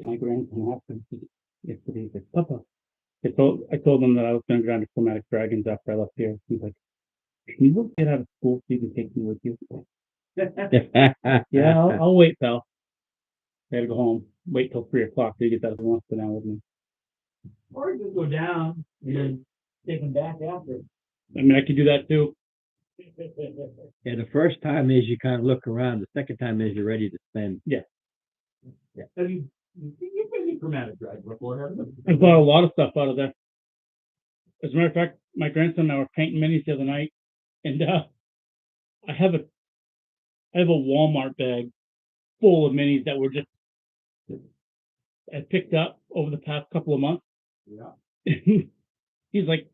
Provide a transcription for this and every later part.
My grandson happened yesterday. He said, Papa, I told him that I was going to go down to Chromatic Dragons after I left here. He's like, can you get out of school so you can take me with you? Yeah, I'll wait, pal. I gotta go home. Wait till 3 o'clock till you get out of the lunch down with me. Or just go down and then take them back after. I mean, I could do that too. Yeah, the first time is you kind of look around. The second time is you're ready to spend. Have you've been in Chromatic Drag before, haven't you? I bought a lot of stuff out of there. As a matter of fact, my grandson and I were painting minis the other night, and I have a Walmart bag full of minis that were just I picked up over the past couple of months. Yeah. He's like,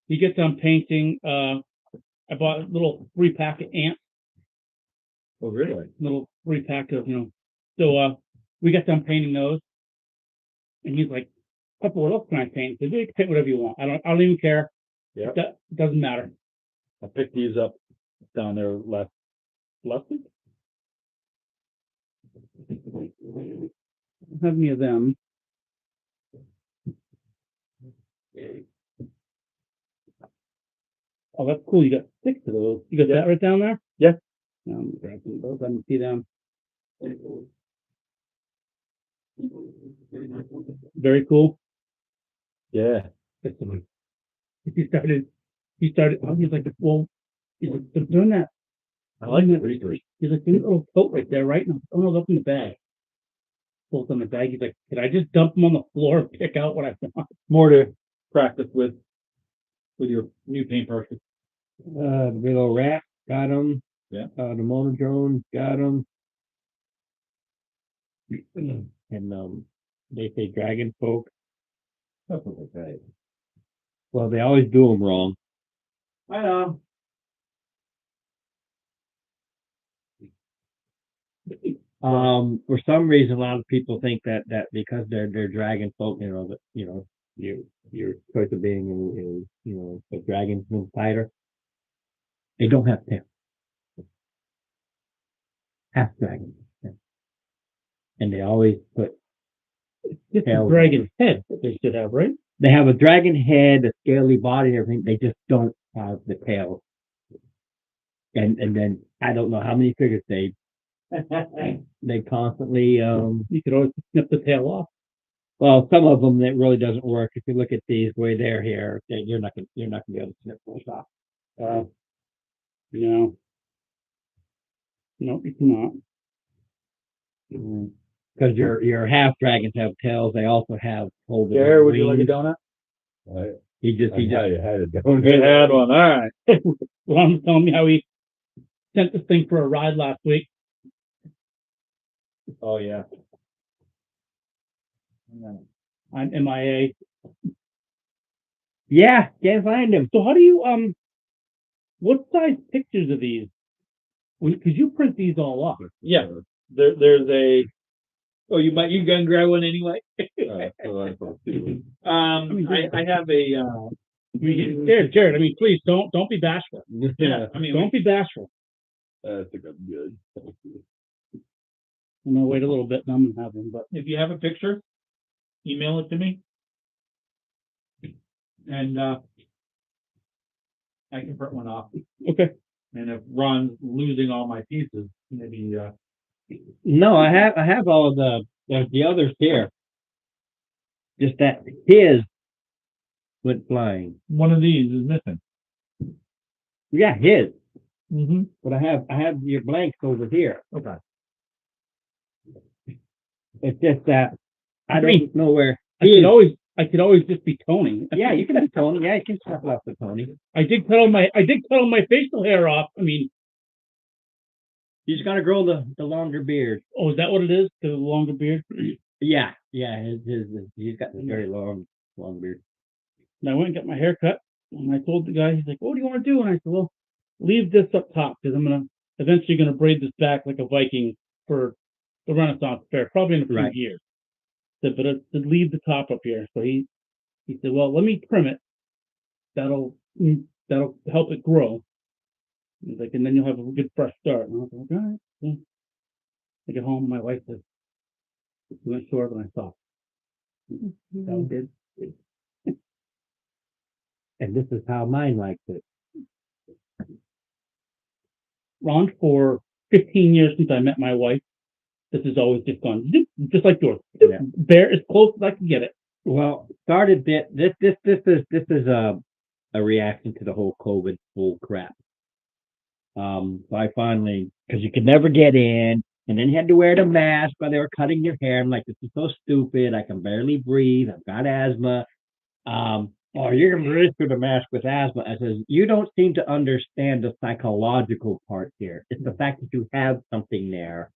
he gets done painting. I bought a little 3-pack of ants, Oh, really? little 3-pack of, so we got done painting those. And he's like, Papa, what else can I paint? I said, you can paint whatever you want. I don't even care. Yeah. It doesn't matter. I picked these up down there last week. Have me of them. Oh, that's cool. You got 6 of those. You got that right down there? Yeah. Grab some of those. I didn't see them. Very cool. Yeah. He started. He's like, well, he's like, they're doing that. I like the readers. He's like, there's a little coat right there, right? And I'm like, oh no, open the bag. Pulls on the bag. He's like, could I just dump them on the floor and pick out what I want? More to practice with your new paint brushes. The big old rat got them. Yeah. The monodrone got them. And they say dragon folk. That's what they say. Well, they always do them wrong. I know. For some reason, a lot of people think that because they're dragon folk, that your choice of being is a dragon's fighter. They don't have tails. Half dragon, and they always put. It's a Tails. dragon's head that they should have, right? They have a dragon head, a scaly body, and everything. They just don't have the tail. And then I don't know how many figures they constantly. You could always snip the tail off. Well, some of them that really doesn't work. If you look at these way they're here, you're not gonna be able to snip those off. No, it's not. Because your half dragons have tails. They also have holders. Gary, would you like a donut? He just You had a donut. You had one. All right. Ron was telling me how he sent this thing for a ride last week. Oh yeah. I'm MIA. Yeah, can't find him. So how do you what size pictures are these? Because you print these all up. Yeah. There's a. Oh, you can grab one anyway. I have a. Jared, I mean, please don't be bashful. Yeah. I mean, Don't be bashful. I think I'm good. I'm gonna wait a little bit and I'm gonna have them, but If you have a picture, email it to me. And I can print one off. okay. And if Ron's losing all my pieces, maybe No, I have all of the others here. Just that his went flying. one of these is missing. Yeah, his. Mm-hmm. But I have your blanks over here. Okay. It's just that I Agree. don't know where I his. could always just be Tony. Yeah, you can be Tony. Yeah, you can shuffle off the Tony. I did cut all my facial hair off. I mean, He's got to grow the longer beard. oh, is that what it is? The longer beard? Yeah. He's got a very long beard. And I went and got my hair cut. And I told the guy, he's like, what do you want to do? And I said, well, leave this up top because I'm eventually gonna braid this back like a Viking for the Renaissance Fair, probably in a few Right. years. Said, but leave the top up here. So he said, well, let me trim it. That'll help it grow. He's like, and then you'll have a good fresh start. And I was like, all right. So I get home, my wife says, It went shorter than I thought. That did. And this is how mine likes it. Ron, for 15 years since I met my wife, this has always just gone zoop, just like yours. Zoop, Yeah. Bear as close as I can get it. Well, started bit. This is a reaction to the whole COVID bull crap. So I finally, because you could never get in, and then you had to wear the mask while they were cutting your hair. I'm like, this is so stupid. I can barely breathe. I've got asthma. Oh, you're gonna breathe through the mask with asthma. I says, you don't seem to understand the psychological part here. It's the fact that you have something there,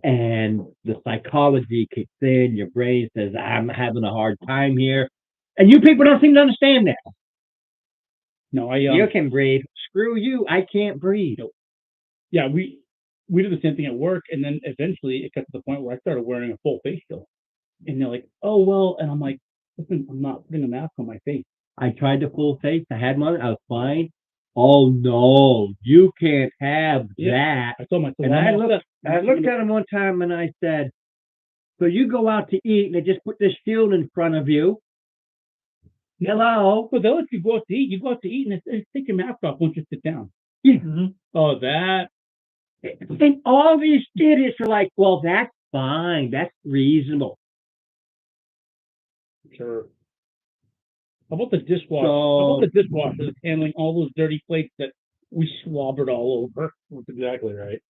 and the psychology kicks in. Your brain says, I'm having a hard time here, and you people don't seem to understand that. No, You can breathe. Screw you. I can't breathe. yeah, we did the same thing at work, and then eventually it got to the point where I started wearing a full face shield, and they're like, "Oh well," and I'm like, "Listen, I'm not putting a mask on my face." I tried the full face. I had one. I was fine. Oh no, you can't have that. I told myself, And "I'm I all looked, set." I looked at him one time and I said, so you go out to eat and they just put this shield in front of you. Hello. Well, they'll let you go out to eat. You go out to eat, and it's take your mask off once you sit down. Yeah. Oh, that. And all these idiots are like, well, that's fine. That's reasonable. Sure. How about the dishwasher? So- How about the dishwasher that's handling all those dirty plates that we slobbered all over? That's exactly right.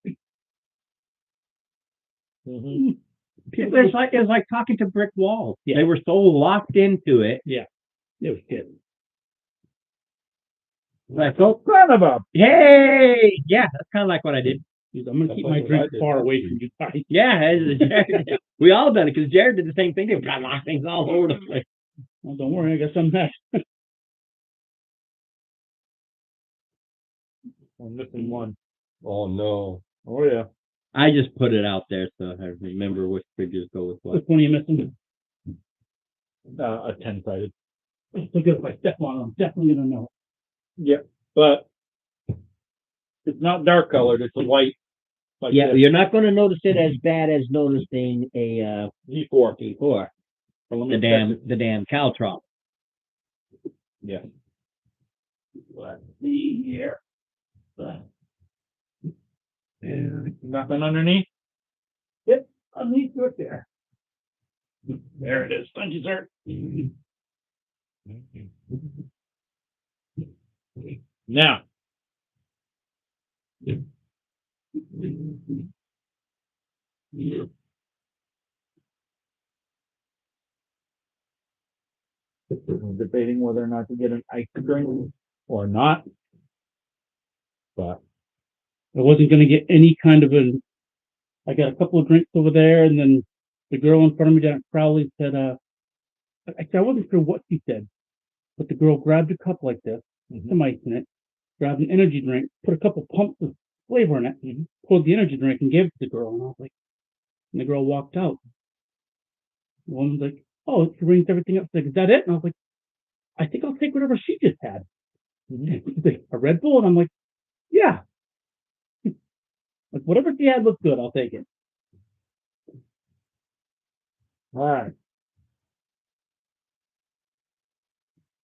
It's like talking to brick walls. Yeah. They were so locked into it. It was good. Like, oh, son of a, hey, yeah, that's kind of like what I did. I'm gonna That's keep like my what drink I did. far away from you guys. Yeah, we all done it because Jared did the same thing. They would lock things all over the place. Well, don't worry, I got some next. I'm missing one. Oh, no. Oh, yeah. I just put it out there so I remember which figures go with what. Which one are you missing? A 10-sided. So good. If I step on it, I'm definitely gonna know. Yeah, but it's not dark colored. It's a white. Like Yeah, this. you're not going to notice it as bad as noticing a E4. T4, So let me the damn Caltrop. Yeah. Let's see here. Nothing underneath? Underneath right there. There it is. Thank you, sir. Now. I'm debating whether or not to get an ice drink or not. But I wasn't gonna get any kind of a. I got a couple of drinks over there, and then the girl in front of me down at Crowley said, I wasn't sure what she said, but the girl grabbed a cup like this, some ice in it, grabbed an energy drink, put a couple pumps of flavor in it, and poured the energy drink and gave it to the girl. And I was like, and the girl walked out. The woman's like, oh, she rings everything up. She's like, is that it? And I was like, I think I'll take whatever she just had. She's like, a Red Bull? And I'm like, yeah. Like, whatever she had looked good, I'll take it. all right.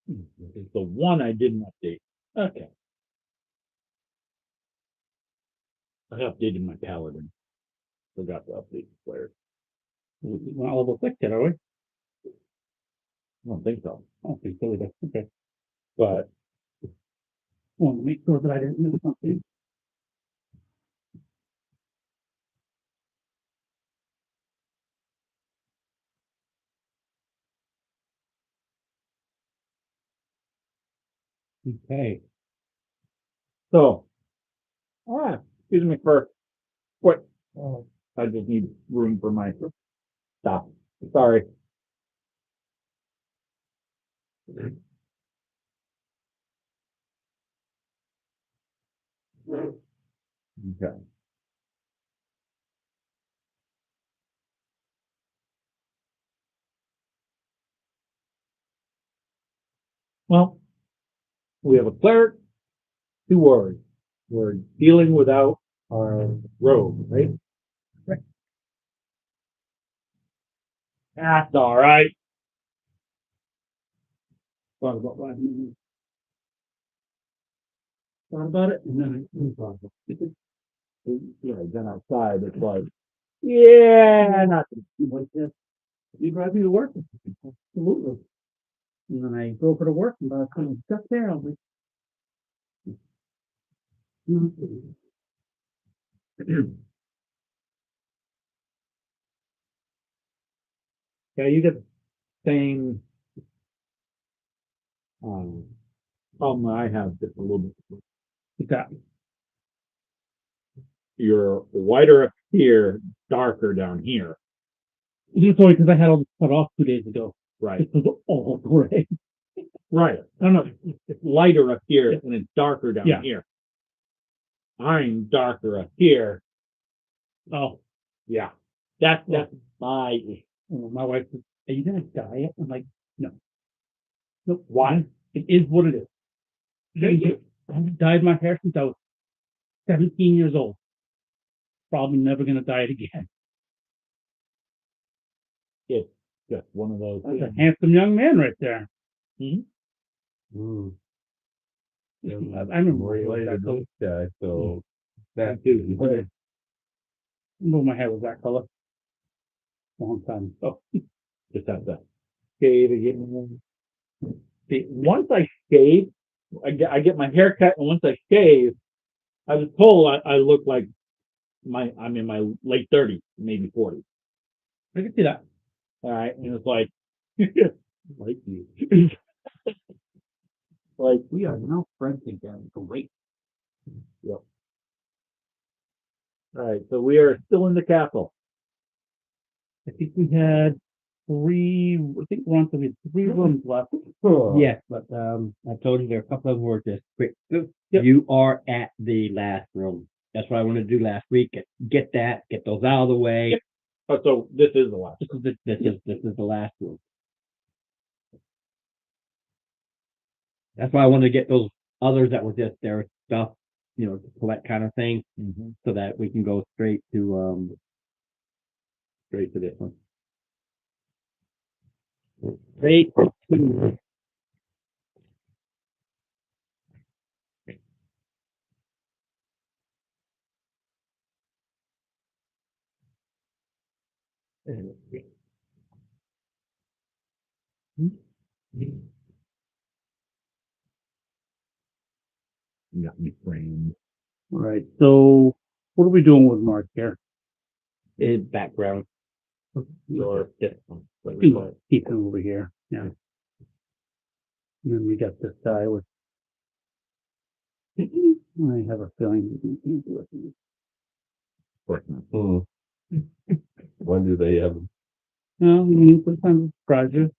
This is the one I didn't update. Okay. I updated my Paladin. Forgot to update the player. We're not level 6 yet, are we? I don't think so. I don't think so either. Okay. But I wanted to make sure that I didn't miss something. Okay. so, excuse me for what? I just need room for my stuff. Sorry. Okay. Well, we have a cleric, 2 warriors. We're dealing without our rogue, right? That's all right. Thought about 5 minutes. Thought about it, and then Yeah, then outside, it's like, yeah, not. like this. You drive me to work? Absolutely. And then I drove her to work and I kind of stuck there. I was like, Yeah, you get the same, problem I have just a little bit. "What's that?" You're whiter up here, darker down here, It's only because I had all this cut off 2 days ago. right? It was all gray. Right. I don't know, it's lighter up here and it's darker down Yeah. here. I'm darker up here, Oh, yeah. That's my, my wife said, "Are you gonna dye it?" I'm like, "No, nope. Why? It is what it is." I've dyed my hair since I was 17 years old. Probably never gonna dye it again. it's just one of those. That's a handsome young man right there. Mm. I remember that color. So That is, I remember my hair was that color. Long time ago. just have to shave again. See, once I shave, I get my hair cut, and once I shave, I was told I look like I'm in my late 30s, maybe 40s. I can see that. All right, and it's like, like you, like We are now friends again. Great. all right. So we are still in the castle. I think we had I think we're on to the 3 rooms left. yes, but I told you there are a couple of them were just quick. Yep. You are at the last room. That's what I wanted to do last week. Get those out of the way. Yep. Oh, so this is the last. This is the last room. That's why I wanted to get those others that were just their stuff, to collect kind of thing, so that we can go straight to this one. Straight to You got me framed. All right. So what are we doing with Mark here? background. Or This one. Keep him over here. Yeah. And then we got this guy with. I have a feeling he's listening. When do they have? Well, sometimes surprise you.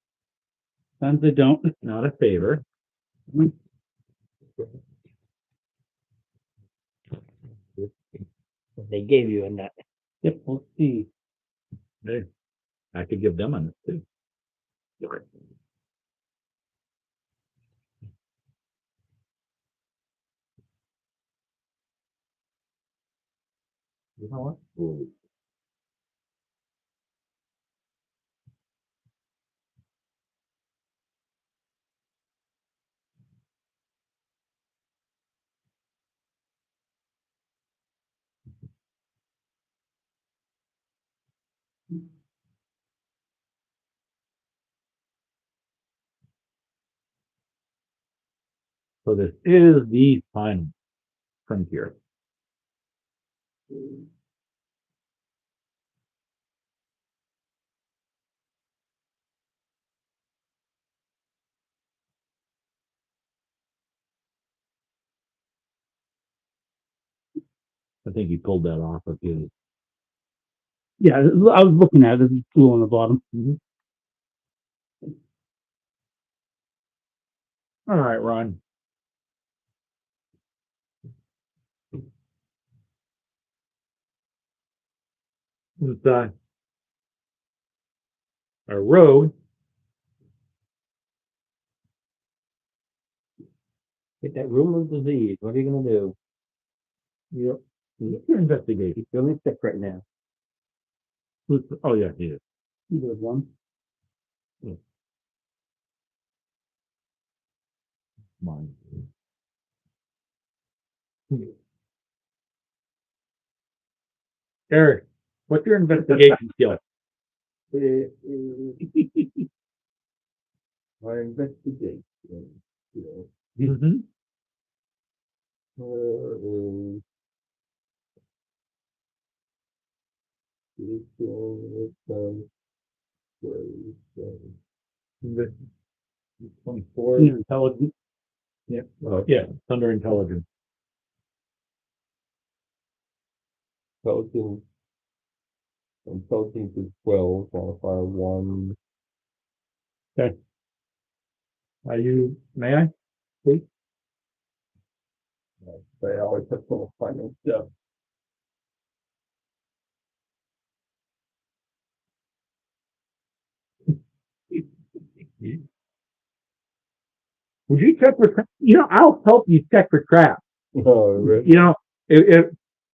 Sometimes they don't. Not a favor. They gave you a nut. Yep. We'll see. Hey, I could give them a nut too. You know what? So this is the final frontier. I think he pulled that off of his. Yeah, I was looking at it. There's glue on the bottom. All right, Ron. It's, our road. Get that room of disease. What are you gonna do? Yep. Your investigation. He's feeling sick right now. Oh yeah, he is. There's one. Mine. Eric, what's your investigation skill? My investigation, Mm-hmm. uh, is, 24. Intelligence. Yeah. Yeah, it's under intelligence. Intelligence. Intelligence is 12, modifier 1. Are you, may I? They always have to final stuff. Would you check for, I'll help you check for traps. Oh, really?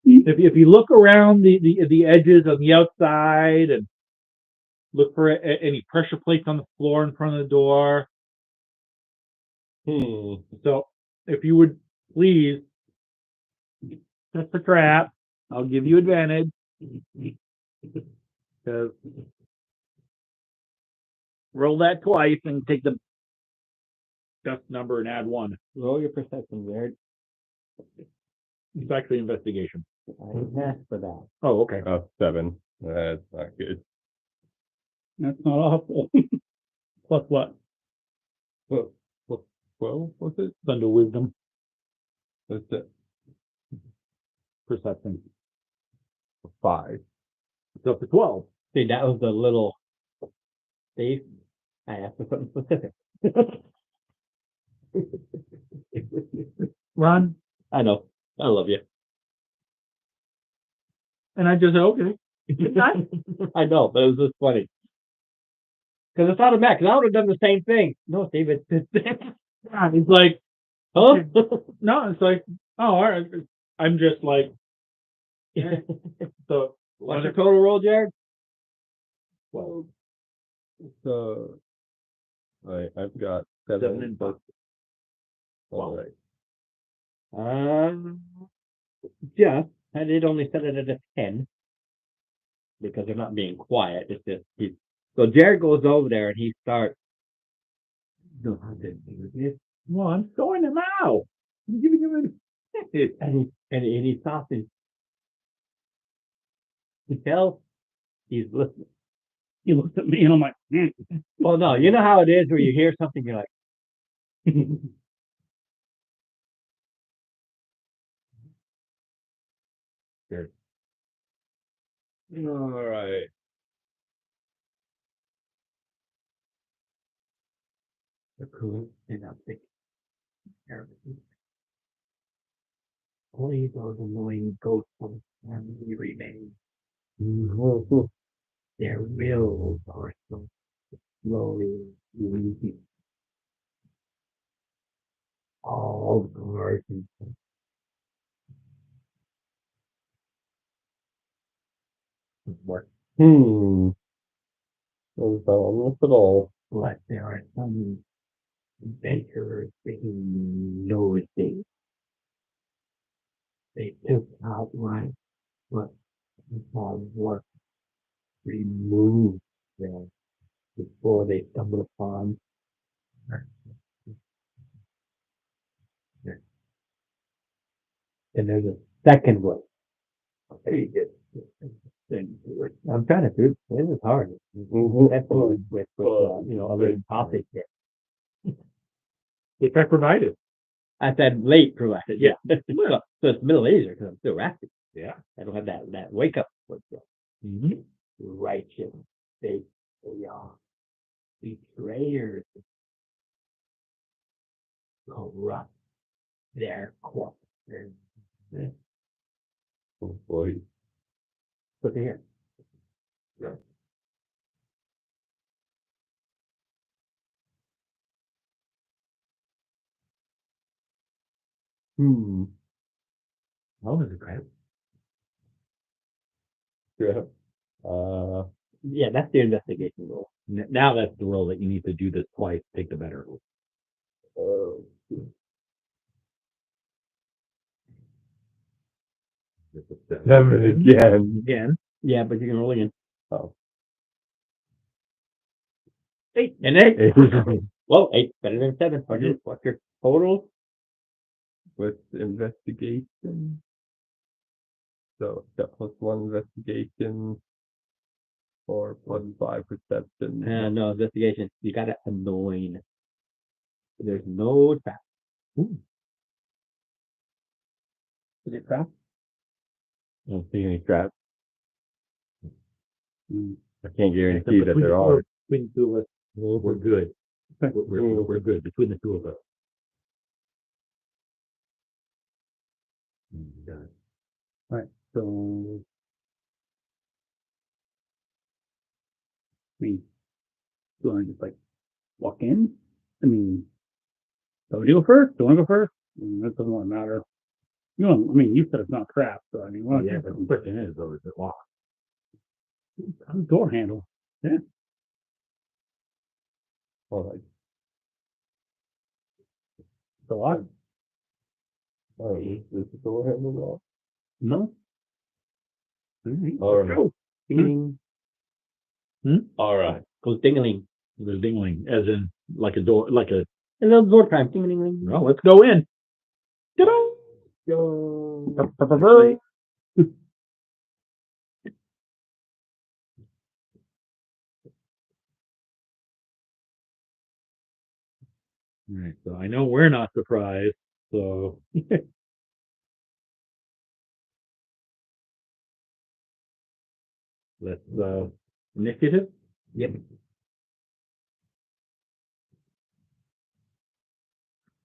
If you look around the edges on the outside and look for any pressure plates on the floor in front of the door. So if you would please set the trap, I'll give you advantage. So roll that twice and take the best number and add 1. Roll your perception, Jared. It's actually investigation. I asked for that. Oh, okay. 7. That's not good. That's not awful. Plus what? Well, 12 was it? It's under wisdom, That's it. perception. 5. It's up to 12. See, that was the little Steve. I asked for something specific. Ron, I know. I love you. and I just said, okay. I know, but it was just funny. Because it's automatic. 'Cause I would have done the same thing. No, Steve, it's Yeah, he's like, huh? no, it's like, oh, all right. I'm just like, so What's your total roll, Jared? Well, so I've got 7 7 and plus. 12. All right. Yeah, I did only set it at a 10 because they're not being quiet. It's just so Jared goes over there and he starts. No, I didn't do this. Well, I'm throwing him out. I'm giving him And he stops and he tells he's listening. He looks at me and I'm like, Well, no, you know how it is where you hear something, you're like, All right. the cool and I'm thinking, only those annoying ghosts from the family remain. Their wills are so slowly losing all guards and work. Doesn't sound almost at all. But there are some adventurers making no things. They took outright what upon work removed them before they stumbled upon and there's a second one. I'm trying to do this is hard. That's with other topics here. if I provided. I said late proactive. Yeah. so it's middle ager because I'm still active. Yeah. I don't have that wake up. Mm-hmm. Righteous. They are betrayers. Corrupt their corpses. Oh boy. Look at here. Hmm. That was great. Yeah. Yeah, that's the investigation role. Now that's the role that you need to do this twice, take the better. Seven again. Again. Yeah, but you can roll again. Oh. 8 and 8. Well, 8 better than 7. What's your total? With investigation. So that +1 investigation. Or +5 perception. No, investigation. You got it annoying. There's no trap. Is it crap? I don't see any traps. Mm. I can't guarantee that there are. Between the two of us, we're good. We're good between the two of us. So, I mean, do you want to just like walk in? I mean, so you go first? Do you want to go first? That doesn't really matter. You know, I mean, you said it's not crap, so I mean, why don't Yeah, you- but the question is, though, is it locked? door handle. All right. The lock? All right. Is the door handle locked? No. All right. Go. Ding, All right. goes ding-a-ling. The dingling, as in like a door, like a, A little door time. Ding-a-ling-ling. well, let's go in. Go. All right, so I know we're not surprised, so. Let's, initiative? Yep.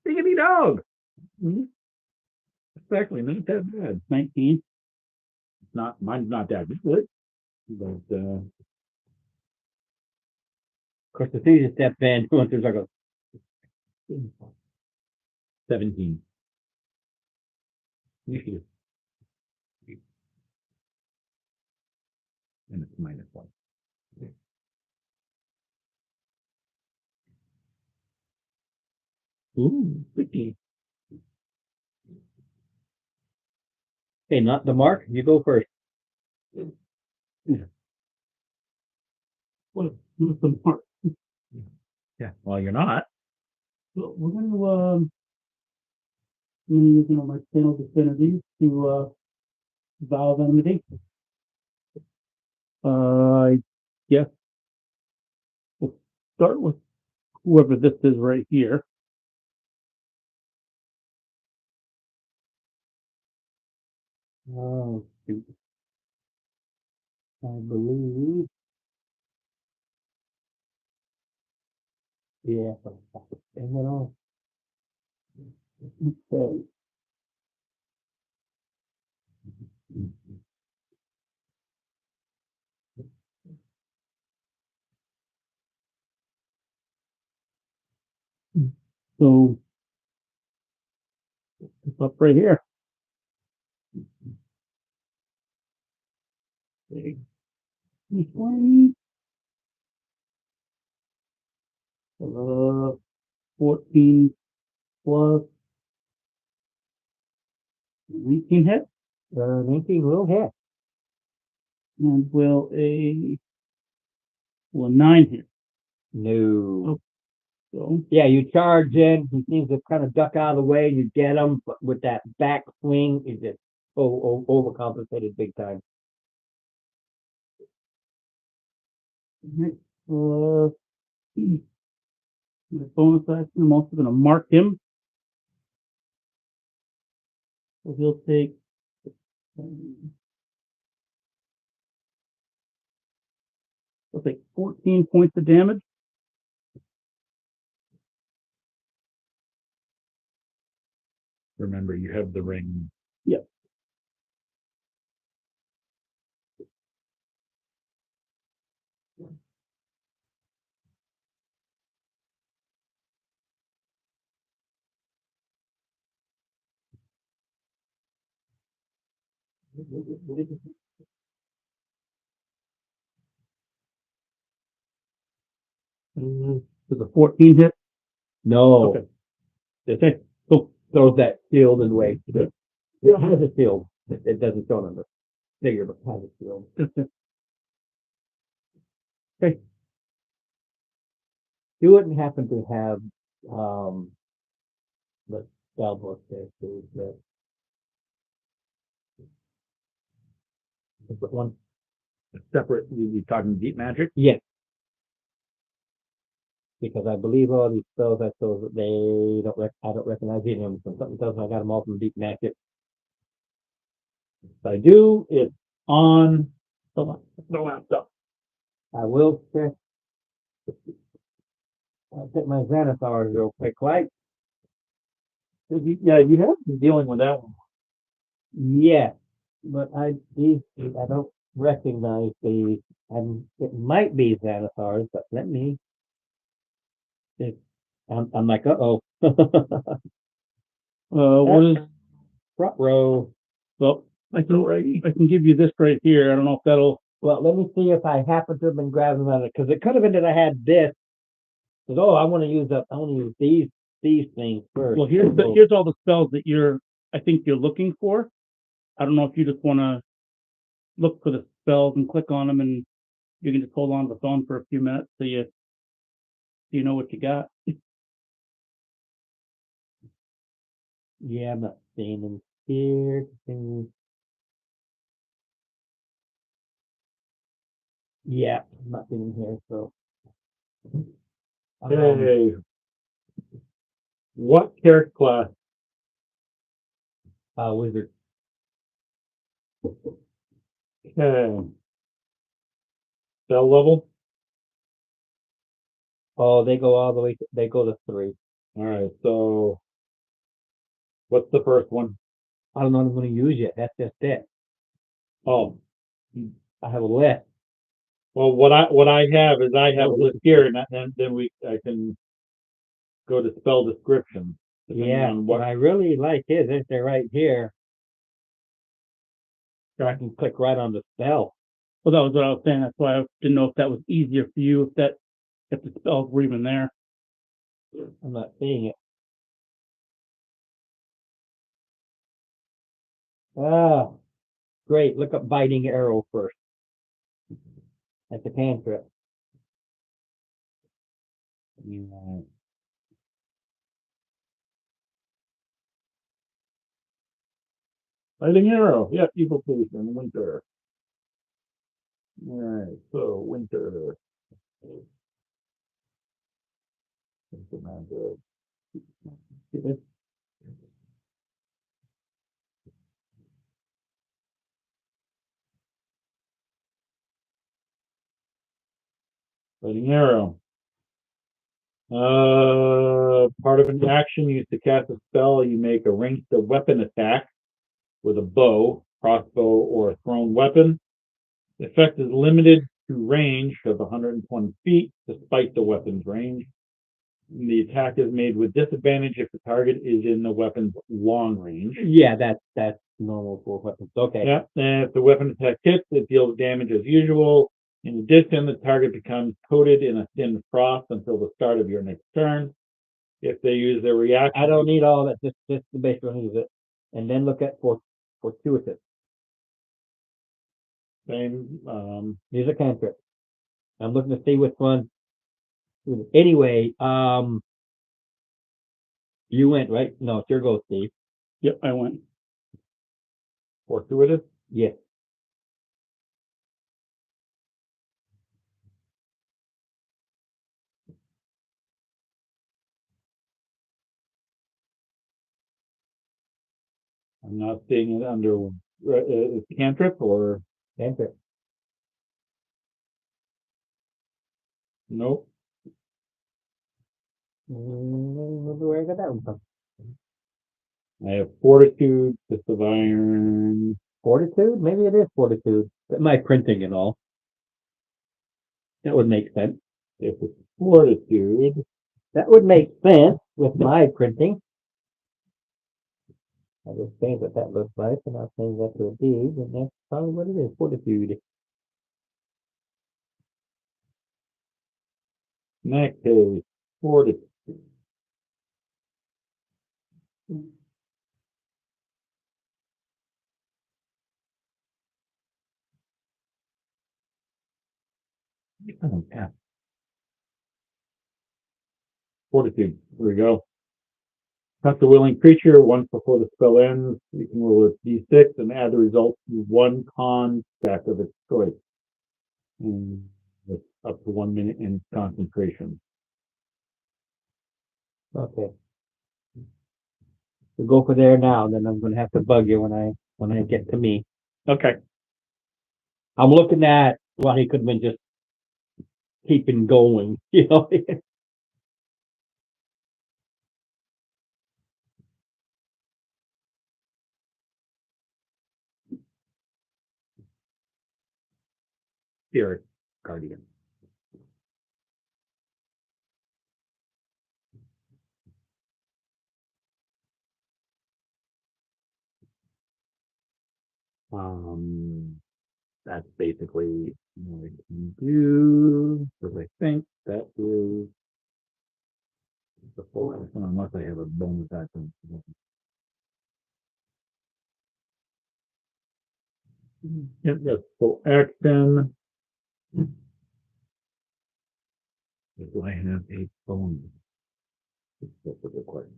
Diggity dog. It's actually not that bad. 19. Not, mine's not that good, but, Of course, as soon as you step in, once there's like a 17. Initiative. And it's -1. ooh, 15. Okay, not the mark. You go first. What's the mark? Yeah, well, you're not. So we're going to, use, my channel affinity to, valve enmity. I guess we'll start with whoever this is right here. Oh, shoot. I believe. Yeah. Hang it on. Okay. So it's up right here. Okay. 20. 14 plus 19 hit. 19 will hit. And will 9 hit. No. So Yeah, you charge in. He seems to kind of duck out of the way. You get him, but with that back swing, he just overcompensated big time. my bonus action, I'm also going to mark him. So he'll take he'll take 14 points of damage. Remember, you have the ring. Yep. Does a 14 hit? No. Okay. Okay. Cool. Throws that shield in the way. It has a shield. It doesn't show it on the figure, but has it still. Okay. You wouldn't happen to have, the spell book there, too, the one, Separate, you talking deep magic? yes. Because I believe all these spells I chose, that they don't I don't recognize any of them, so something tells me I got them all from deep magic. If I do, it's on the laptop. I will check. I'll take my Xanathars real quick, right? Yeah, you have been dealing with that one. Yeah, but these, I don't recognize these, and it might be Xanathars, but let me. I'm like, uh-oh. What is, Front row. well, I I can give you this right here. I don't know if that'll, Well, let me see if I happen to have been grabbing on it, because it could have been that I had this. Because, I want to use these things first. well, here's all the spells that I think you're looking for. I don't know if you just want to look for the spells and click on them, and you can just hold on to the phone for a few minutes so you know what you got. Yeah, I'm not seeing them here. Yeah, I'm not seeing them here, so. Okay. What character class? Wizard. Okay. Spell level? Oh, they go all the way, they go to 3. Alright, so what's the first one? I don't know what I'm going to use yet. That's just it. Oh, I have a list. well, what I have is I have a list here, and then I can go to spell description. depending Yeah, on what I really like is if they're right here. So I can click right on the spell. Well, that was what I was saying. That's why I didn't know if that was easier for you, if the spells were even there. I'm not seeing it. Ah, great. Look up biting arrow first. That's a cantrip. Yeah. Fighting arrow. Yep, evil poison, winter. Alright, so winter. Fighting arrow. Part of an action used to cast a spell, you make a ranged weapon attack with a bow, crossbow, or a thrown weapon. The effect is limited to range of 120 feet, despite the weapon's range. The attack is made with disadvantage if the target is in the weapon's long range. Yeah, that's normal for weapons. Okay. Yeah, and if the weapon attack hits, it deals damage as usual. In addition, the target becomes coated in a thin frost until the start of your next turn. If they use their reaction, I don't need all that. Just the basic one. Use it, and then look at fortuitous. same. These are cantrips. I'm looking to see which one. Anyway, you went right. No, it's your go, Steve. Yep, I went. Fortuitous. Yes. I'm not seeing it under cantrip or Cantrip. nope. Where I got that one from? I have fortitude, fist of iron. Fortitude? Maybe it is fortitude. But my printing and all. That would make sense. If it's fortitude, That would make sense with my printing. I just think that looks like, and I'll change that to a D, and that's probably what it is, fortitude. in that case, fortitude. Oh, yeah. Fortitude, there we go. Cut the willing creature once before the spell ends. You can roll a d6 and add the result to one con stack of its choice. With up to 1 minute in concentration. Okay. We'll go for there now, then I'm gonna have to bug you when I get to me. Okay. I'm looking at what he could have been just keeping going, you know? Spirit Guardian. That's basically what I can do, because I think that is the full, unless I have a bonus action. Yep, that's full action. Do I have a bonus? That's a good question.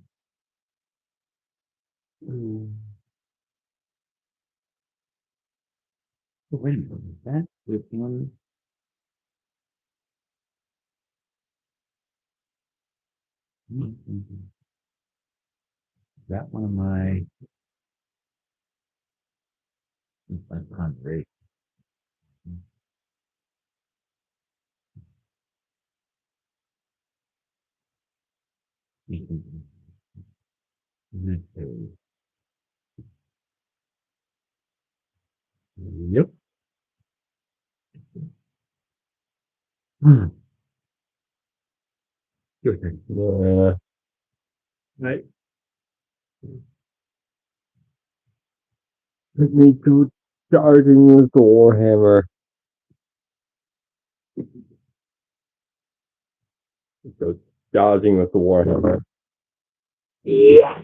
Oh, wait a minute, that with one. That one of my. That's great. Yep. Good thing. Right. Let me go charging with the Warhammer. Go dodging with the Warhammer. Yeah.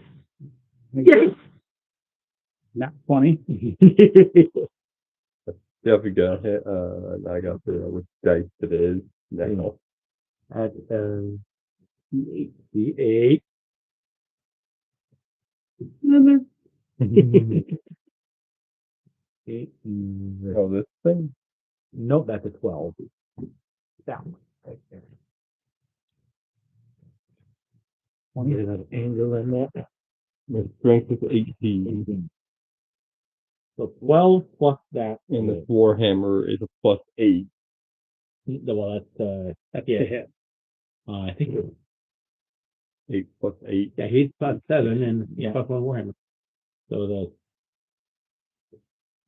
Yes. Not funny. Definitely got hit. I got the which dice it is. Now. At D8. Oh, this thing? Nope, that's a 12. That one right there. Get another angle in that. The strength is 18. So 12 plus that. And this Warhammer is a +8. Well, that's a hit. I think 8 plus 8. yeah, he's plus 7 and plus 1 Warhammer. So the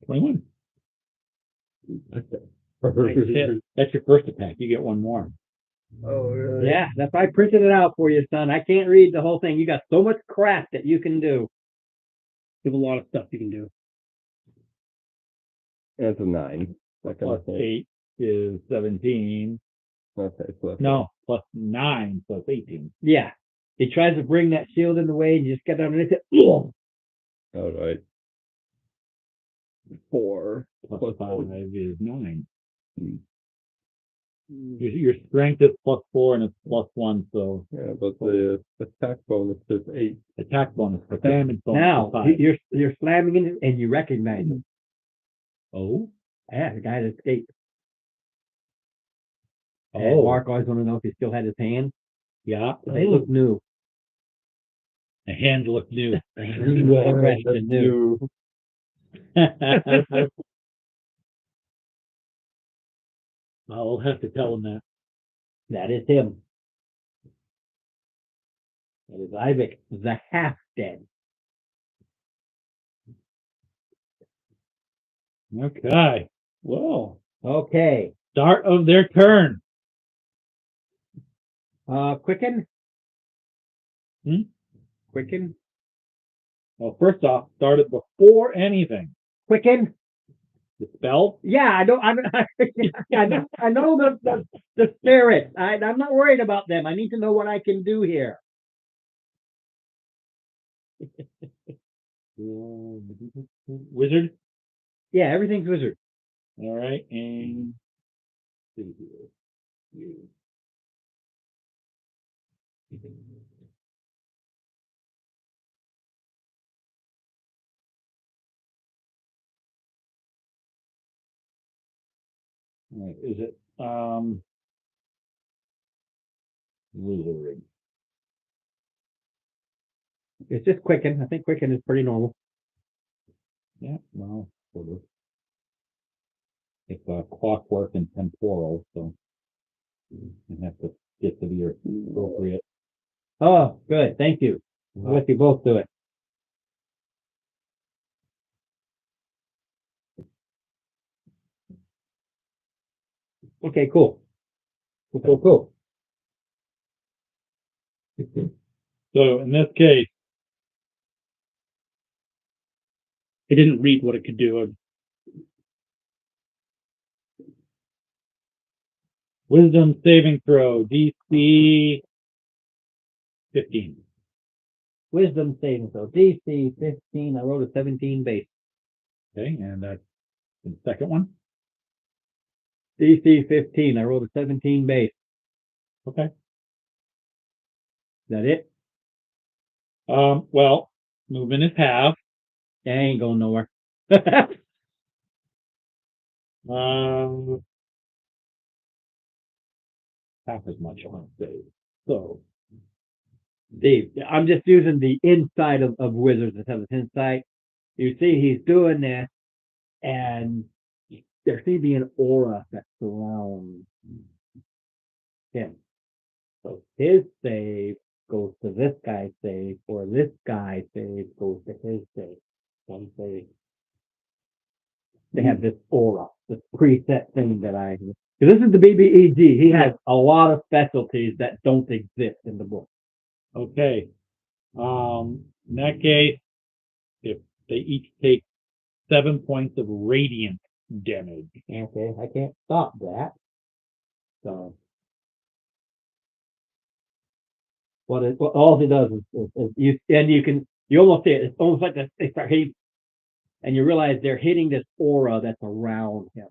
21. Nice hit. That's your first attack. You get one more. Oh, really? Yeah, that's why I printed it out for you, son. I can't read the whole thing. You got so much crap that you can do. You have a lot of stuff you can do. That's a 9. That kind Plus of thing. 8 is 17. Okay, so that's No, plus 9 plus 18. Yeah. He tries to bring that shield in the way and you just get underneath it. all right. 4 Plus 5 is 9. Hmm. Your strength is plus 4 and it's plus 1, so Yeah, but the attack bonus is 8. attack bonus, but damage bonus Now, is 5. you're slamming it and you recognize him. Oh? Yeah, the guy that escaped. And Oh. Mark always want to know if he still had his hand. Yeah. They look new. The hands look new. Fresh and new. I'll have to tell him that. That is him. That is Ivic, the half dead. Okay. Well, Okay. start of their turn. Quicken? Hmm? Quicken? Well, first off, started before anything. Quicken? The spell. Yeah, I know the spirits. I'm not worried about them. I need to know what I can do here. Wizard. Yeah, everything's wizard. All right, and Right, is it, wizard? It's just Quicken. I think Quicken is pretty normal. Yeah, well, sort of. It's clockwork and temporal, so you have to get to the appropriate. Oh, good. Thank you. I'll let you both do it. Okay, cool. Cool. So in this case, It didn't read what it could do. wisdom saving throw, DC 15. Wisdom saving throw. DC 15. I rolled a 17 base. Okay, and that's the second one. DC 15. I rolled a 17 base. Okay. Is that it? Well, movement is half. I ain't going nowhere. Half as much on save. So Steve, I'm just using the inside of Wizards instead of his inside. You see, he's doing this, and there seems to be an aura that surrounds him. So his save goes to this guy's save, or this guy's save goes to his save. Some save. They have this aura, this preset thing that I. Because this is the BBEG. He has a lot of specialties that don't exist in the book. okay. In that case, if they each take 7 points of radiant damage. Okay, I can't stop that. So what all he does is you almost see it. It's almost like they start hitting, and you realize they're hitting this aura that's around him.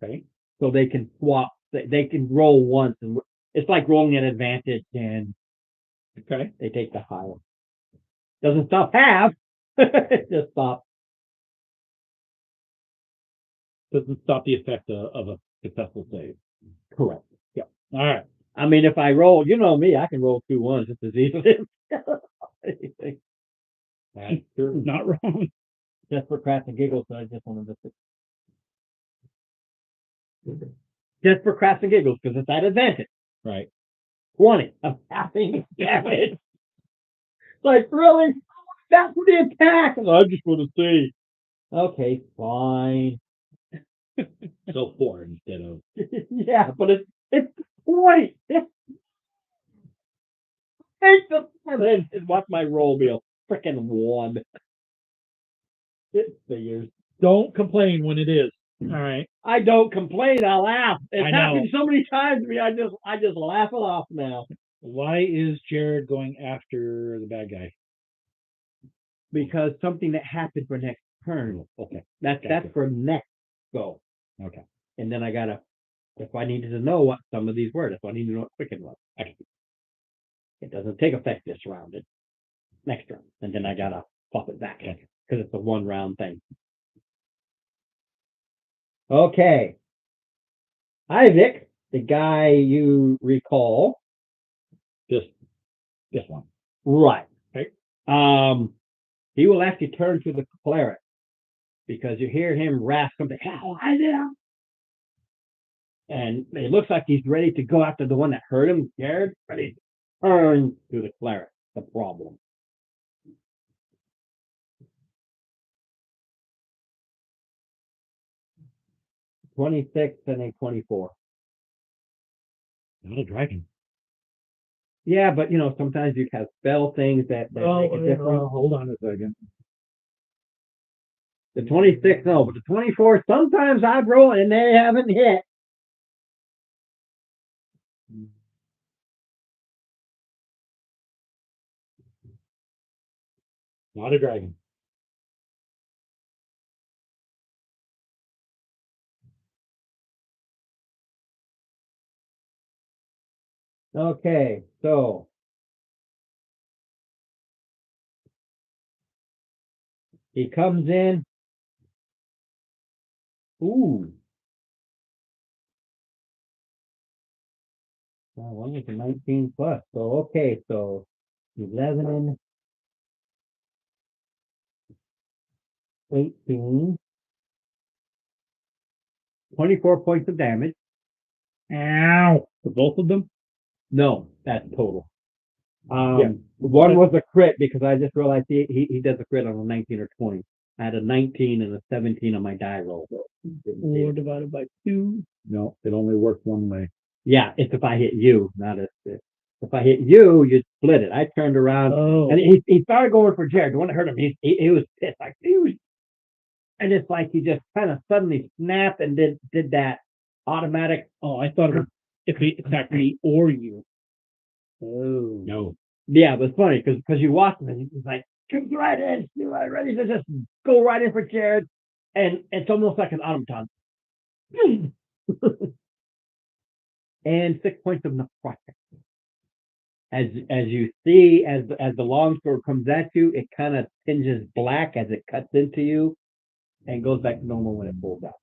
Okay. So they can swap. They can roll once, and it's like rolling an advantage, and Okay. they take the higher. Doesn't stop half. It just stops. Doesn't stop the effect of a successful save. Correct. All right. I mean, if I roll, you know me, I can roll 2 1s just as easily. That's true. Not wrong. Just for cracks and giggles, so I just wanted to. Just for cracks and giggles, because it's at advantage. Right. 20 of passing damage. Like, really? That's for the attack. I just want to see. Okay, fine. So 4 instead of. Yeah, but it's 20. Watch my roll be a freaking 1. It figures. Don't complain when it is. All right. I don't complain. I laugh. It's I know. happened so many times to me. I just laugh it off now. Why is Jared going after the bad guy? Because something that happened for next turn. Okay. That's for next go. Okay. And then I gotta, if I needed to know what some of these were, if I need to know what Quicken was. It doesn't take effect this round. It's next round. And then I gotta pop it back. Because it's a 1 round thing. Okay. Isaac, the guy you recall. This one. Right. Okay. He will actually turn to the cleric because you hear him rasp something. And it looks like he's ready to go after the one that hurt him, scared, ready to turn to the cleric. The problem. $26 and a 24. Not a dragon. Yeah, but sometimes you have spell things that make it different. Hold on a second. The 26, no, but the 24, sometimes I roll and they haven't hit. Not a dragon. Okay, so. He comes in. Ooh. One was a 19 plus. So, okay, so 11, 18, 24 points of damage. Ow. For both of them? No, that's total. Yeah. One was a crit because I just realized he does a crit on a 19 or 20. I had a 19 and a 17 on my die roll. 4 divided by 2. No, it only works one way. Yeah, it's if I hit you, not if I hit you, you'd split it. I turned around Oh. and he started going for Jared. The one that hurt him, he was pissed. Like, dude. And it's like he just kind of suddenly snapped and did that automatic. Oh, I thought it was if he attacked me or you. Oh. No. Yeah, but it's funny because you watch him and he's like, shoot right in, shoot right, ready to just go right in for Jared. And it's almost like an automaton. And 6 points of necrotic. As you see, as the longsword comes at you, it kind of tinges black as it cuts into you, and goes back to normal when it pulls out.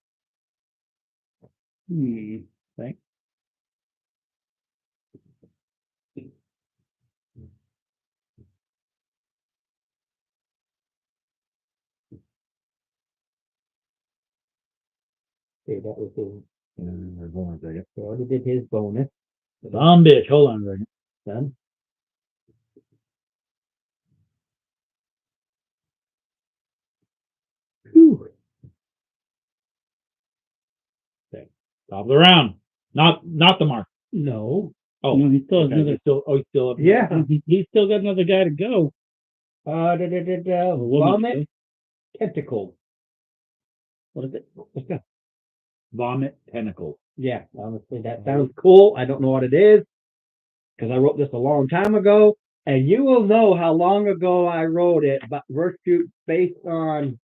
Thanks. Okay, that was his. Hold on a second. He already did his bonus. Some bitch. Hold on a second. Done. Whew. Okay. Top of the round. Not the mark. No. Oh, No, he still has okay. another. He's still up. Yeah. He's still got another guy to go. Woman Vomit to go. tentacle. What is it? Vomit tentacles. Yeah, honestly, that sounds cool. I don't know what it is because I wrote this a long time ago, and you will know how long ago I wrote it. But virtue based on.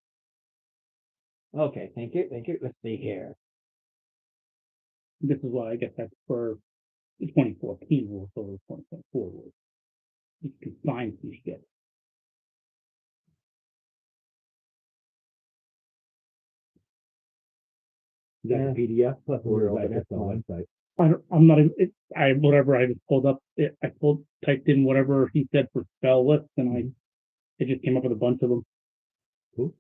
Okay, thank you. Let's see here. This is why I guess that's for the 2014 rules over 2024 rules. You can find some shit. Is that a PDF? Or is that that's just a fine. website? I'm not even. Whatever I just pulled up. Typed in whatever he said for spell list, and it just came up with a bunch of them. Cool.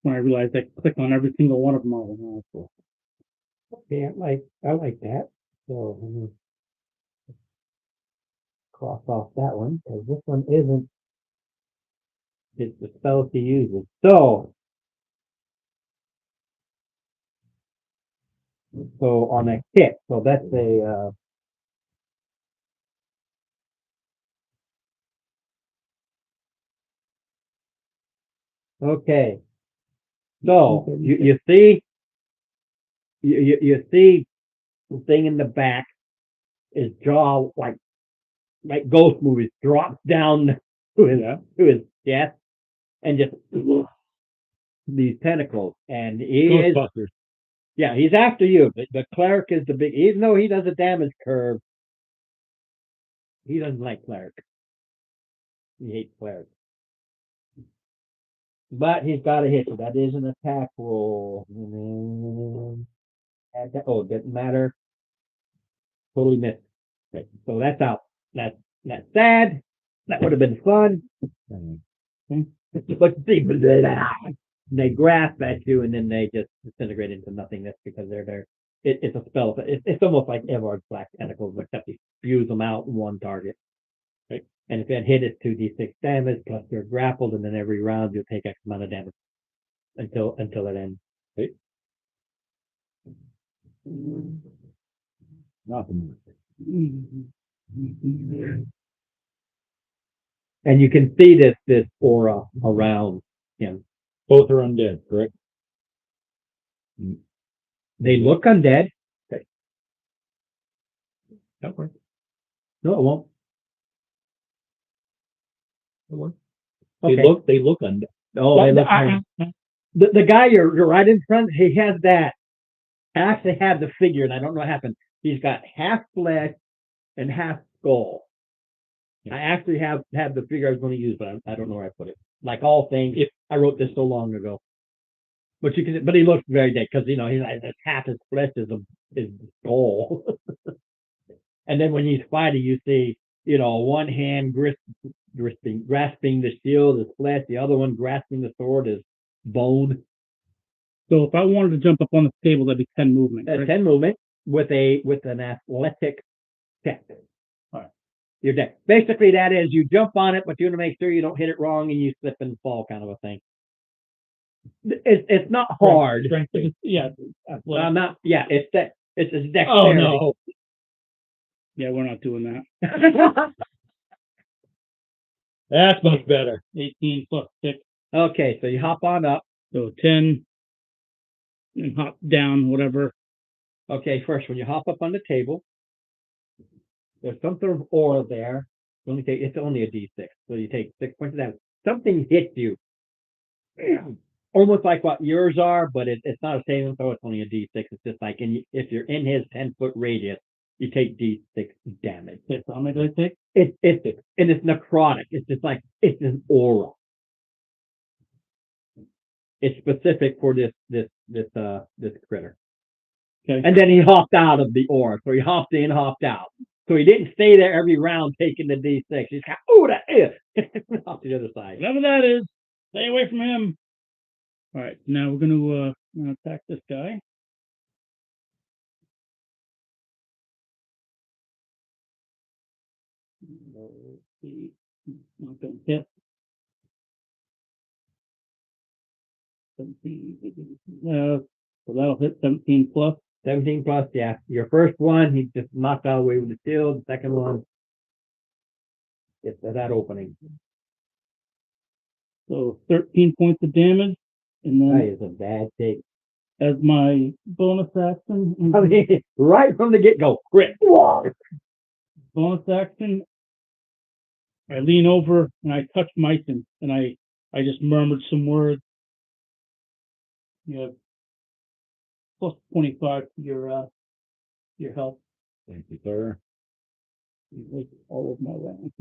When I realized I clicked on every single one of them, I was like, oh, cool. Okay, I like that. So let me cross off that one because this one isn't. It's the spells he uses. So on a hit, so that's a. Okay. So you see, you see the thing in the back, his jaw like ghost movies drops down to his chest and just these tentacles, and he is Ghostbusters. yeah, he's after you. The cleric is the big, even though he does a damage curve, he doesn't like cleric. He hates cleric. But he's got a hit, so that is an attack roll. Oh, doesn't matter. Totally missed. Okay, so that's out. That's sad. That would have been fun. But see, they grasp at you and then they just disintegrate into nothingness because they're it's a spell. It's almost like Evard's Black Tentacles, except he spews them out in one target. Right? And if that hit is 2d6 damage plus you're grappled, and then every round you'll take X amount of damage until it ends. Okay. Nothing. And you can see this aura around him. Both are undead, correct? They look undead. That works. No, it won't. That works. Okay. They look undead. Oh, they look the guy you're right in front, he has that. I actually have the figure, and I don't know what happened. He's got half flesh and half skull. I actually have the figure I was going to use, but I don't know where I put it. Like all things, I wrote this so long ago. But he looks very dead because he's like half his flesh is skull. And then when he's fighting, you see, one hand grasping the shield is flesh, the other one grasping the sword is bone. So if I wanted to jump up on the table, that'd be 10 movement. That's Right? 10 movement with an athletic check. All right. Your deck. Basically, that is you jump on it, but you want to make sure you don't hit it wrong and you slip and fall, kind of a thing. It's not hard. Yeah. Not. Yeah. It's a dexterity. Oh no. Yeah, we're not doing that. That's much better. 18 plus 6, Okay, so you hop on up. so 10, and hop down, whatever. Okay, first when you hop up on the table, there's some sort of aura there. It's only a D6, so you take 6 points of damage. Something hits you, almost like what yours are, but it's not a saving throw. It's only a D6. It's just like if you're in his 10-foot radius, you take D6 damage. Okay, so how many did I take? It's necrotic. It's just like it's an aura. It's specific for this critter. Okay. And then he hopped out of the aura. So he hopped in, hopped out. So he didn't stay there every round taking the D6. He's kind of, that is. Off to the other side. Whatever that is, stay away from him. All right, now we're gonna attack this guy. Not gonna hit. 17. So that'll hit 17 plus. 17 plus, yeah. Your first one, he just knocked out away with the shield. The second one, it's that opening. So 13 points of damage. And That then is a bad take. as my bonus action, I mean, right from the get-go, crit. bonus action, I lean over and I touch Myson and I just murmured some words. You have plus 25 to your health. Thank you, sir. You take all of my round.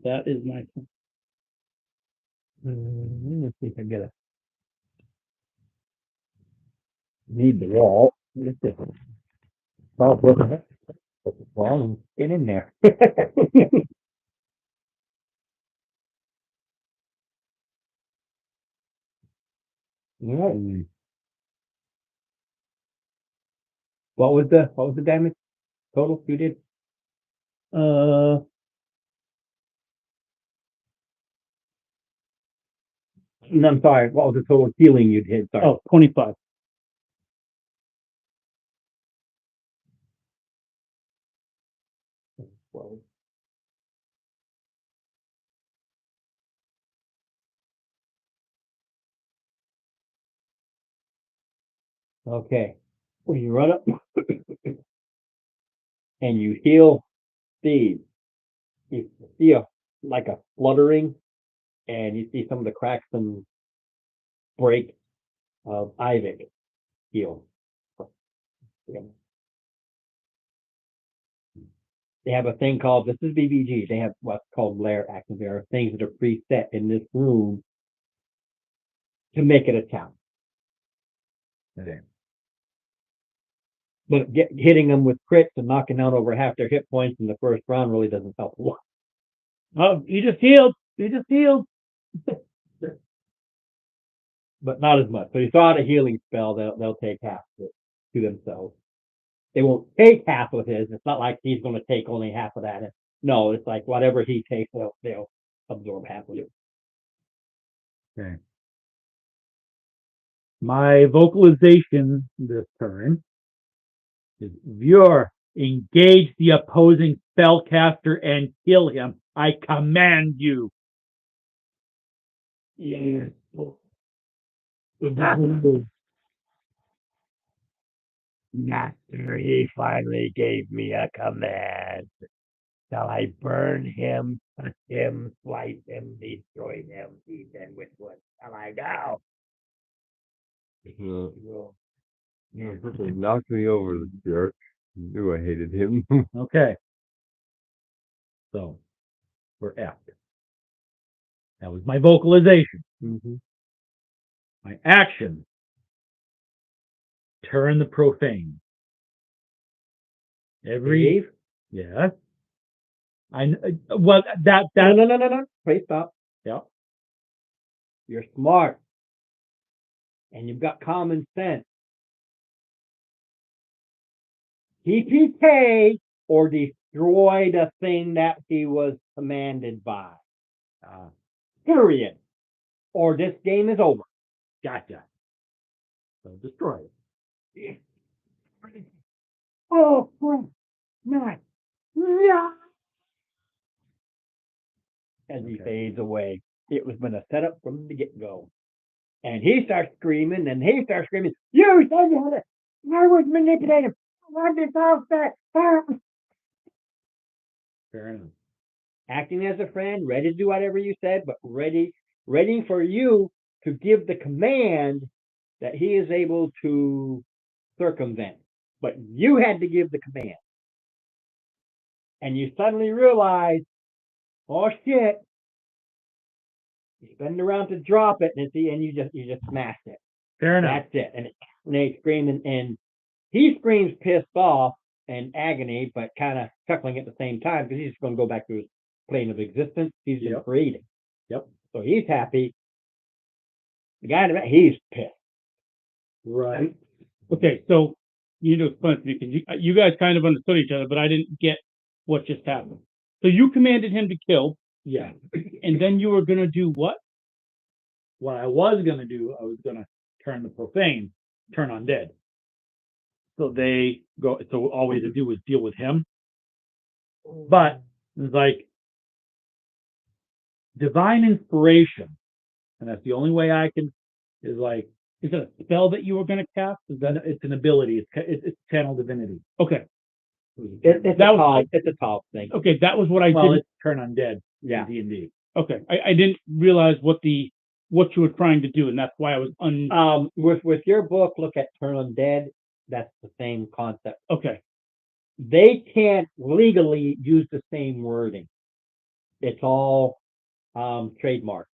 That is my turn. Let's see if I get need the wall. Get this. Well, and get in there. Yeah. What was the damage total you did? No, I'm sorry. What was the total healing you did? Sorry. 25. Okay. When you run up and you heal Steve, you see like a fluttering, and you see some of the cracks and break of Ivik heal. They have a thing called, this is BBG, they have what's called Blair actions. There are things that are preset in this room to make it a challenge. Okay. But hitting them with crits and knocking out over half their hit points in the first round really doesn't help a lot. Oh, he just healed. He just healed. But not as much. So you saw the healing spell, they'll take half of it to themselves. They won't take half of his. It's not like he's going to take only half of that. No, it's like whatever he takes, they'll absorb half of it. Okay. My vocalization this turn is Vur, engage the opposing spellcaster and kill him. I command you. Yes. Master, he finally gave me a command. Shall I burn him, cut him, slice him, destroy him, eat them with what shall I go? He knocked me over, the jerk. Knew I hated him. Okay. So, we're F. That was my vocalization. My action. Turn the profane. Every, yeah. Well, that, No. Wait, stop. yeah. You're smart. And you've got common sense. TPK or destroy the thing that he was commanded by. Period. Or this game is over. Gotcha. So destroy it. Oh, crap. Not. Yeah. As he Okay. fades away. It was been a setup from the get-go. And he starts screaming, and he starts screaming, you said you had it. I was manipulating. I want this all set. Fair enough. Acting as a friend, ready to do whatever you said, but ready for you to give the command that he is able to circumvent. But you had to give the command. And you suddenly realize, oh shit, you spin around to drop it, and you just smashed it. Fair enough. That's it. And they screaming, and he screams pissed off and agony, but kind of chuckling at the same time because he's just going to go back to his plane of existence. He's been Yep. creating. Yep. So he's happy. The guy in the back, he's pissed. Right. Okay, so you need to explain to me because you guys kind of understood each other, but I didn't get what just happened. So you commanded him to kill, Yeah. and then you were gonna do what? What I was gonna do, I was gonna turn the profane, turn undead. So they go. So all we had to do was deal with him. But it's like divine inspiration, and that's the only way I can. Is like, Is it a spell that you were gonna cast? Is that it's an ability. It's channel divinity. okay? It's That was- a tall thing. Okay, that was what I Well, didn't. it's turn undead. Yeah. D&D. Okay, I didn't realize what you were trying to do, and that's why I was With your book, look at Turn Undead. That's the same concept. okay. They can't legally use the same wording. It's all trademark.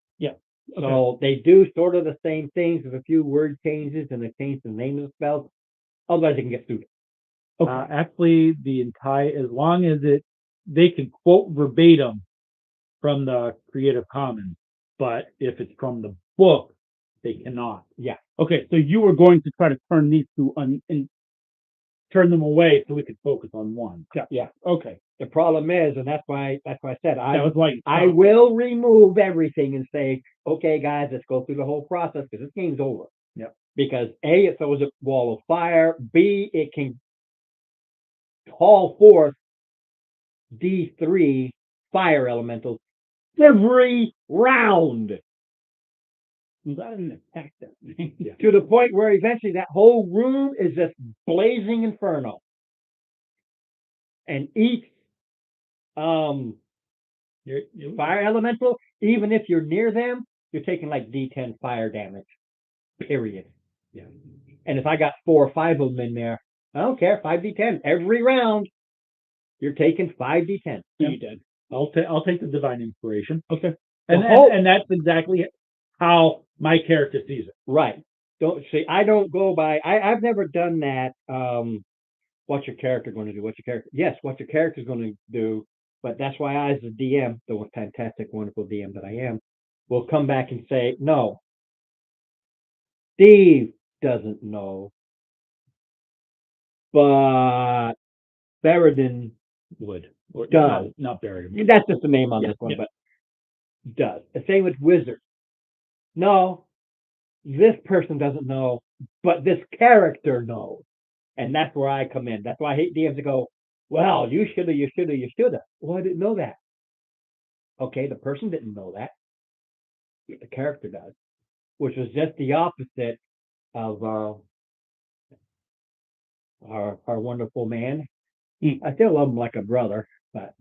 Okay. So they do sort of the same things with a few word changes and they change the name of the spells. Otherwise, they can get sued. Actually, as long as they can quote verbatim from the Creative Commons, but if it's from the book, they cannot. Okay, so you were going to try to turn these two and turn them away so we could focus on one. Yeah. Okay, The problem is, and that's why I said that was why. I will remove everything and say, okay, guys, let's go through the whole process because this game's over. Yep. Because A, it throws a wall of fire. B, it can call forth D3 fire elementals every round I'm glad I didn't attack that. to the point where eventually that whole room is just blazing inferno. And each fire elemental, even if you're near them, you're taking like D10 fire damage. Period. Yeah. And if I got 4 or 5 of them in there, I don't care. 5d10 every round. You're taking 5d10. You did. I'll take the divine inspiration. Okay. And that's exactly how my character sees it. Right. Don't see. I don't go by. I've never done that. What's your character going to do? What's your character? Yes, what your character's going to do. But that's why I, as a DM, the fantastic, wonderful DM that I am, will come back and say, no, Steve doesn't know, but Beredin Would. Or, Does. No, not buried. that's just the name on Yeah, this one, yeah. but does. The same with Wizard. No, this person doesn't know, but this character knows. And that's where I come in. That's why I hate DMs that go, well, you shoulda, you shoulda, you shoulda. Well, I didn't know that. Okay, the person didn't know that. But the character does. Which was just the opposite of our wonderful man. I still love him like a brother, but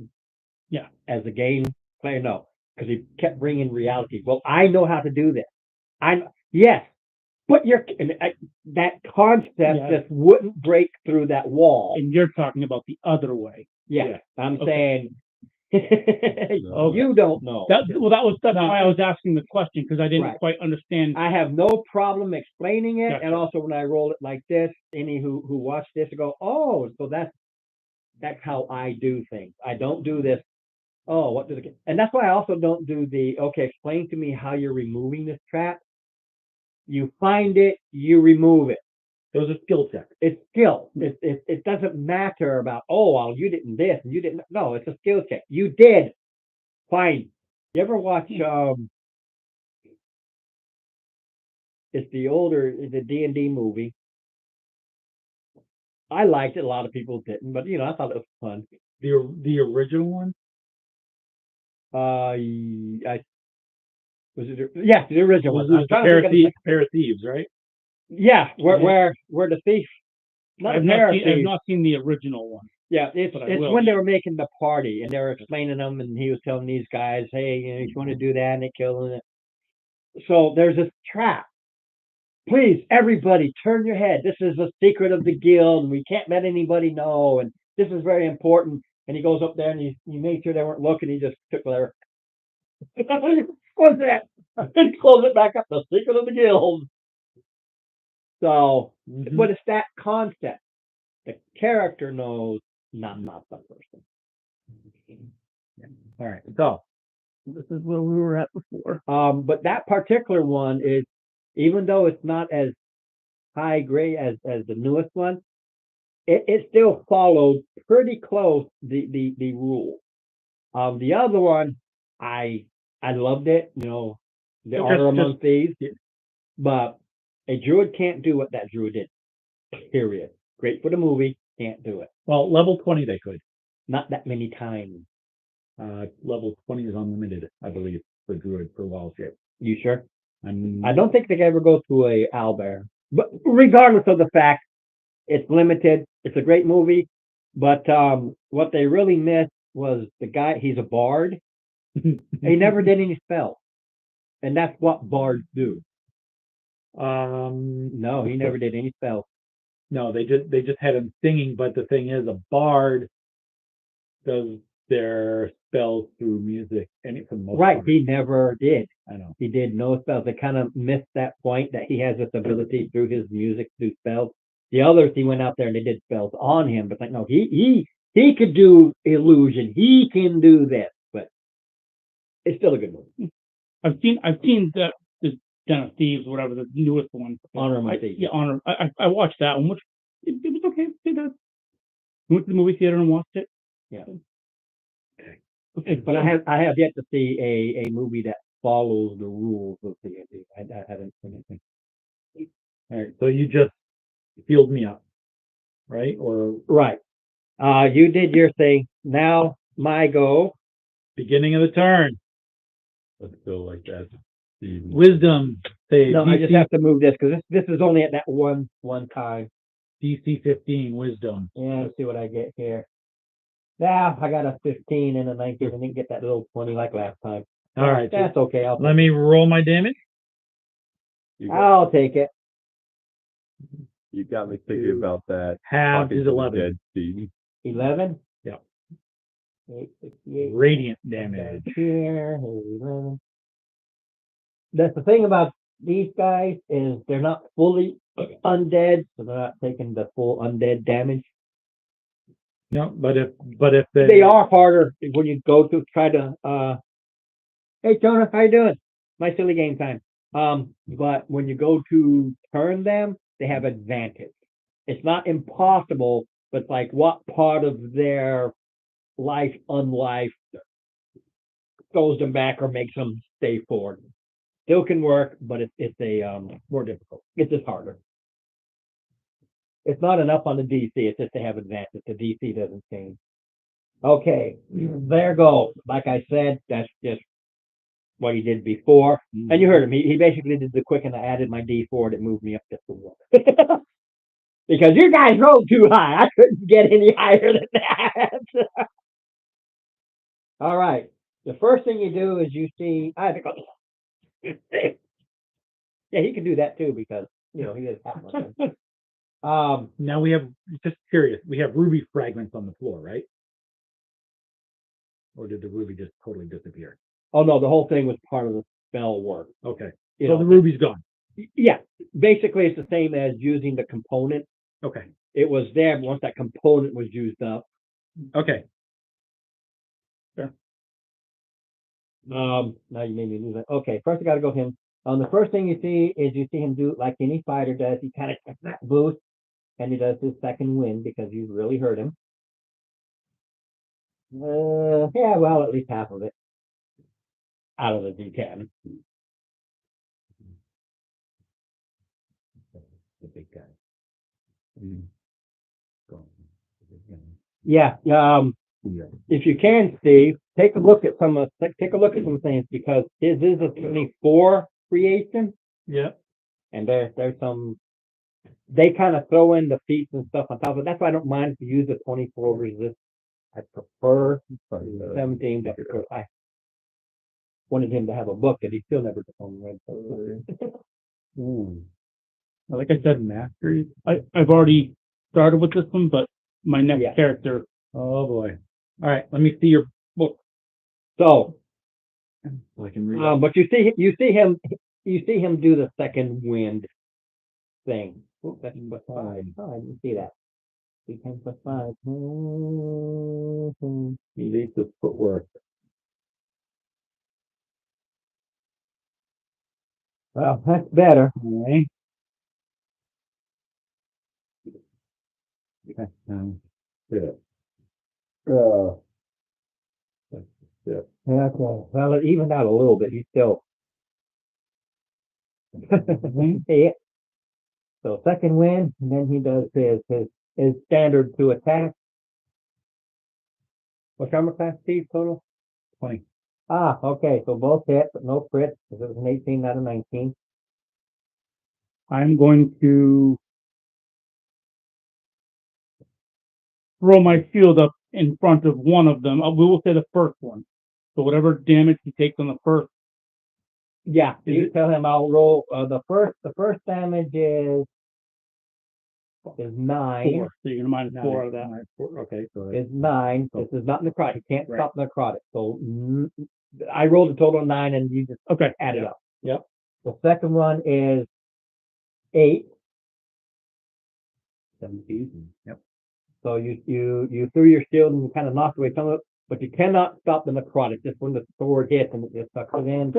Yeah. As a game player, no, because he kept bringing reality. Well, I know how to do this. Yes, but that concept Yeah. just wouldn't break through that wall. And you're talking about the other way. Yeah, I'm Okay. saying No. you don't know. That's why I was asking the question, because I didn't Right. quite understand. I have no problem explaining it, Gotcha. and also when I roll it like this, any who watch this go, oh, so that's how I do things. I don't do this. Oh, what does it? And that's why I also don't do the okay. Explain to me how you're removing this trap. You find it, you remove it. Those are skill checks. It's skill. It doesn't matter about well you didn't this and you didn't. No, it's a skill check. You did. Fine. You ever watch it's the D&D movie. I liked it. A lot of people didn't, but I thought it was fun. The original one? I was it? Yeah, the original Was one. it the pair of thieves, right? Yeah, Yeah. where the thief. Not I've a pair of I've thieves. not seen the original one. Yeah, it's but I will. when they were making the party and they were explaining them, and he was telling these guys, "Hey, if you want to do that," and they kill it. So there's this trap. Please, everybody, turn your head. This is a secret of the guild, and we can't let anybody know. And this is very important. And he goes up there and he made sure they weren't looking. He just took whatever. What's that? And close it back up. The secret of the guild. So, but it's that concept. The character knows, not the person. All right. So this is where we were at before. But that particular one is, even though it's not as high grade as the newest one, it still follows pretty close the rule. The other one, I loved it. The Honor Among Thieves, but a druid can't do what that druid did. Period. Great for the movie, can't do it. Well, level 20 they could. Not that many times. Level 20 is unlimited, I believe, for druid for wild shape. You sure? I I don't think they can ever go to a owlbear. But regardless of the fact, it's limited. It's a great movie. But what they really missed was the guy. He's a bard. He never did any spells, and that's what bards do. No, he never did any spells. No, they just had him singing. But the thing is, a bard does their spells through music, and for the most Right, part. he never did. I know. He did no spells. They kind of missed that point that he has this ability through his music to do spells. The others, he went out there and they did spells on him, but like, no, he could do illusion. He can do this, but it's still a good movie. I've seen the Den of Thieves, whatever, the newest one. Honor Among Thieves. Yeah, Honor. I watched that one, which it was okay. Went to the movie theater and watched it. Yeah. Okay, But I have yet to see a movie that follows the rules of D&D. I haven't seen anything. All right. So you just filled me up, right? Or Right. You did your thing. Now my go. beginning of the turn. Let's go like that. Steven. Wisdom. Say No, I just DC, have to move this because this is only at that one time. DC 15 wisdom. Yeah, let's see what I get here. Now I got a 15 and a 19. I didn't get that little 20 like last time. All right. So That's okay. let me roll my damage. I'll take it. You got me thinking about that. Half Talking is to the 11. dead Steven. 11. Yep. 868. Radiant damage. Here, 11. That's the thing about these guys is they're not fully undead, so they're not taking the full undead damage. No, but if They are harder when you go to try to. Hey, Jonah, how you doing? My silly game time. But when you go to turn them, they have advantage. It's not impossible, but it's like what part of their life, unlife, throws them back or makes them stay forward. Still can work, but it's a more difficult. It's just harder. It's not enough on the DC. It's just they have advantage. The DC doesn't change. Okay, there goes. Like I said, that's just what he did before. And you heard him. He basically did the quick, and I added my D4 that moved me up just a little. Because you guys rolled too high. I couldn't get any higher than that. All right. The first thing you do is you see, I have to go. Yeah, he can do that too because, you know, he is half my son. Now we have, just curious, we have ruby fragments on the floor, right? Or did the ruby just totally disappear? Oh no, the whole thing was part of the spell work. Okay, You so know, the ruby's gone. yeah, basically it's the same as using the component. Okay, It was there, but once that component was used up. okay. Now you made me lose it. Okay, first I gotta go him. The first thing you see is you see him do like any fighter does. He kind of takes that boost and he does his second win because you really hurt him. Yeah, well, at least half of it out of the D10. The big guy. Yeah. If you can, Steve, take a look at some things because his is a 24 creation, Yeah. and there's some. They kind of throw in the feats and stuff on top of it. That's why I don't mind if you use the 24 resist. I prefer 17, but because I wanted him to have a book that he still never took on read. Like I said, mastery. I've already started with this one, but my next Yeah. character. Oh, boy. All right, let me see your book So, so I can read. but you see him do the second wind thing. Ooh, that's plus 5. Oh, I didn't see that. 10 plus 5. He needs the footwork. Well, that's better. All right. Yeah. Uh, Yeah, okay. Well, it evened out a little bit. He's still. Yeah. So second win, and then he does his standard to attack. What's armor class, Steve, total? 20. Ah, okay. So both hit, but no crit, because it was an 18, not a 19. I'm going to throw my shield up in front of one of them. We will say the first one. So whatever damage he takes on the first. Yeah, you tell him I'll roll. The first damage is 9. 4. So you're gonna minus 4 out of that. Okay, so Is 9. This is not necrotic. You can't Right. stop necrotic. So I rolled a total of 9, and you just Okay. add it up. Yep. The second one is 8. 17. Yep. So you threw your shield and you kind of knocked away some of it, but you cannot stop the necrotic. Just when the sword hits and it just sucks it in,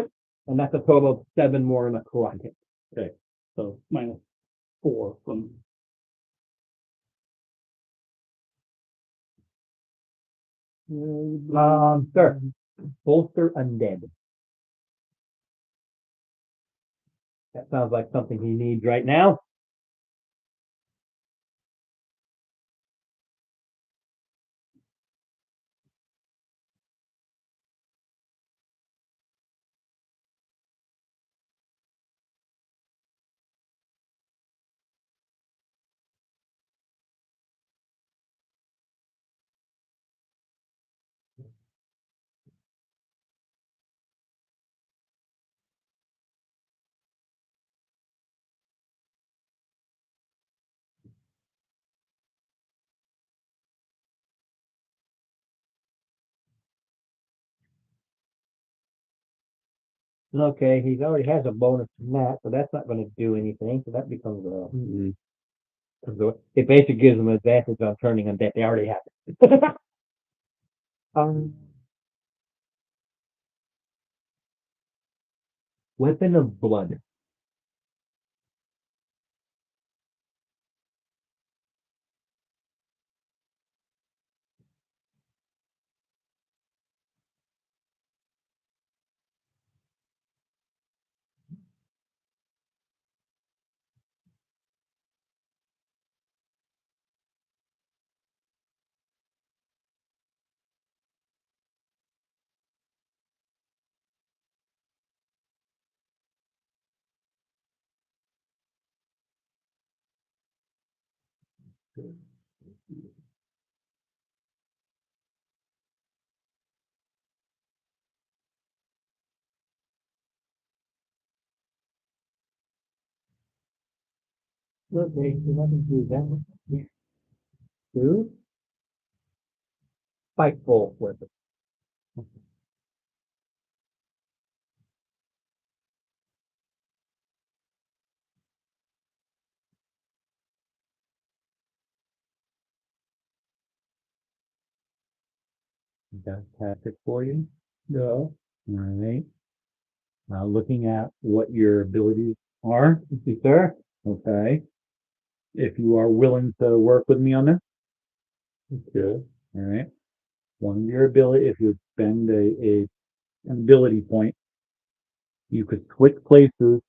and that's a total of 7 more necrotic. So minus 4 from. Sir, bolster undead. That sounds like something he needs right now. Okay, he already has a bonus from that, so that's not going to do anything. So that becomes it basically gives them advantage on turning undead. They already have it. Weapon of blood. Okay, so let me do that. Two. Spiteful with it. Got a tactic for you? No. All right. Now looking at what your abilities are, sir. Okay. If you are willing to work with me on this. Okay. All right. One of your ability, if you spend an ability point, you could switch places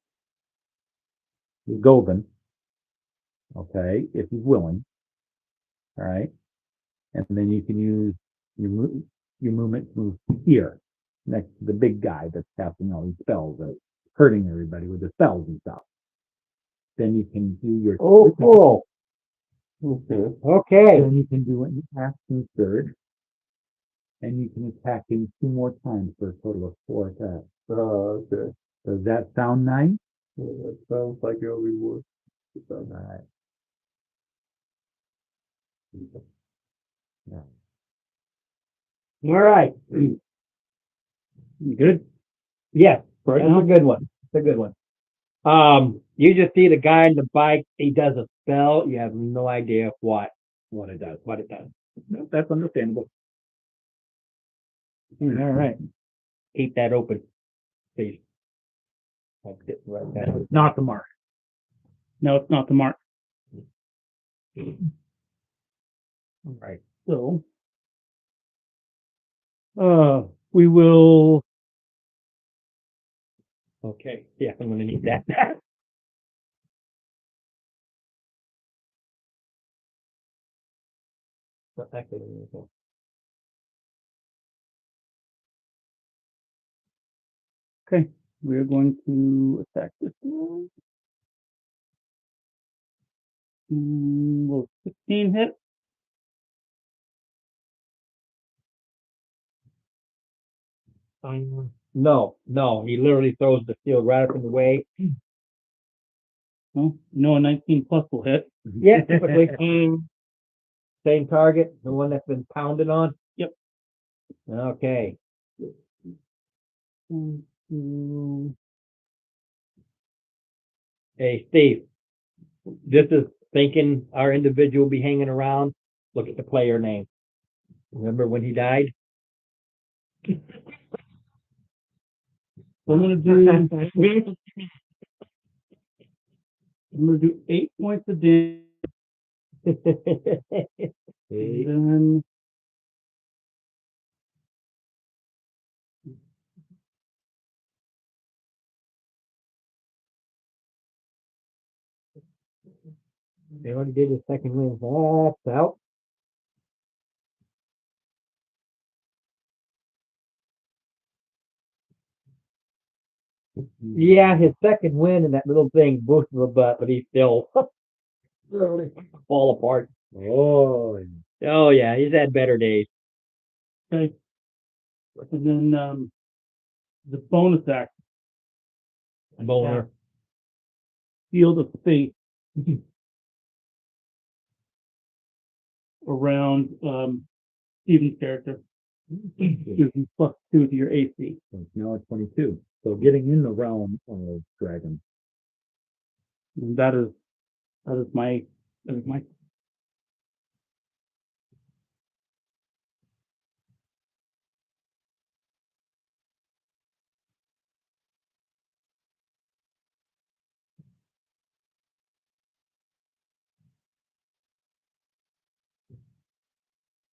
with Govan. Okay, if he's willing. All right. And then you can use your movement to move here next to the big guy that's casting all these spells, hurting everybody with the spells and stuff. Then you can do your Okay. okay. Then you can do an attack in third, and you can attack him 2 more times for a total of 4 attacks. Okay. Does that sound nice? Yeah, that sounds like it'll be worth it. All right. Yeah. All right. You good? Yes, Right that's now? a good one. It's a good one. You just see the guy on the bike. He does a spell. You have no idea what it does. What it does. No, that's understandable. All right. Keep that open, please. I'll get right there. It's not the mark. No, it's not the mark. All right. So, we will, Okay. Yeah, I'm gonna need that. What the heck is it? we're going to attack this one. Will 16 hit? No. He literally throws the shield right up in the way. No, a 19 plus will hit. Yeah, typically. Same target, the one that's been pounded on? Yep. Okay. 1, 2, Hey, Steve. This is thinking our individual will be hanging around. Look at the player name. Remember when he died? I'm gonna do 8 points of damage, Hey, and then they already did his second win. That's out. Yeah, his second win in that little thing boosted the butt, but he still literally fall apart. Oh, Oh yeah, he's had better days. okay, and then the bonus act, Boner. Field of Fate, around Steven's character. Gives you +2 to your AC. So it's now at 22. So getting in the realm of dragon. And that is my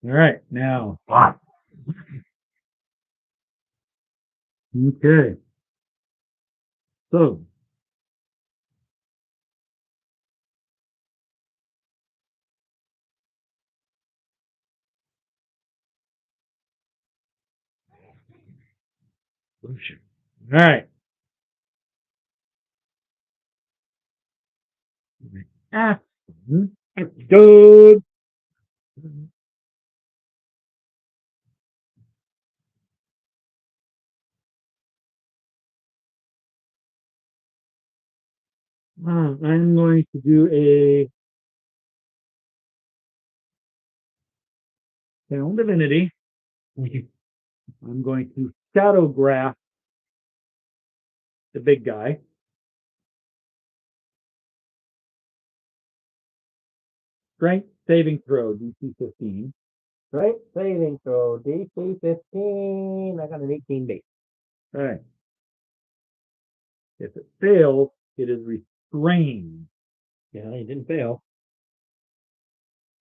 All right, now. Okay. So. All right. Ah. Good. I'm going to do a Sound Divinity. I'm going to Shadowgraph the big guy. Strength saving throw, DC 15. Right, saving throw, DC 15, I got an 18 base. All right. If it fails, it is restrained. Yeah, he didn't fail.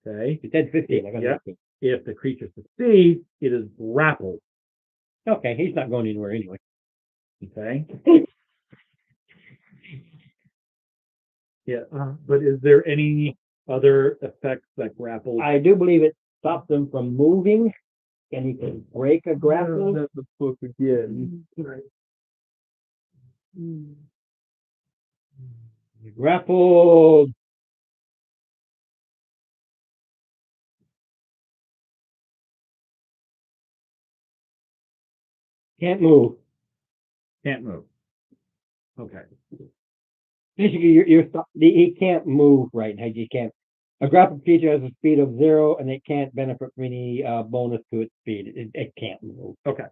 Okay. He said 15, I got Yeah. an 18. If the creature succeeds, it is grappled. Okay, he's not going anywhere anyway. Okay. Yeah. But is there any other effects that grapple? I do believe it stops him from moving, and he can break a grapple. That's the book again. Grappled. Can't move. Can't move. Okay. Basically, he can't move right now. He can't. A grappled creature has a speed of 0, and it can't benefit from any bonus to its speed. It can't move. Okay.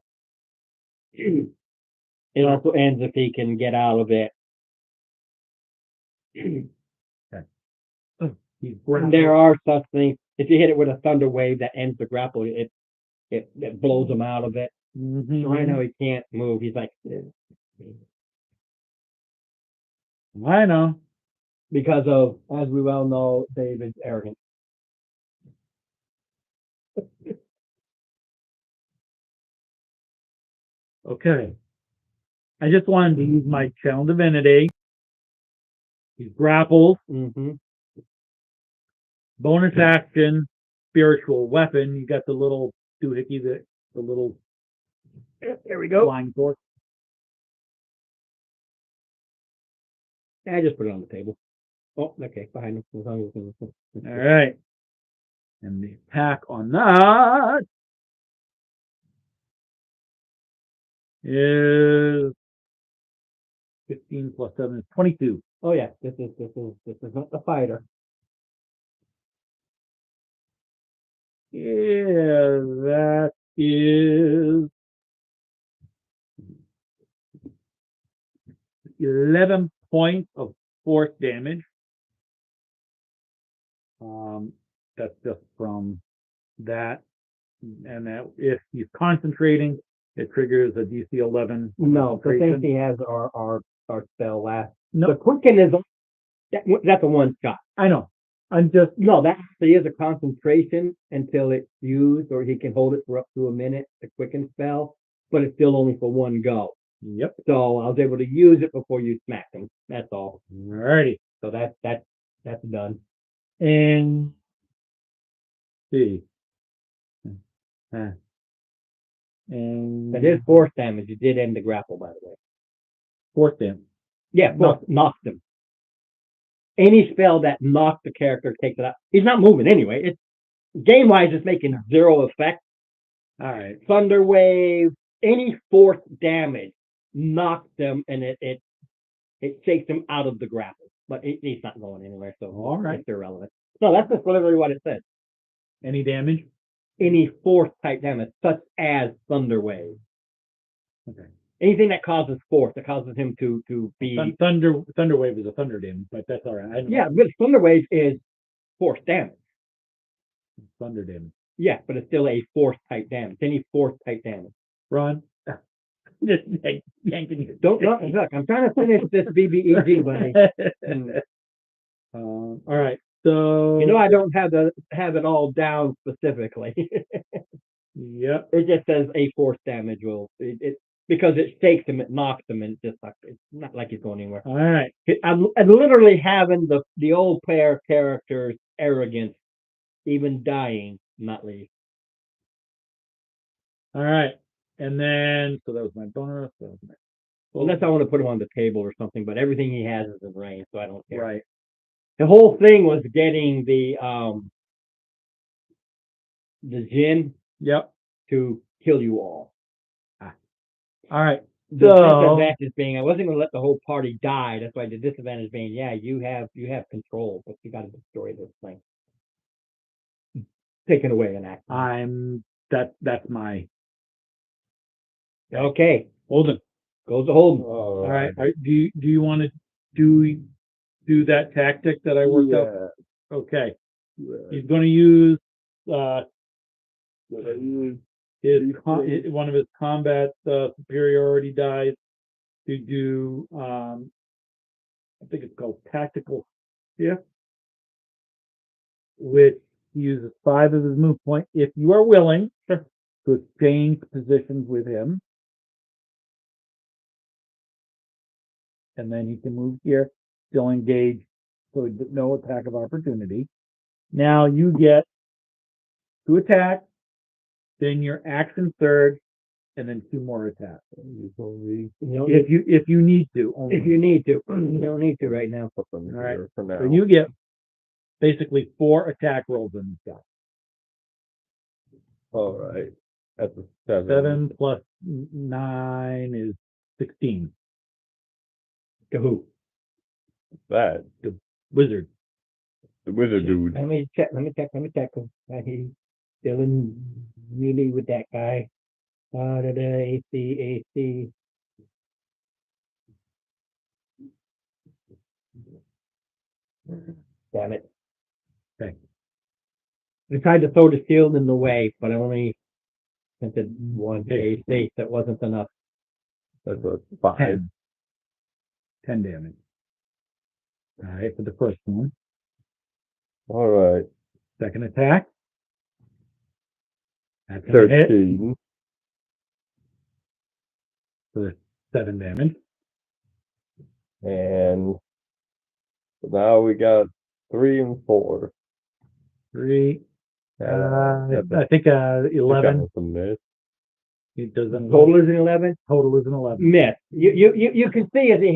It also ends if he can get out of it. He's grappled. There are such things. If you hit it with a thunder wave that ends the grapple, it blows him out of it. Mhm. So right now he can't move. He's like, I know. because of, as we well know, David's arrogance. Okay. I just wanted to use my Channel Divinity. He's grappled. Mm-hmm. Bonus action, spiritual weapon. You got the little doohickey, the little There we go. flying sword. I just put it on the table. Oh, okay, behind him. As long as it's- All right. And the attack on that is 15 plus 7 is 22. Oh yeah, this is not the fighter. Yeah, that is 11 points of force damage. That's just from that. And that if he's concentrating, it triggers a DC 11. No, the concentration. things he has are spell last. No, The quicken is that's a one shot. I know. I'm just No, that actually is a concentration until it's used, or he can hold it for up to a minute, the quicken spell, but it's still only for one go. yep. So I was able to use it before you smacked him. That's all. Alrighty. So that's done. And see. And That is force damage. You did end the grapple, by the way. force damage. Yeah, knocked him. Any spell that knocks the character takes it out. He's not moving anyway. It's game wise, it's making 0 effect. All right. Thunder wave, any force damage knocks them, and it takes him out of the grapple. But he's not going anywhere, so All right. it's irrelevant. No, that's just literally what it says. Any damage? Any force type damage, such as thunder wave. Okay. Anything that causes force, that causes him to be. Thunder wave is a thunder damage, but that's all right. I know. Yeah, but thunder wave is force damage. Thunder damage. Yeah, but it's still a force type damage. Any force type damage. Ron. Just yanking you. Don't look. I'm trying to finish this BBEG, buddy. All right. So You know, I don't have it all down specifically. Yep. It just says a force damage will it because it shakes him, it knocks him, and it's not like he's going anywhere. All right. I'm literally having the old pair characters' arrogance, even dying, not leave. All right. And then so that was my bonus. Unless I want to put him on the table or something, but everything he has is in range, so I don't care. Right. The whole thing was getting the Jinn Yep. to kill you all. All right. The So- disadvantage being, I wasn't gonna let the whole party die, that's why the disadvantage being, yeah, you have control, but you gotta destroy this thing. Taking away an action. That's my, Okay, Holden. goes to Holden. all right, do you want to do that tactic that I worked out? Okay, he's gonna use, one of his combat, superiority dice to do, I think it's called tactical shift, which he uses 5 of his move point, if you are willing to exchange positions with him. And then he can move here, still engage, so no attack of opportunity. Now you get 2 attacks, then your action surge, and then 2 more attacks. You don't If you need to. only. if you need to, you don't need to right now. Put them All right. here for now. So you get basically 4 attack rolls in this guy. All right. That's a 7. 7 plus 9 is 16. To who? That. Wizard. The wizard dude. Let me check. He's still in really with that guy. AC. Damn it. Okay. I tried to throw the shield in the way, but I only sent it one AC, so it wasn't enough. That's a 5. 10 damage. All right, for the first one. All right. Second attack. That's gonna hit 13. for 7 damage. And so now we got 3 and 4. 3. That's I think 11. a miss. It doesn't. Total is an 11. Total is an 11. Miss. You can see as he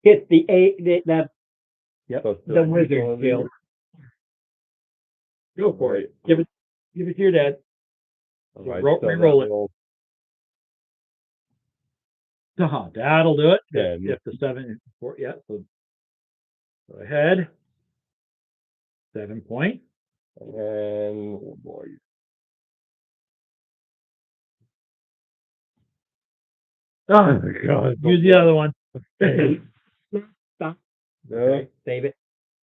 hits the 8, the So the wizard shield. Go for it. Give it to your dad. All right, Roll- so re-roll it. that'll- That'll do it. 10. If the 7 is 4, yeah. So go ahead. 7 points. And oh boy. Oh God! Use the other one. Stop. Yeah, Okay, save it.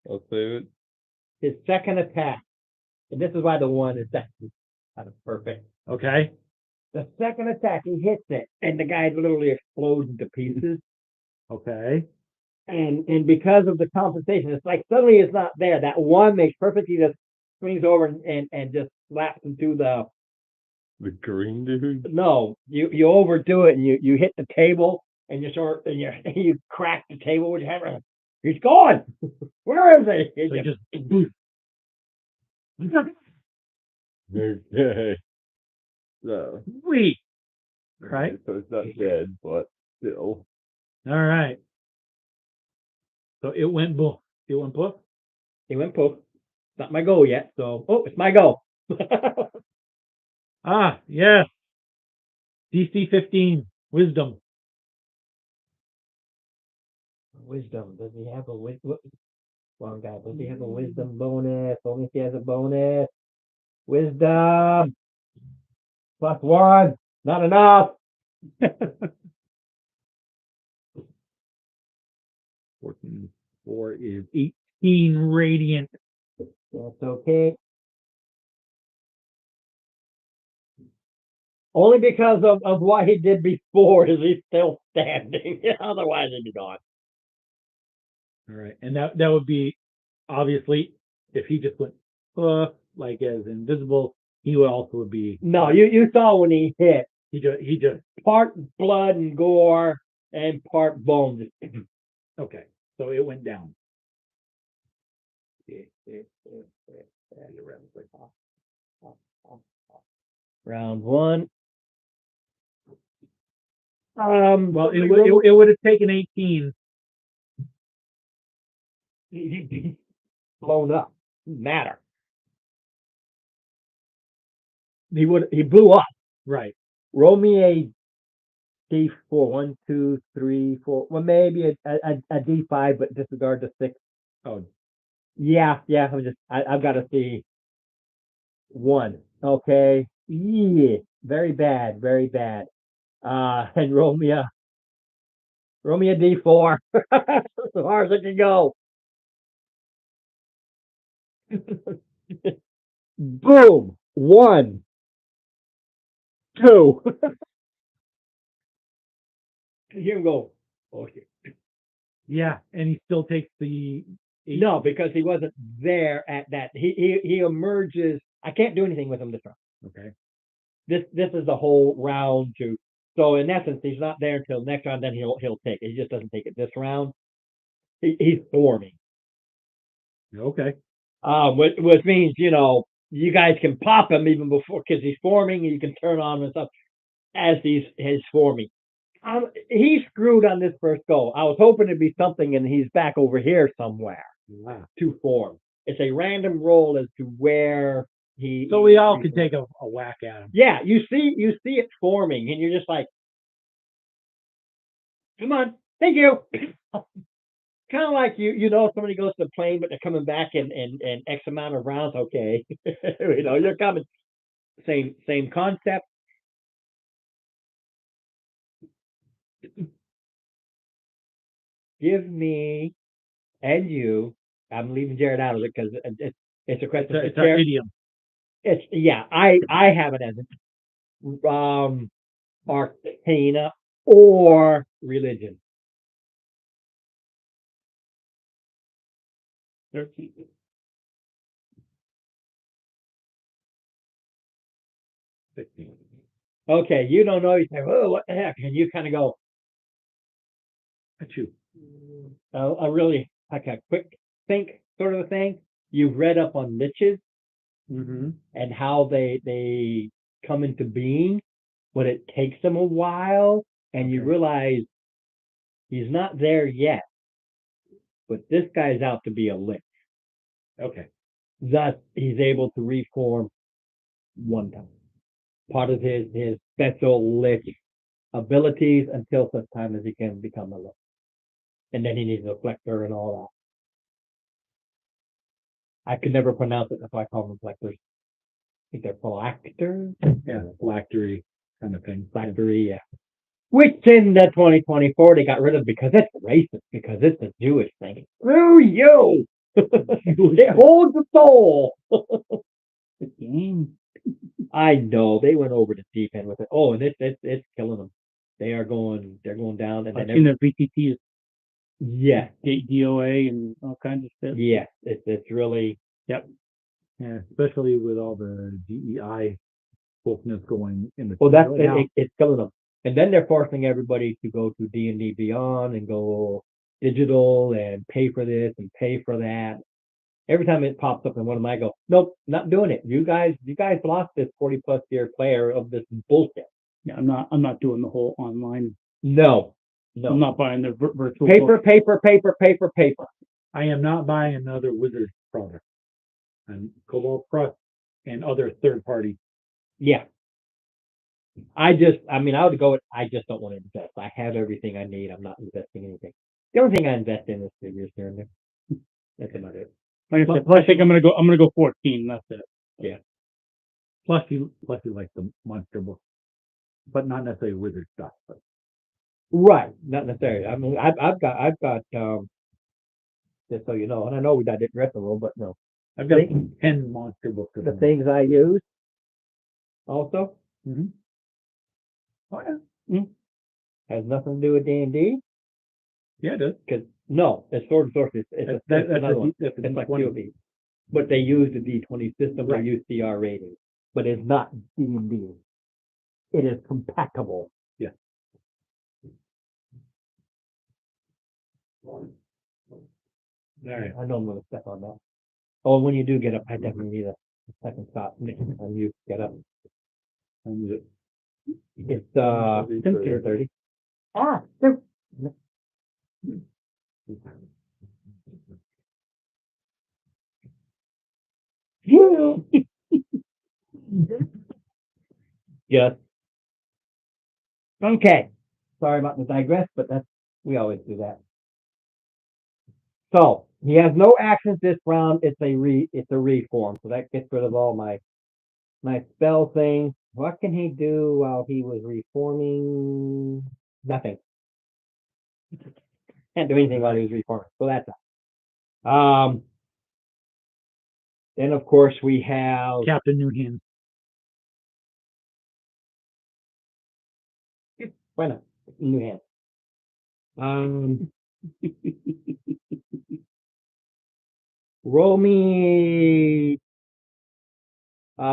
I'll save it. His second attack, and this is why the one is that kind of perfect. Okay. The second attack, he hits it, and the guy literally explodes into pieces. Okay. And because of the compensation, it's like suddenly it's not there. That one makes perfect. He just swings over and just slaps into the. The green dude. No, you overdo it and you hit the table and you crack the table with your hammer. He's gone. Where is he? So you just boost. Okay. So. Sweet. Right. So it's not dead, but still. All right. So it went boof. It went boof. He went poof. It's not my go yet. So it's my go. Ah, yes. DC 15. Wisdom. Wisdom. Does he have a wisdom? Wrong guy. Does he have a wisdom bonus? Only if he has a bonus. Wisdom. +1. Not enough. 14. 4 is 18 radiant. That's okay. Only because of what he did before is he still standing. Otherwise he'd be gone. All right. And that would be obviously if he just went like as invisible, he would also be No, you saw when he hit. he just Part blood and gore and part bones. okay. So it went down. Round 1. Well, it would have taken 18. Blown up. Didn't matter. He would He blew up. right. Roll me a D4, 1, 2, 3, 4. Well, maybe a D5, but disregard the 6. Oh, Yeah, I've got to see 1. Okay. Yeah, very bad, very bad. And roll me a D4. As far as it can go. Boom. 1, 2. You can go. Okay. yeah, and he still takes the. No, because he wasn't there at that. He emerges. I can't do anything with him this round. Okay. This is the whole round to. So in essence, he's not there until next round. Then he'll take it. He just doesn't take it this round. He's forming. Okay. Which means you guys can pop him even before because he's forming. And you can turn on him and stuff as he's forming. He's screwed on this first go. I was hoping it'd be something, and he's back over here somewhere Wow. to form. It's a random roll as to where he. So we all could take a whack at him. Yeah, you see it forming, and you're just like, "Come on, thank you." Kind of like somebody goes to the plane, but they're coming back in X amount of rounds. Okay, you're coming. Same concept. Give me and you. I'm leaving Jared out of it because it's a question. It's an idiom. I have it as arcana or religion. 13. Okay, you don't know. You say, "Oh, what the heck?" And you kind of go, Achoo. I really like a quick think sort of a thing. You've read up on liches Mm-hmm. and how they come into being, but it takes them a while, and you Okay. realize he's not there yet. But this guy's out to be a lich. Okay. Thus, he's able to reform one time. Part of his special lich abilities until such time as he can become a lich. And then he needs a reflector and all that. I could never pronounce it, that's why I call them reflectors. I think they're phylacters. Yeah, phylactery kind of thing. Phylactery, yeah. Which in the 2024 they got rid of because it's racist, because it's a Jewish thing. Screw you! It holds the soul. The game. I know they went over the deep end with it. Oh, and it's killing them. They're going down, and I've then seen their VTT is yes, DOA and all kinds of stuff. yes, it's really Yeah, especially with all the DEI wokeness going in the. well. That's now. it's killing them. And then they're forcing everybody to go to D&D Beyond and go digital and pay for this and pay for that. Every time it pops up in one of my, I go, nope, not doing it. You guys lost this 40+ year player of this bullshit. Yeah, I'm not doing the whole online. No. I'm not buying their virtual Paper, book. paper. I am not buying another Wizards product. And Cobalt Plus and other third party. Yeah. I would go with, I just don't want to invest. I have everything I need. I'm not investing anything. The only thing I invest in is figures here and there. That's about it. Like I said, I think I'm gonna go 14. That's it. Plus you like the monster book, but not necessarily Wizard stuff. But Right. Not necessarily. I mean, I've got just so you know, and I know we got different role, but no. I've got 10 monster books. The things I use also Mm-hmm. oh, yeah. Has nothing to do with D&D. Yeah, it does. Because no, it's Sword and Sorcery. It's another one. That's It's like D20. POV. But they use the D20 system. Right. They use CR rating, but it's not D&D. It is compatible. Yeah. All right. I know I'm going to step on that. Oh, when you do get up, I definitely need a second stop. And you get up. And It's 10:30. Ah, yes. Okay. Sorry about the digress, but we always do that. So he has no actions this round. It's a reform. So that gets rid of all my spell things. What can he do while he was reforming? Nothing. Can't do anything while he was reforming. So that's that. Then of course we have Captain New Hand. bueno, new hand. Roll me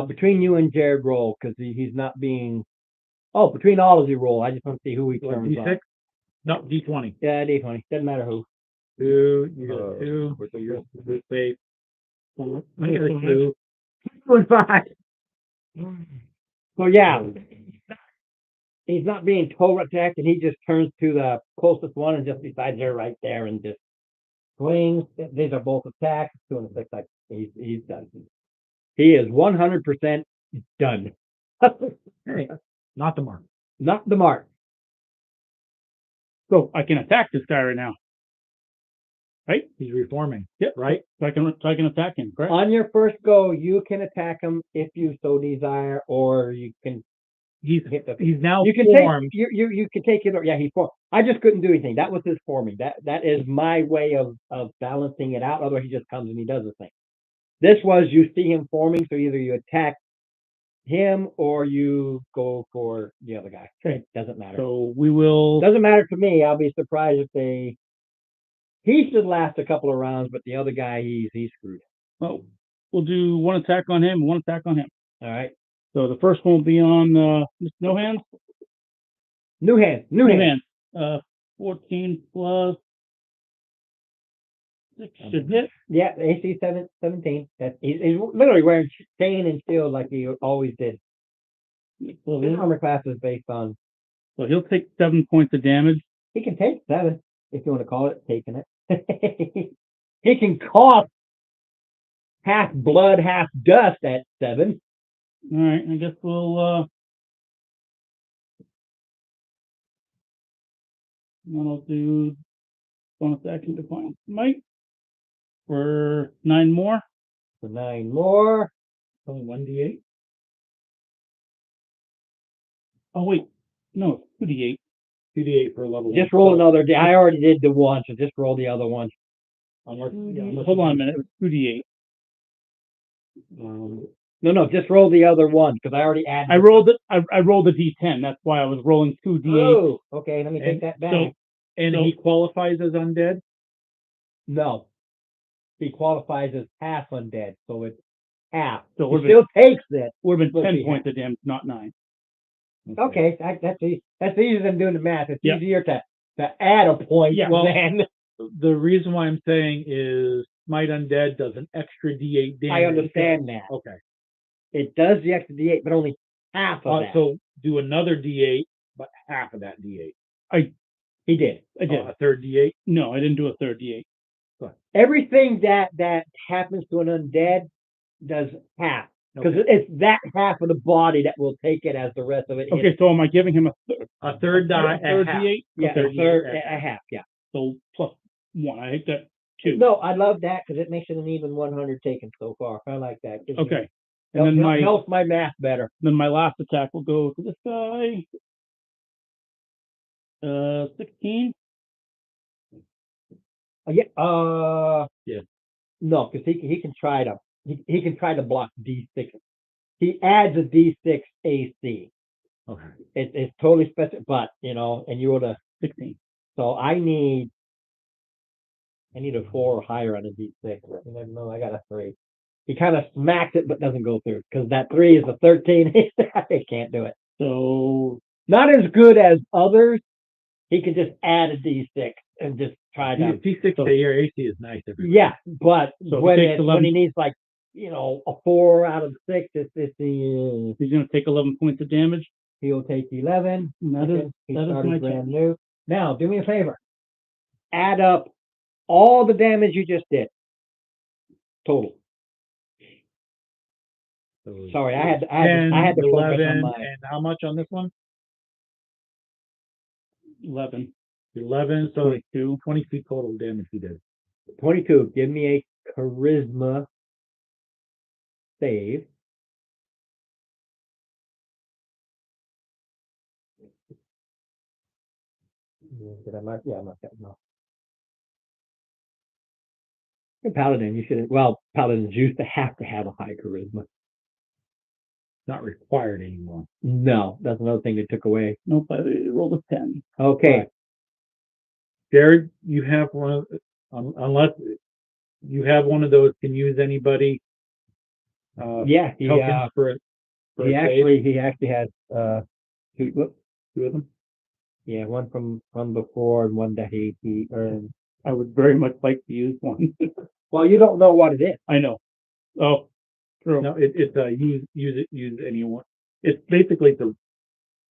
between you and Jared roll because he's not being. Oh, between all of you roll. I just want to see who each turns on. D6? No, D20. Yeah, D20. Doesn't matter who. 2, you got a 2, so you're safe. I got a 2. 5. So yeah, he's not being total attacked, and he just turns to the closest one and just decides they're right there and just swings. These are both attacks. 2 and 6. Like he's done. He is 100% done. Hey, not the mark. Not the mark. So I can attack this guy right now. Right? He's reforming. Yep. Right? So I can attack him, correct? On your first go, you can attack him if you so desire, or you can He's hit the. he's now You can formed. take you can take it. Yeah, he's formed. I just couldn't do anything. That was his forming. That is my way of balancing it out. Otherwise, he just comes and he does the thing. This was you see him forming, so either you attack him or you go for the other guy. Okay. Doesn't matter. So we will. Doesn't matter to me. I'll be surprised if they. He should last a couple of rounds, but the other guy, he's screwed. Well, we'll do one attack on him, one attack on him. All right. So the first one will be on no hands. New hand. 14 plus 6 should hit. Yeah, AC 17. He's literally wearing chain and shield like he always did. So His armor class is based on. So he'll take 7 points of damage. He can take 7 if you want to call it taking it. He can cost half blood, half dust at 7. All right, I guess we'll. Then I'll do bonus action Defiant Smite for 9 more. So 9 more. Only 1d8. Oh wait, no, 2d8. 2d8 for level 1. Just roll another. I already did the one, so just roll the other one. Hold on a minute, it was 2d8. No, just roll the other one because I already added. I rolled it. I rolled a d10. That's why I was rolling 2d8. Oh, okay. Let me take that back. So And he qualifies as undead? No, he qualifies as half undead, so it's half. So He it still takes it. would have been Would 10 be points of damage, not 9. Okay, that's easy. That's easier than doing the math. It's Yeah. easier to add a point Yeah, well, than The reason why I'm saying is Smite Undead does an extra d8 damage. I understand that. Okay. It does the extra D8, but only half of that. So do another d8, but half of that d8. He did. I did. A third d8? No, I didn't do a third d8. Everything that happens to an undead does half. Because it's that half of the body that will take it as the rest of it. Okay, so am I giving him A third die, third a half. d8? Yeah, A third a third, d8. a half, yeah. So plus 1. I hit that 2. No, I love that because it makes it an even 100 taken so far. I like that. Gives me- Okay. And then helps my math better. my last attack will go to this guy. 16. Yeah. No, because he can try to block D6. He adds a D6 AC. Okay. It's totally special, but and you would have 16. So I need a 4 or higher on a D6. No, I got a 3. He kind of smacks it, but doesn't go through because that 3 is a 13. He can't do it. So Not as good as others. He can just add a D6 and just try to. D6 to your AC is nice. Yeah, but So when it takes 11. he needs like a 4 out of 6, it's he's going to take 11 points of damage. he'll take 11. And that is He my started turn. brand new. Now, do me a favor. Add up all the damage you just did. Total. Sorry, I had to 10, focus 11, on my. and how much on this one? 11, 11, so 22. 22 total damage he did. 22. Give me a charisma save. Did I mark? Yeah, I marked that. No. You're Paladin, you shouldn't. Well, Paladins used to have a high charisma. Not required anymore. No, that's another thing they took away. Nope, I rolled a 10. Okay. Right. Jared, you have one of, unless you have one of those, can use anybody. Yeah, he tokens for it. he actually has two, Two of them. yeah, one from before and one that he earned. I would very much like to use one. Well, you don't know what it is. I know. Oh, true. No, it's use anyone. It's basically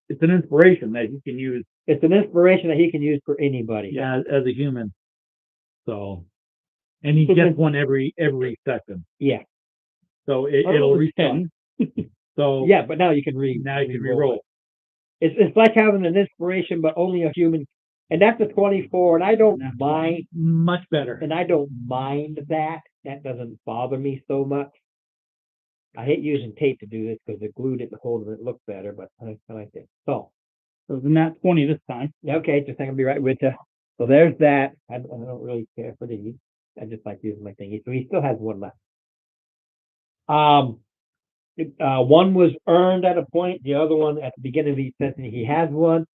it's an inspiration that you can use It's an inspiration that he can use for anybody. as a human. So, and he gets one every second. Yeah. So I it'll rolled a reset. 10. So Yeah, but now you can now you can re-roll. It's like having an inspiration, but only a human. And that's a 24, and I don't mind. Much better. And I don't mind that. That doesn't bother me so much. I hate using tape to do this because it glued it to hold it. It looks better, but I like it. So, So it's not 20 this time. yeah, okay, just gonna be right with you. So there's that. I don't really care for these. I just like using my thingy. So he still has one left. One was earned at a point. The other one at the beginning of each session, he has one.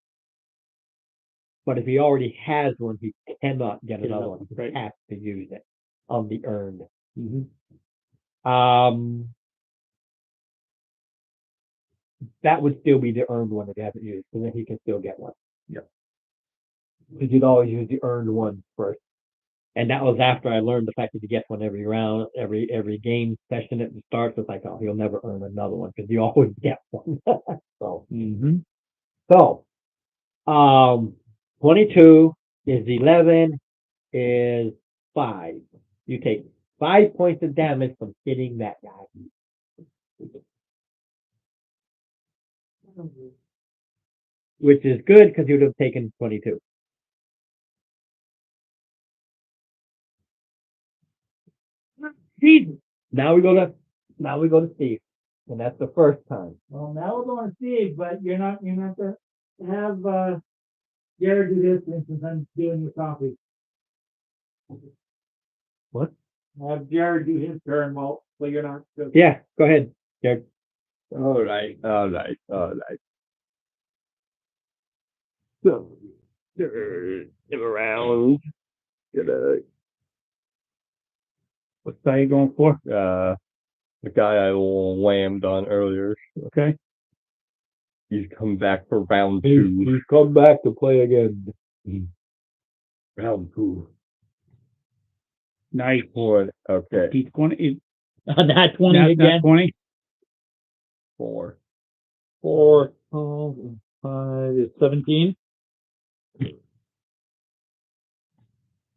But if he already has one, he cannot get another one. He right. has to use it on the earned. Mm-hmm. That would still be the earned one if he hasn't used, and then he can still get one. Yep. Because you'd always use the earned one first. And that was after I learned the fact that you get one every round, every game session at the start. So it's like, oh, he'll never earn another one because you always get one. So, Mm-hmm. so, 22 is 11 is 5. You take 5 points of damage from hitting that guy. Which is good because you would have taken 22. Jesus. Now we go to Steve. And that's the first time. Well, now we're going to Steve, but you're not to have Jared do this since I'm doing your copy. What? Have Jared do his turn while you're not. Yeah, go ahead, Jared. All right. So, around. Gonna, What side are you going for? the guy I whammed on earlier. Okay. He's come back for round 2. He's come back to play again. Round 2. Nice. One. Okay. He's 20. Not 20 Not again. 20. 4. 4, 5 is 17.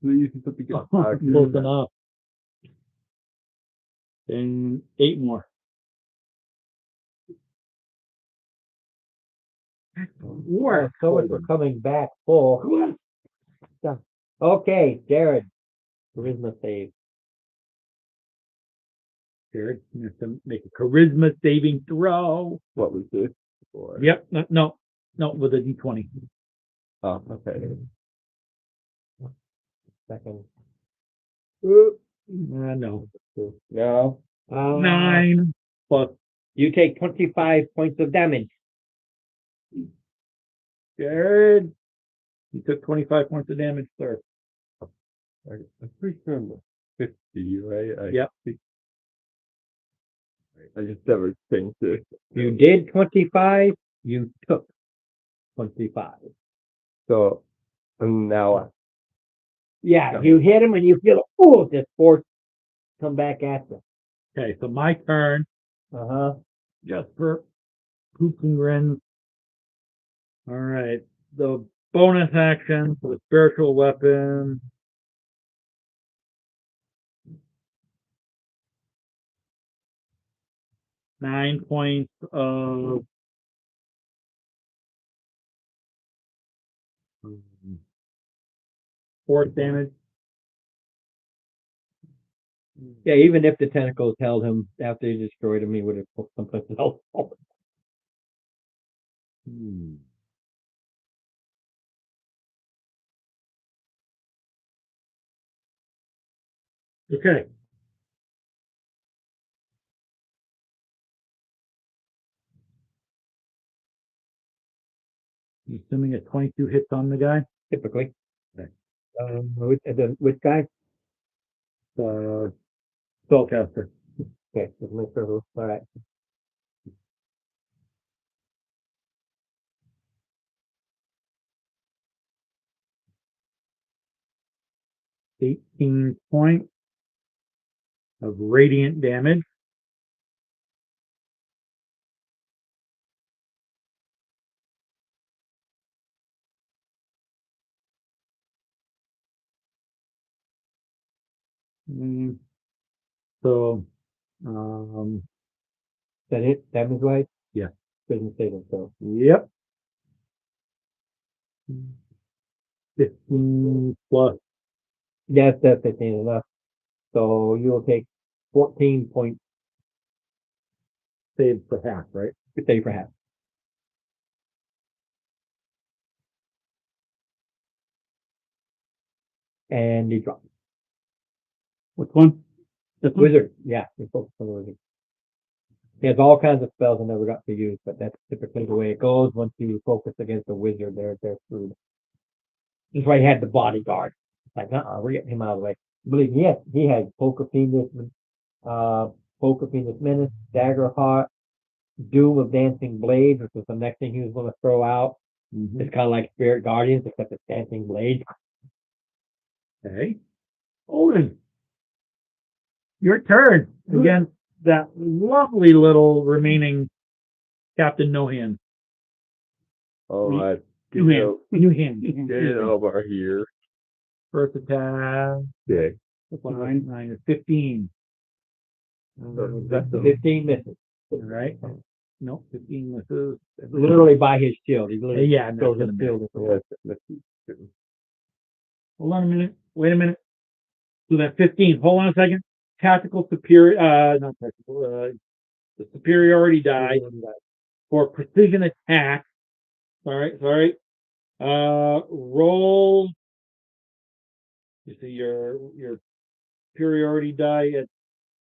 You can put the Close enough. And 8 more. So we're coming back full. Okay, Jared. Charisma save. Jared, you have to make a charisma saving throw. What was this? 4. Yep. No, with a D20. Oh, okay. Second. No. No. 9 plus You take 25 points of damage. Jared. You took 25 points of damage, sir. I'm pretty sure I'm 50, right? Yep. I just never think this. You did 25. You took 25. So, and now Yeah, you hit him and you feel, oh, this force come back at you. Okay, so my turn. Uh-huh. Just for poops and grins. All right. The bonus action for the spiritual weapon. Nine points of Force damage. Yeah, even if the tentacles held him after he destroyed him, he would have put someplace else. Okay. Assuming it's 22 hits on the guy. Typically. Okay. Which guy? Spellcaster. Okay, just make sure who. All right. $18 points of radiant damage. Mm, So, That it? Damage wise? Yeah. Doesn't say that, so. yep. 15 plus. Yes, that's 15 enough. So you'll take 14 points, Save for half, right? say for half. And you drop. Which one? This one? Wizard, yeah, you focus on the wizard. He has all kinds of spells I never got to use, but that's typically the way it goes. Once you focus against a wizard, they're screwed. That's why he had the bodyguard. It's like, we're getting him out of the way. Believe me, yes, he had Poker Fiendus, Menace, Daggerheart, Doom of Dancing Blades, which was the next thing he was going to throw out. Mhm. It's kind of like Spirit Guardians, except it's Dancing Blades. Okay. Odin. Your turn against that lovely little remaining Captain No Hand. All right. New hand. New hand. Get over here. First attack. Okay. Nine is 15. That's 15 misses. all right. No, 15 misses. Literally by his shield. He literally Yeah, no, throws his shield. hold on a minute. Wait a minute. So that 15. Hold on a second. Tactical superior, not tactical, the superiority die for precision attack. Sorry. Roll. You see your superiority die at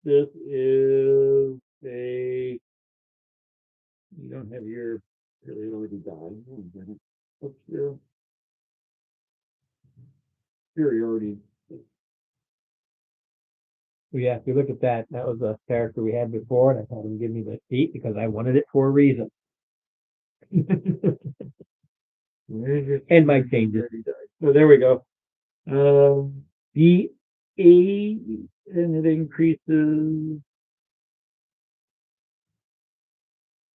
this is a. You don't have your superiority die. What's your superiority? Well, yeah, if you look at that, that was a character we had before, and I told him give me the seat because I wanted it for a reason. And my changes. So there we go. D8, and it increases.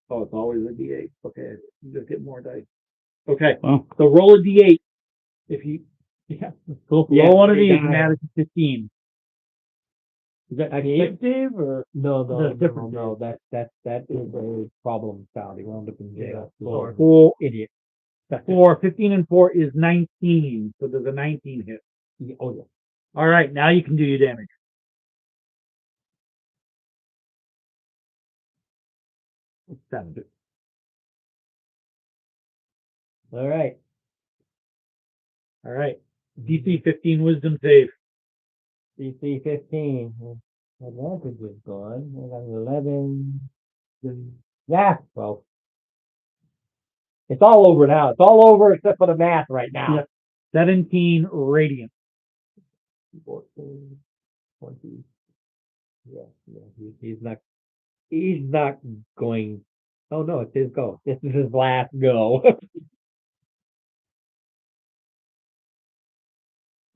Oh, it's always a D8. Okay, you just get more dice. Okay, Well, so roll a D8. If you, yeah, roll Yeah, one of they these die. and add it to 15. Is that effective or? That's different, No, that is a problem child. He wound up in jail. Four, Idiot. 15 and 4 is 19. So there's a 19 hit. Oh yeah. All right, now you can do your damage. Seven. All right. All right. DC 15 wisdom save. DC 15. Advantage is gone. I got an 11. Yeah, well. It's all over now. It's all over except for the math right now. Yeah. 17 radiant. 14, 20. Yeah, he's not going. Oh no, it's his go. This is his last go.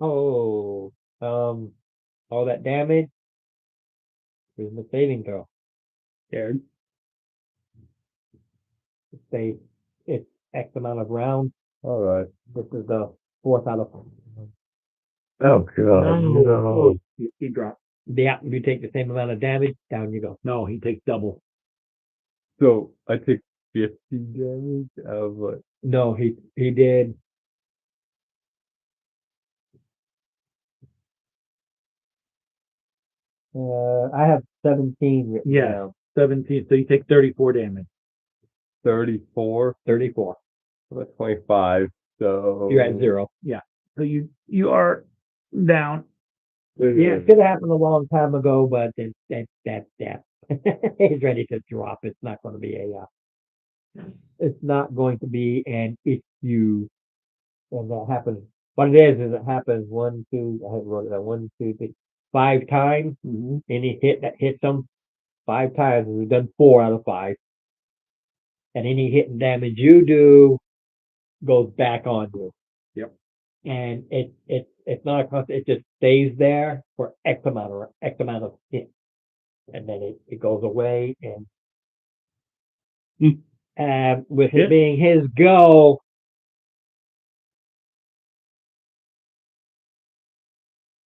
Oh, all that damage. Here's the saving throw. Scared. Say it's X amount of rounds. All right. This is the fourth out of. Oh god. No. He dropped. Yeah, you take the same amount of damage, down you go. No, he takes double. So I take 50 damage out of like. No, he did I have 17 written Yeah. down. 17, so you take 34 damage. 34, 34. that's 25. So You're at 0. So you are down. Yeah, it could have happened a long time ago, but that he's ready to drop. It's not going to be it's not going to be an issue. And that happens. What it is it happens 1, 2, I wrote it down, 1, 2, 3, 5 times. Any hit that hits them 5 times, and we've done 4 out of 5. And any hit and damage you do goes back on you. Yep. And it's not a constant, it just stays there for X amount of hits. And then it goes away, and with it Hit. being his go,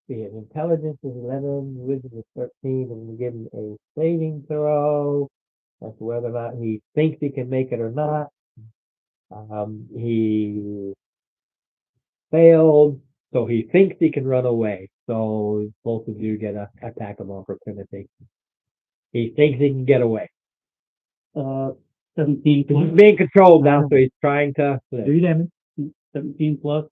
his intelligence is 11, wisdom is 13, and we give him a saving throw as to whether or not he thinks he can make it or not. He failed, so he thinks he can run away. So both of you get a attack of opportunity. He thinks he can get away. 17 He's plus, being controlled now, so he's trying to. Do your damage. 17 plus.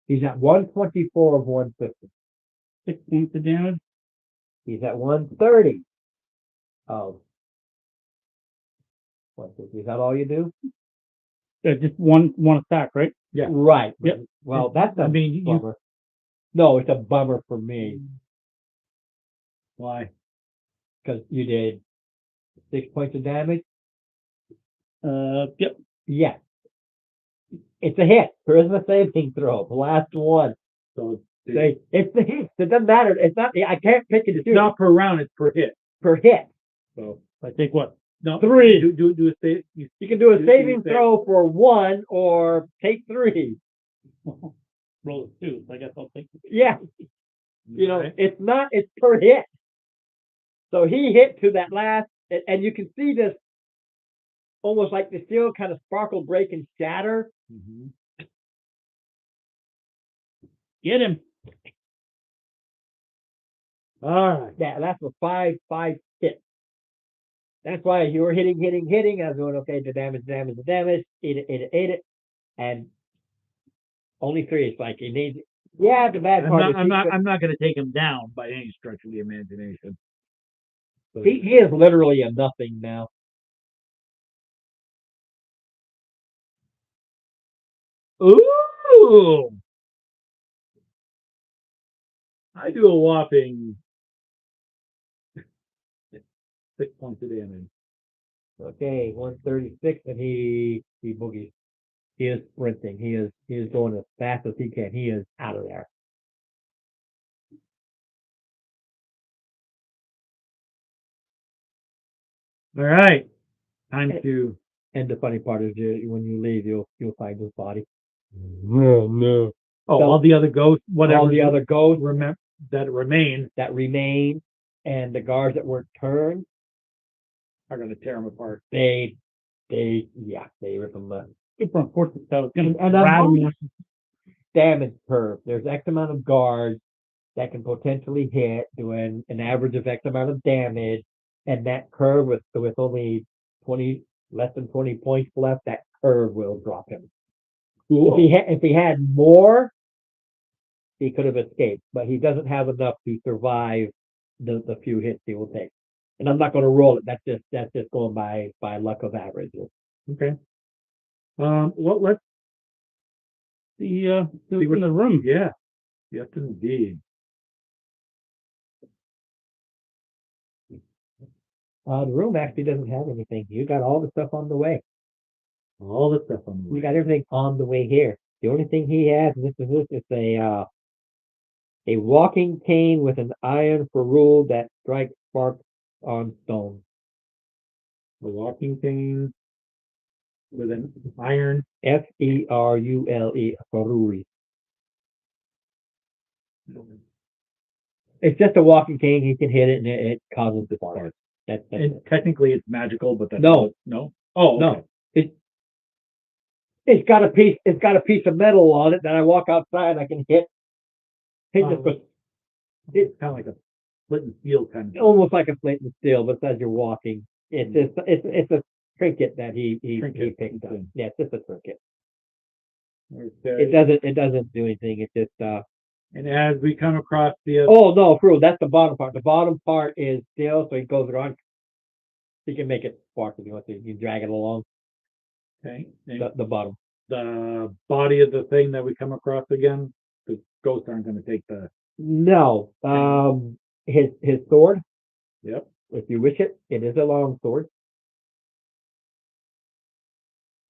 He's at 124 of 150. 6 points of damage. He's at 130 of 150. Is that all you do? Just one attack, right? Yeah. Right. Yep. Well, that's a I mean, you- bummer. No, it's a bummer for me Why? because you did 6 points of damage. Yep. Yes. It's a hit. Charisma saving throw. The last one. So It's the hit. It doesn't matter. It's not. I can't pick it. it's not per round, it's per hit. per hit. So I take what? no, 3. do a save. You can do a Do saving save. throw for 1 or take 3. Roll a 2. I guess I'll take it. Yeah. It's not. It's per hit. So he hit to that last, and you can see this almost like the steel kind of sparkle, break, and shatter. Mhm. Get him. All right. Yeah, that's a 5 hit. That's why you were hitting. I was going, okay, the damage, eat it. And only 3. It's like, he needs, yeah, the bad part is I'm not going to take him down by any stretch of the imagination. he is literally a nothing now. Ooh! I do a whopping 6 points of damage. Okay, 136, and he boogies. He is sprinting. He is going as fast as he can. He is out of there. All right. Time to. And the funny part is, when you leave, you'll find his body. Oh no. Oh, So- all the other ghosts, whatever All the other ghosts that remain that remain and the guards that weren't turned, are going to tear them apart. they rip them up. Super unfortunate. I was gonna And rattle I'm him. damage curve. There's X amount of guards that can potentially hit, doing an average of X amount of damage, and that curve with only less than 20 points left, that curve will drop him. If he had more, he could have escaped, but he doesn't have enough to survive the few hits he will take. And I'm not going to roll it. That's just going by luck of averages. Okay. Well, let's See See what's what- in the room. yeah. Yes, indeed. The room actually doesn't have anything. You got all the stuff on the way. All the stuff on the You way. got everything on the way here. The only thing he has, and this is a walking cane with an iron for rule that strikes sparks on stone. A walking cane with an iron. Ferule, Feruri. It's just a walking cane. He can hit it, and it causes the spark. That's And it. technically it's magical, but that's No. no. Oh, No. okay. It's got a piece of metal on it that I walk outside, I can hit the, It's kind of like a flint and steel kind of. almost like a flint and steel, but as you're walking, it's a trinket that he Trinket, picked up. okay. Yeah, it's just a trinket. Okay. It doesn't do anything. It's just And as we come across the other, oh no, Crew, that's the bottom part. The bottom part is steel, so he goes around. You can make it spark if you want to. You can drag it along okay, and the bottom. the body of the thing that we come across again, the ghosts aren't going to take the. No, his sword, Yep. if you wish it is a long sword.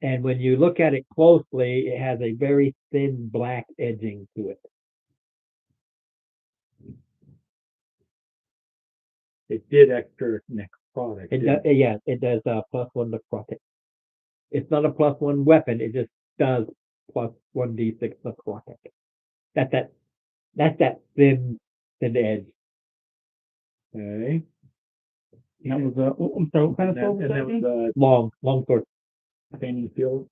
And when you look at it closely, it has a very thin black edging to it. It did extra necrotic. It didn't does, yeah, it does +1 necrotic. It's not a +1 weapon, it just does +1d6 necrotic. That's that thin edge. Okay. That was I'm sorry, what kind of And sword was that that was again? Long sword. the painting field.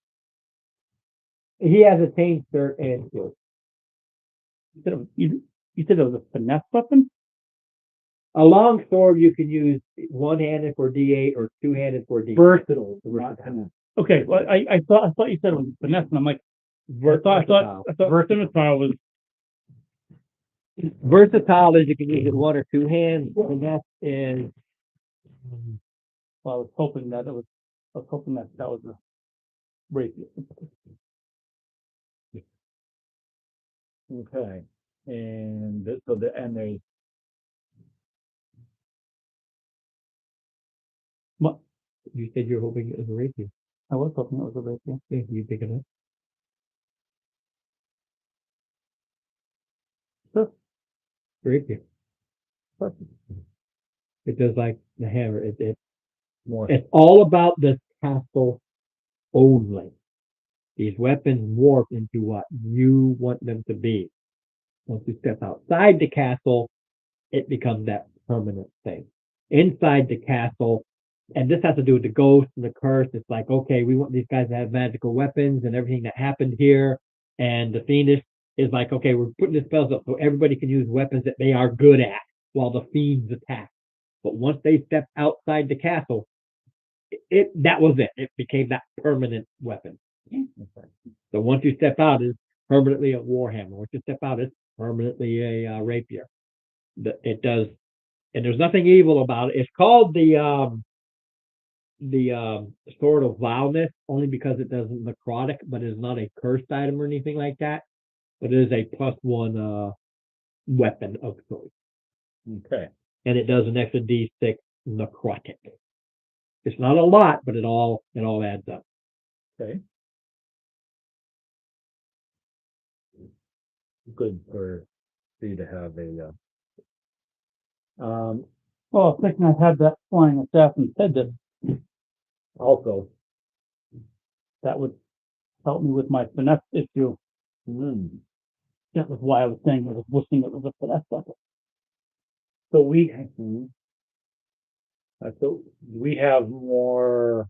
He has a chain shirt and sword. You said it was a finesse weapon? A long sword you can use one-handed for D8 or two-handed for D6. Versatile. Versatile. Not finesse. Okay, well, I thought you said it was finesse, and I'm like, I thought scimitar was, Versatile is you can use it one or two hands, and that is well, I was hoping that was a rapier. Okay. And there's you said you're hoping it was a rapier. I was hoping it was a rapier. Yeah, you pick it up. Sure. Rapier. Perfect. It does like the hammer. more. It's all about this castle only. These weapons morph into what you want them to be. Once you step outside the castle, it becomes that permanent thing. Inside the castle, and this has to do with the ghost and the curse. It's like, okay, we want these guys to have magical weapons and everything that happened here. And the fiendish is like, okay, we're putting the spells up so everybody can use weapons that they are good at while the fiends attack. But once they step outside the castle, that was it. It became that permanent weapon. So once you step out, it's permanently a warhammer. Once you step out, it's permanently a rapier. It does, and there's nothing evil about it. It's called the sword of vileness only because it does necrotic, but it's not a cursed item or anything like that. But it is a +1 weapon of choice, Okay. and it does an extra D6 necrotic. It's not a lot, but it all adds up. Okay. Good for you to have a. Well, I was thinking I had that flying assassin's head Also. that would help me with my finesse issue. That was why I was saying I was wishing it was a finesse weapon. So we have more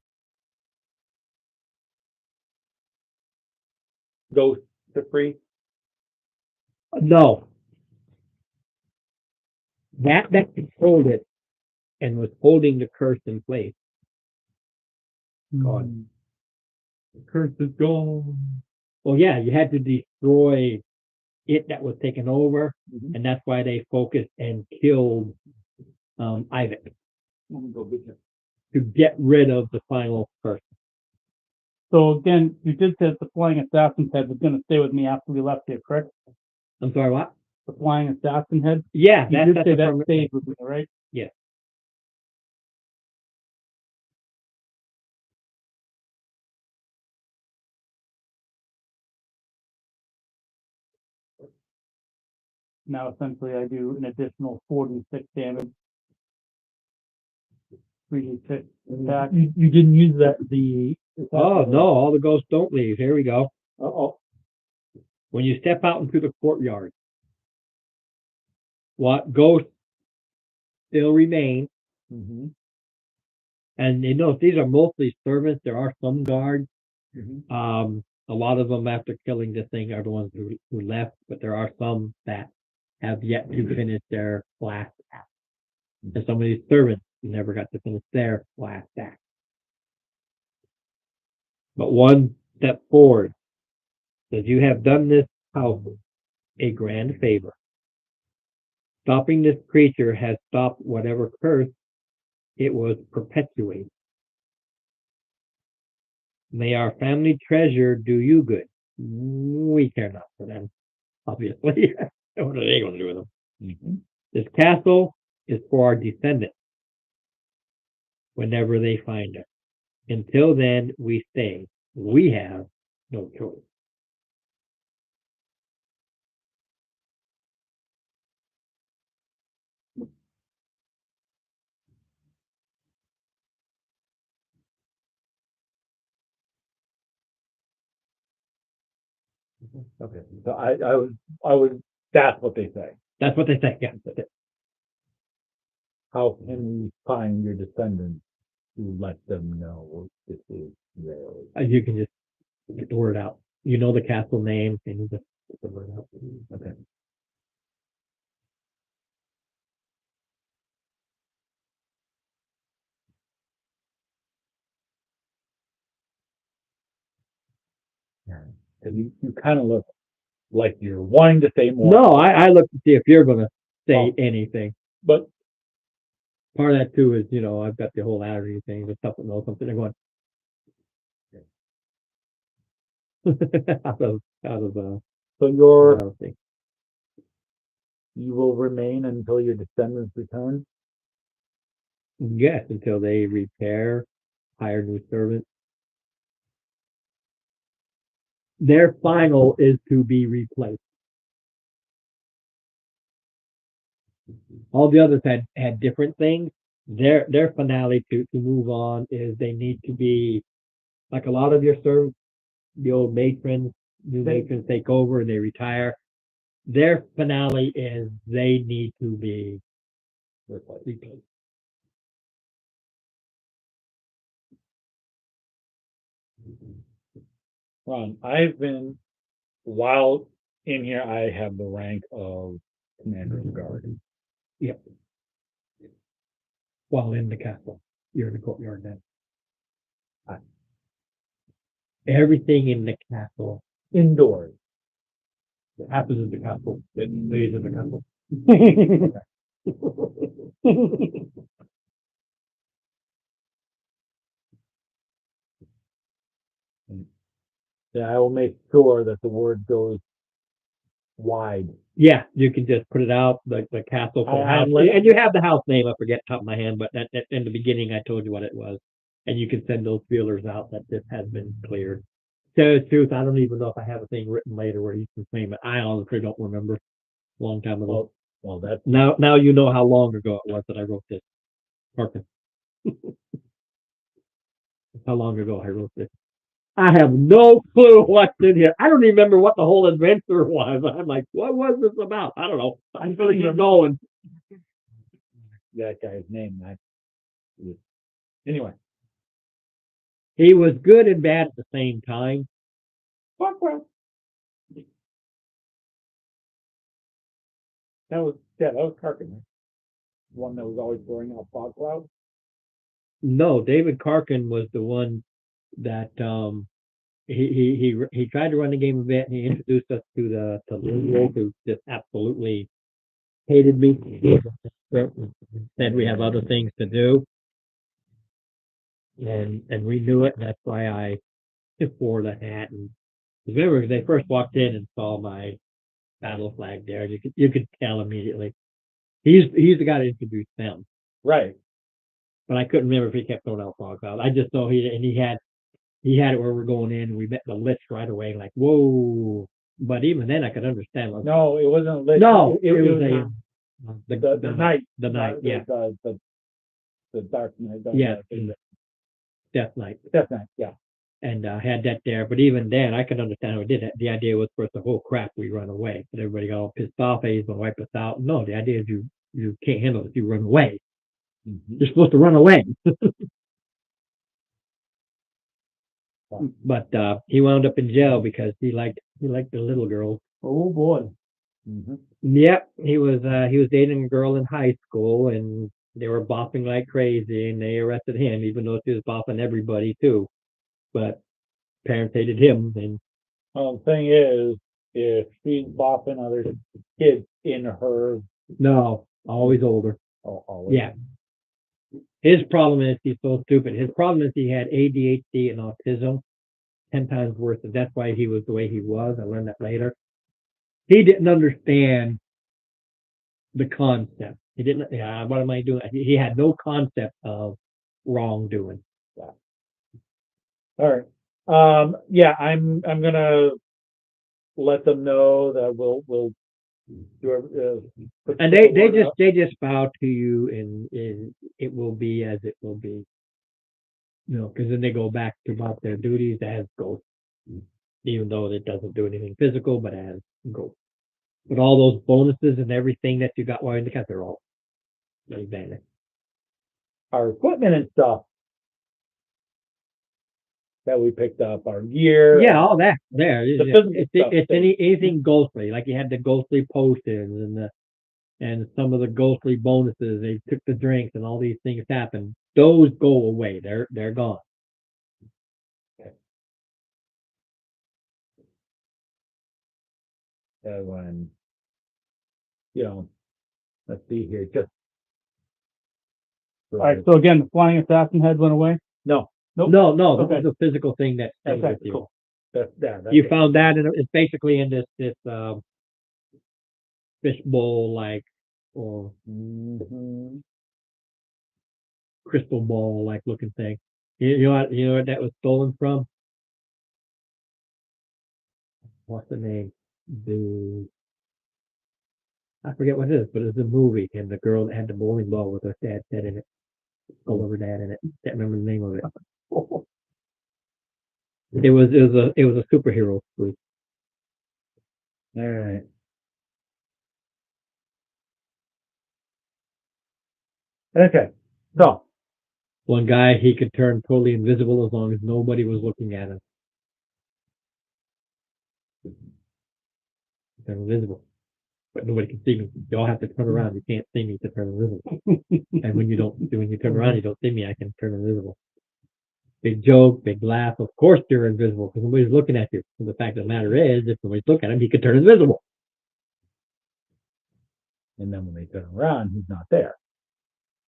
ghost to free. No. That controlled it and was holding the curse in place. Gone. The curse is gone. Well, yeah, you had to destroy it that was taken over, Mhm. and that's why they focused and killed Isaac to get rid of the final curse. So again, you did say that the flying assassin's head was going to stay with me after we left here, correct? I'm sorry, what? The flying assassin head. Yeah, You did that's say a that permanent- stayed with me, right? Yes. Now essentially I do an additional 46 damage. 3d6 attack. You didn't use that Oh no, all the ghosts don't leave. Here we go. Oh. When you step out into the courtyard, what ghosts still remain, Mm-hmm. and you know these are mostly servants. There are some guards. Mhm. A lot of them after killing this thing are the ones who left, but there are some that have yet to finish their last act. And some of these servants never got to finish their last act. But one step forward says, you have done this house a grand favor. Stopping this creature has stopped whatever curse it was perpetuating. May our family treasure do you good. We care not for them, obviously. What are they going to do with them? Mhm. This castle is for our descendants whenever they find us. Until then, we stay. We have no choice. Okay, so I was, that's what they say. That's what they say. Yeah. How can we find your descendants to let them know this is theirs? You can just get the word out. You know the castle name, and you just get the word out. Okay. Cause you kind of look like you're wanting to say more. No, I look to see if you're going to say Oh. anything. But Part of that too is, I've got the whole allergy thing. The stuff that knows something. They're going out of so you're, thing. you will remain until your descendants return? Yes, until they repair, hire new servants. Their final is to be replaced. All the others had different things. Their finale to move on is they need to be like a lot of your servants, the old matrons, new matrons take over and they retire. Their finale is they need to be replaced. Ron, I've been, while in here, I have the rank of commander of the guard. Yep. While in the castle, you're in the courtyard then. Aye. Everything in the castle Indoors. that happens in the castle, it stays in the castle. Yeah, I will make sure that the word goes wide. Yeah, you can just put it out, the castle for the house. And you have the house name, I forget top of my hand, but in the beginning I told you what it was. And you can send those feelers out that this has been cleared. To tell you the truth, I don't even know if I have a thing written later where you can claim it. I honestly don't remember. Long time ago. Well, that's, Now you know how long ago it was that I wrote this. Parkin. How long ago I wrote this. I have no clue what's in here. I don't even remember what the whole adventure was. I'm like, what was this about? I don't know. I'm feeling it going. that guy's name. Anyway. He was good and bad at the same time. That was Karkin, right? One that was always throwing out fog clouds. No, David Karkin was the one that he tried to run the game a bit, and he introduced us to Lindwolf, who just absolutely hated me. Said we have other things to do, and we knew it, and that's why I wore the hat. And remember, they first walked in and saw my battle flag there. You could tell immediately. He's the guy that introduced them. Right. But I couldn't remember if he kept throwing out fog clouds. I just know he had it where we're going in, and we met the Lich right away, like, whoa. But even then I could understand. Like, No, it wasn't lit. no, it was the night. The night, yeah. The dark night. Yeah. Death Knight. Death night, yeah. And had that there. But even then I could understand how we did it. The idea was for us to, oh crap, we run away. But everybody got all pissed off, hey, he's gonna wipe us out. No, the idea is you can't handle it, you run away. Mhm. You're supposed to run away. but he wound up in jail because he liked the little girl. Oh, boy. Mhm. Yep, he was dating a girl in high school, and they were bopping like crazy, and they arrested him, even though she was bopping everybody too. But parents hated him, and Well, the thing is, if she's bopping other kids in her, no, always older. Yeah. His problem is he's so stupid. His problem is he had ADHD and autism, 10 times worse, and that's why he was the way he was. I learned that later. He didn't understand the concept. He didn't. Yeah, what am I doing? He had no concept of wrongdoing. all right. Yeah, I'm gonna let them know that we'll do put And the word out. they just bow to you, and it will be as it will be. You know, because then they go back to about their duties as ghosts, even though it doesn't do anything physical, but as ghosts. But all those bonuses and everything that you got while in the cat, they're all they vanish. Our equipment and stuff that we picked up, our gear. Yeah, all that there. The physical stuff, It's too. anything ghostly. Like you had the ghostly potions and some of the ghostly bonuses. They took the drinks and all these things happen. Those go away. They're gone. When, you know, let's see here, just. All right, so again, the flying assassin head went away? No, Nope. No, Okay. this is a physical thing that stays Okay, with you. cool. that's. You found that, and it's basically in this fishbowl like or Mhm. crystal ball like looking thing. You know what that was stolen from? What's the name? I forget what it is, but it's a movie, and the girl that had the bowling ball with her dad's head in it, skull of her dad in it. Can't remember the name of it. It was a superhero movie. All right. Okay, so, One guy, he could turn totally invisible as long as nobody was looking at him. Turn invisible, but nobody can see me. You all have to turn around. You can't see me to turn invisible. And when you turn around, you don't see me. I can turn invisible. Big joke, big laugh. Of course, you're invisible because nobody's looking at you. And the fact of the matter is, if nobody's looking at him, he could turn invisible. and then when they turn around, he's not there.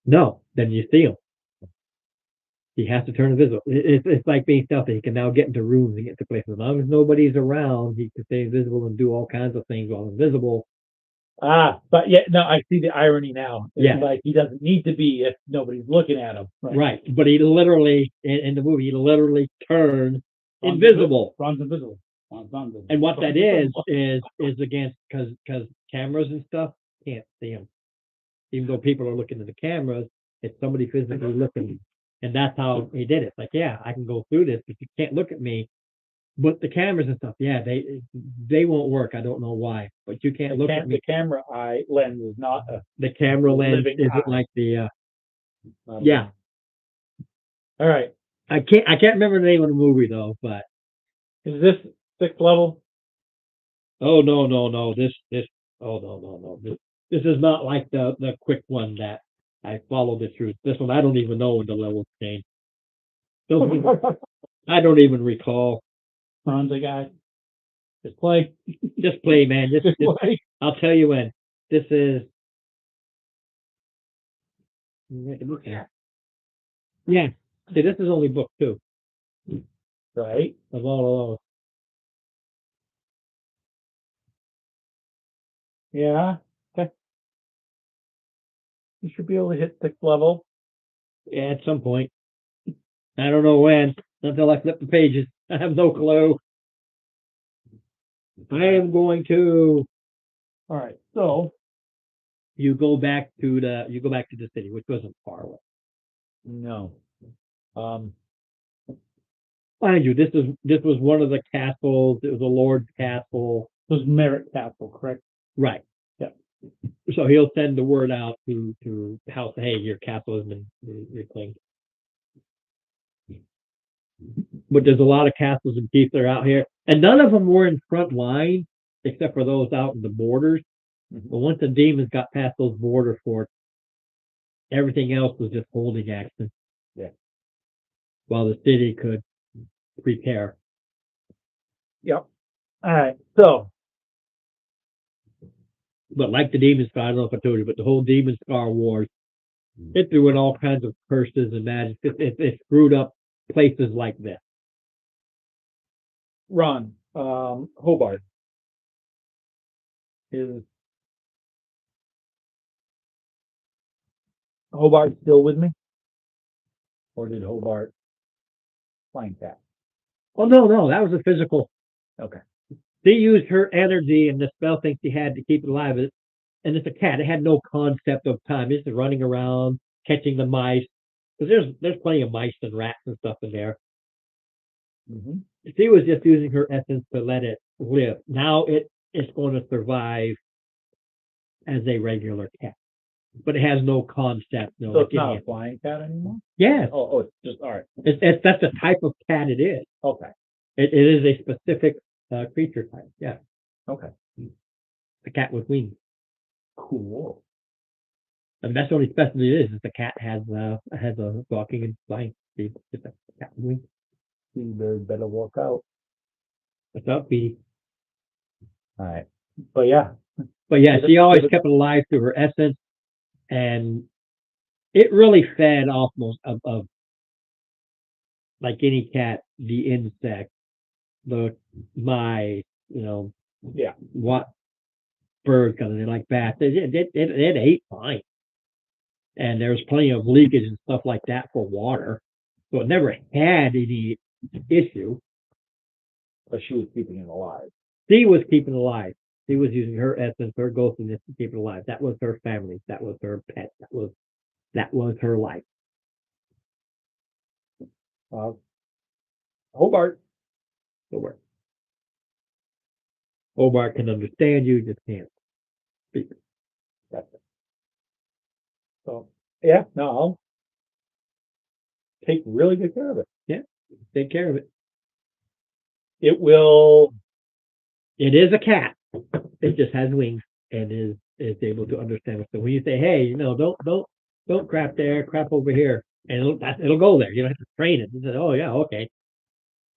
No, then you see him. He has to turn invisible. It's like being stealthy. He can now get into rooms and get to places. As long as nobody's around, he can stay invisible and do all kinds of things while invisible. But yeah, no, I see the irony now. It's Yeah. like he doesn't need to be if nobody's looking at him. Right. But he literally, in the movie, he literally turns invisible. Ron's invisible. Ron's not invisible. And what that is against, because cameras and stuff can't see him. Even though people are looking at the cameras, it's somebody physically looking. And that's how he did it. Like, yeah, I can go through this, but you can't look at me. But the cameras and stuff, yeah, they won't work. I don't know why, but you can't look at me. The camera eye lens is not a. The camera lens living isn't eye. like the not a- yeah. All right. I can't remember the name of the movie though, but Is this 6th level? oh no. This oh no. This is not like the quick one that I followed it through. This one I don't even know when the levels change. I don't even recall. Ron's a guy. Just play. Just play, man. Just play. I'll tell you when. This is yeah. See, this is only book 2 Right. of all of those. Yeah. Okay. You should be able to hit 6th level. Yeah, at some point. I don't know when. Until I flip the pages. I have no clue. I am going to. All right. So You go back to the city, which wasn't far away. No. Mind you, this was one of the castles. It was a lord's castle. it was Merit Castle, correct? Right. Yeah. So he'll send the word out to house. Hey, your castle has been reclaimed. but there's a lot of castles and keeps that are out here, and none of them were in front line except for those out in the borders. But once the demons got past those border forts, everything else was just holding action. Yeah. While the city could prepare. Yep. All right. So, But like the Demon Scar, I don't know if I told you, but the whole Demon Scar Wars, it threw in all kinds of curses and magic. It screwed up places like this. Ron, Hobart is Hobart still with me? Or did Hobart find that? Oh, no, that was a physical. Okay. She used her energy and the spell thing she had to keep it alive. And it's a cat. It had no concept of time. It's just running around, catching the mice. Because there's plenty of mice and rats and stuff in there. Mm-hmm. She was just using her essence to let it live. Now it's going to survive as a regular cat. But it has no concept. No, So like it's not any- a flying cat anymore? Yes. Oh, it's just, all right. That's the type of cat it is. Okay. It is a specific creature type. Yeah. Okay. A cat with wings. Cool. And that's the only specialty it is the cat has a walking and flying speed. Just a cat with wings. You better walk out. What's up, Petey? All right. But yeah. But yeah, Yeah, she always that's- kept it alive through her essence, and it really fed off most of like any cat, the insect, the mice, Yeah. what birds kind of thing, like bats. It ate fine, and there was plenty of leakage and stuff like that for water, so it never had any issue. But she was keeping it alive. She was keeping it alive. She was using her essence, her ghostiness to keep it alive. That was her family. That was her pet. That was her life. Hobart. Hobart. Hobart can understand you, just can't speak. So yeah, no, I'll take really good care of it. Take care of it. It will. It is a cat. It just has wings and is able to understand it. So when you say, "Hey, don't crap there, crap over here," and it'll go there. You don't have to train it. You say, "Oh yeah, okay."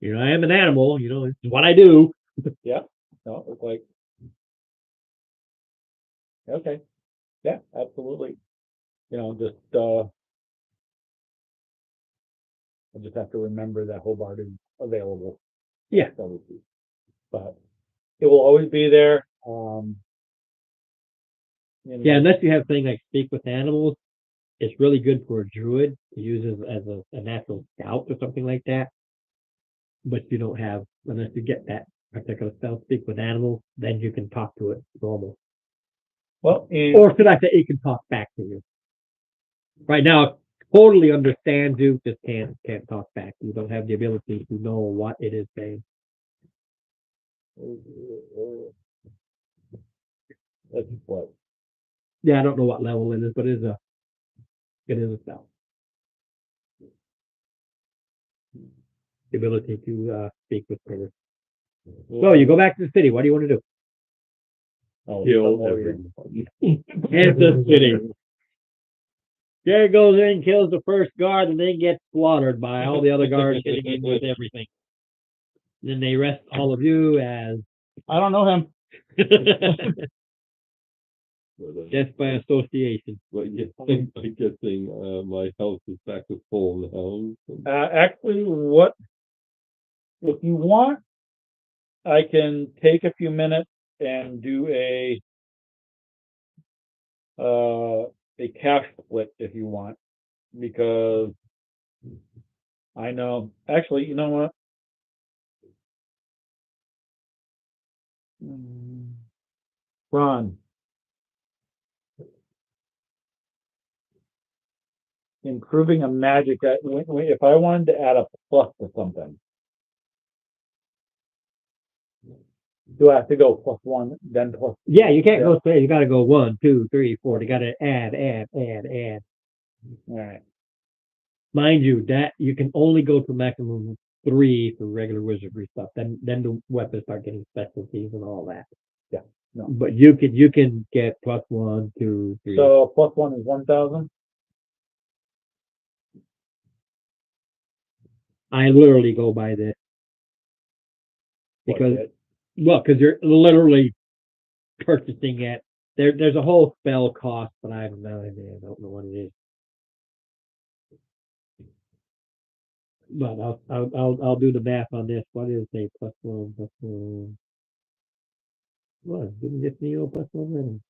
I am an animal. It's what I do. No, it's like okay. Yeah, absolutely. Just I just have to remember that Hobart is available. Yeah. But it will always be there. Yeah, unless you have things like speak with animals, it's really good for a druid to use as a natural scout or something like that. But you don't have, unless you get that particular spell, speak with animals, then you can talk to it normal. Well, Or should I say it can talk back to you? Right now, it totally understands you, just can't talk back. You don't have the ability to know what it is saying. that's what. Yeah, I don't know what level it is, but it is a spell. The ability to speak with critters. So you go back to the city. What do you want to do? Oh, Kill oh, everyone. Kansas City. Jerry goes in, kills the first guard, and then gets slaughtered by all the other guards hitting him with everything. Then they arrest all of you as I don't know him. death by association. But I'm guessing my house is back to full now. Actually, if you want, I can take a few minutes and do a cash split if you want, because I know. Actually, you know what? Ron, improving a magic. If I wanted to add a plus to something, do I have to go plus one, then plus? Yeah, you can't go straight. You got to go 1, 2, 3, 4. You got to add. All right. Mind you, that you can only go to maximum 3 for regular wizardry stuff. Then the weapons start getting specialties and all that. Yeah, no. But you can get +1, 2, 3. So +1 is 1,000? I literally go by this because Okay. because you're literally purchasing it. There's a whole spell cost, but I have no idea. I don't know what it is. But I'll do the math on this. What is a +1? What? Didn't get Neo +1 random.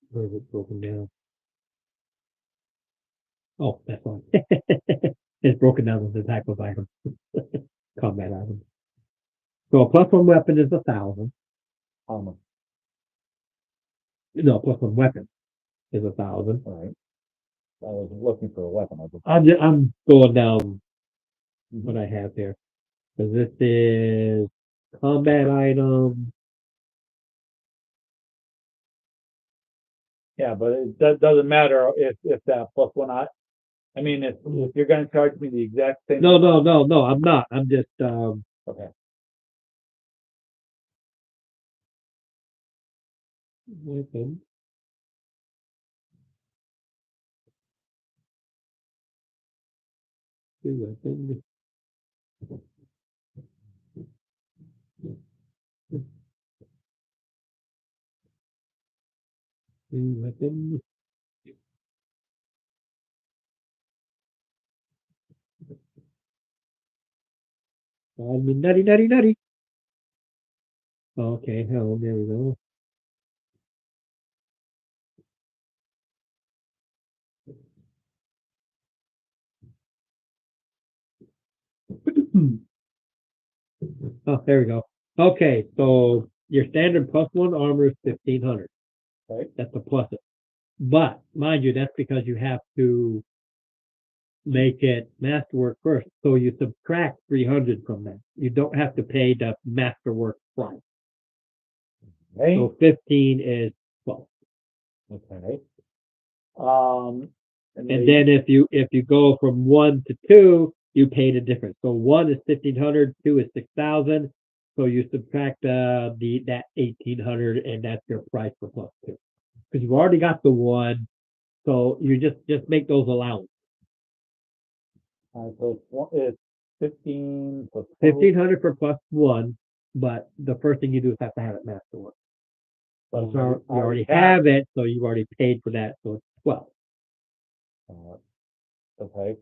Where is it broken down? Oh, that's fine. It's broken down as the type of item. Combat item. So a +1 weapon is 1,000. How much? No, +1 weapon is 1,000. All right. I was looking for a weapon. I'm going down what I have here. Because this is combat item. Yeah, but that doesn't matter if that +1, I mean, if you're gonna charge me the exact same. No, I'm not. I'm just Okay. weapon. Two weapons. Two weapons. Nutty. Okay, hell, there we go. Oh, there we go. Okay, so your standard +1 armor is 1,500. Right. That's a plus it. But mind you, that's because you have to make it masterwork first. So you subtract 300 from that. You don't have to pay the masterwork price. Hey, So 15 is 12. okay. And then if you go from 1 to 2, you pay the difference. So 1 is 1,500, 2 is 6,000. So you subtract that 1,800, and that's your price for +2. Because you've already got the 1, so you just make those allowances. So it's 15 plus 12. 1,500 for +1, but the first thing you do is have to have it masterwork. But So you already have it, so you've already paid for that, so it's 12. Okay,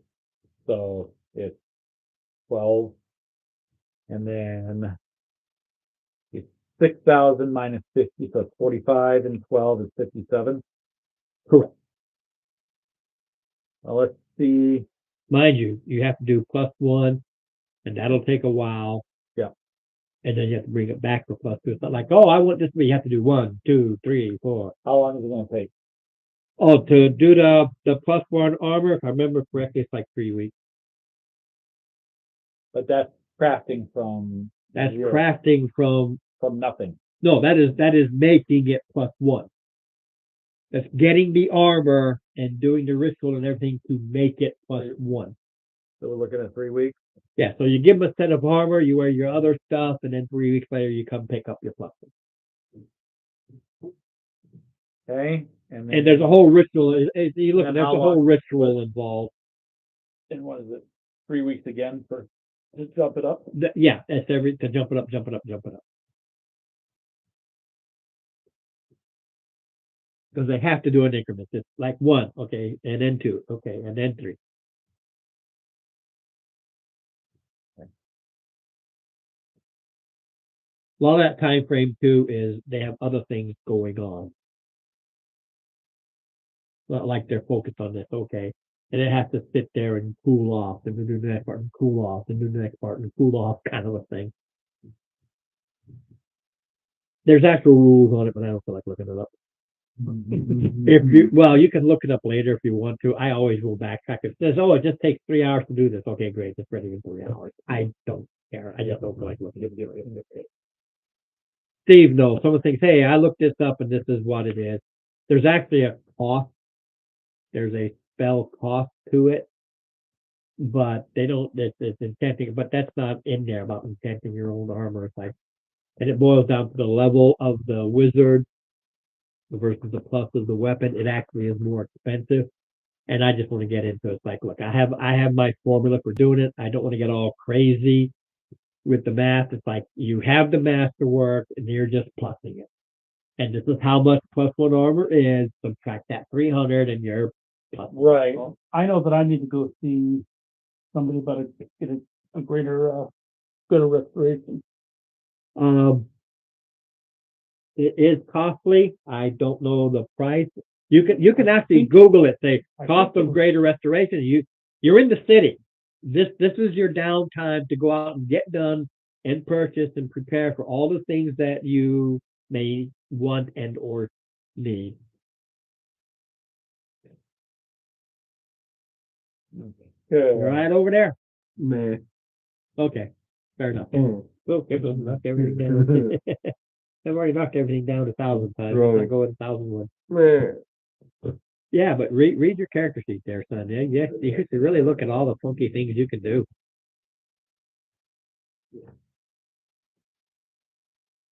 so it's 12, and then it's 6,000 minus 50, so it's 45, and 12 is 57. Correct. Well, let's see. Mind you, you have to do +1, and that'll take a while. Yeah. And then you have to bring it back for +2. It's not like, oh, I want this, but you have to do 1, 2, 3, 4. How long is it going to take? Oh, to do the +1 armor, if I remember correctly, it's like 3 weeks. But that's crafting from That's zero, crafting from nothing. no, that is making it +1. That's getting the armor and doing the ritual and everything to make it +1. So we're looking at 3 weeks. Yeah, so you give them a set of armor, you wear your other stuff, and then 3 weeks later you come pick up your +1. Okay, and then And there's a whole ritual. You look, And there's how a whole long- ritual involved. and what is it? 3 weeks again for to jump it up. Yeah, that's to jump it up. Because they have to do an increment. It's like 1, okay, and then 2, okay, and then 3. A lot of that time frame too is they have other things going on. Not like they're focused on this, okay. And it has to sit there and cool off, and then do the next part and cool off, and do the next part and cool off, kind of a thing. There's actual rules on it, but I don't feel like looking it up. If you, well, you can look it up later if you want to. I always will backtrack. It says, oh, it just takes 3 hours to do this. Okay, great. It's ready in 3 hours. I don't care. I just don't feel like looking at it. Steve knows. Someone thinks, hey, I looked this up and this is what it is. There's actually a cost. There's a spell cost to it, but they don't, it's enchanting, but that's not in there about enchanting your own armor. It's like, and it boils down to the level of the wizard versus the plus of the weapon. It actually is more expensive. And I just want to get into it. It's like, look, I have my formula for doing it. I don't want to get all crazy with the math. It's like you have the masterwork and you're just plussing it. And this is how much +1 armor is. Subtract that 300 and you're plus. Right. I know that I need to go see somebody about get a greater, good restoration. It is costly. I don't know the price. You can actually Google it. Say cost of greater restoration. You're in the city. This is your downtime to go out and get done and purchase and prepare for all the things that you may want and or need. Good. Right over there. Meh. Okay, fair enough. Mm. Okay, so knock everything down. I've already knocked everything down 1,000 times. Right. I go with 1,001. Meh. Yeah, but read your character sheet there, son. Yeah, you have to really look at all the funky things you can do.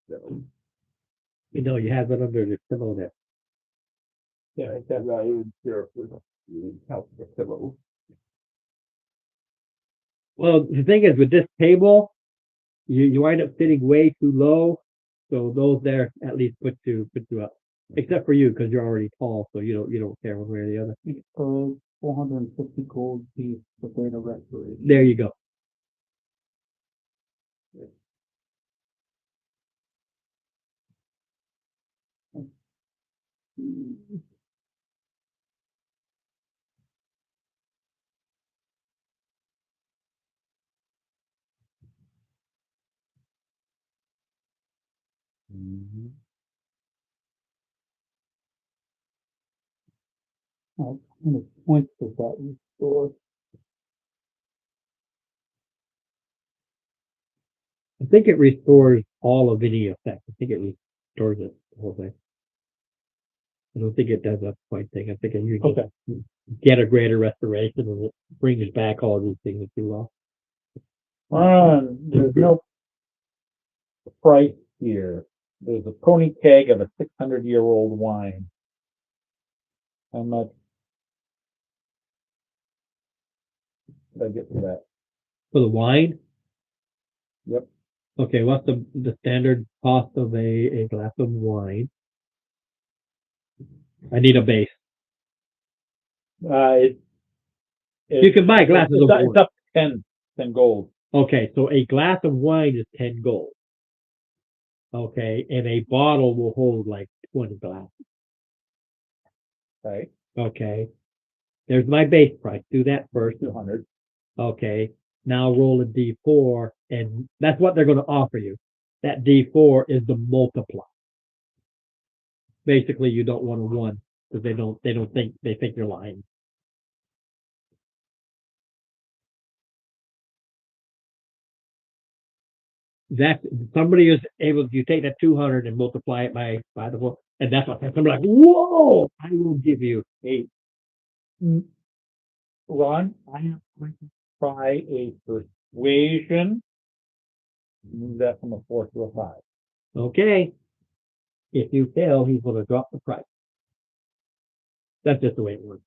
You know, you have it under the pillow there. Yeah, I said I would share with help the pillow. Well, the thing is, with this table, you wind up sitting way too low. So those there at least put you up. Except for you, because you're already tall, so you don't care one way or the other. 450 gold piece for greater restoration. There you go. How many points does that restore? I think it restores all of any effect. I think it restores it, the whole thing. I don't think it does that point thing. I think you just get a greater restoration and it brings back all these things that you lost. There's no price here. There's a pony keg of a 600-year-old wine. How much did I get for that? For the wine? Yep. Okay, what's the standard cost of a glass of wine? I need a base. You can buy glasses of wine. It's up to 10 gold. Okay, so a glass of wine is 10 gold. Okay, and a bottle will hold like 20 glasses. Right. Okay, there's my base price. Do that first. 200. Okay, now roll a D4, and that's what they're going to offer you. That D4 is the multiply. Basically, you don't want a 1 because they think you're lying. That somebody is able, you take that 200 and multiply it by the 4, and that's what somebody like, whoa! I will give you 8. Ron, I am going to try a persuasion. Move that from a 4 to a 5. Okay. If you fail, he's going to drop the price. That's just the way it works.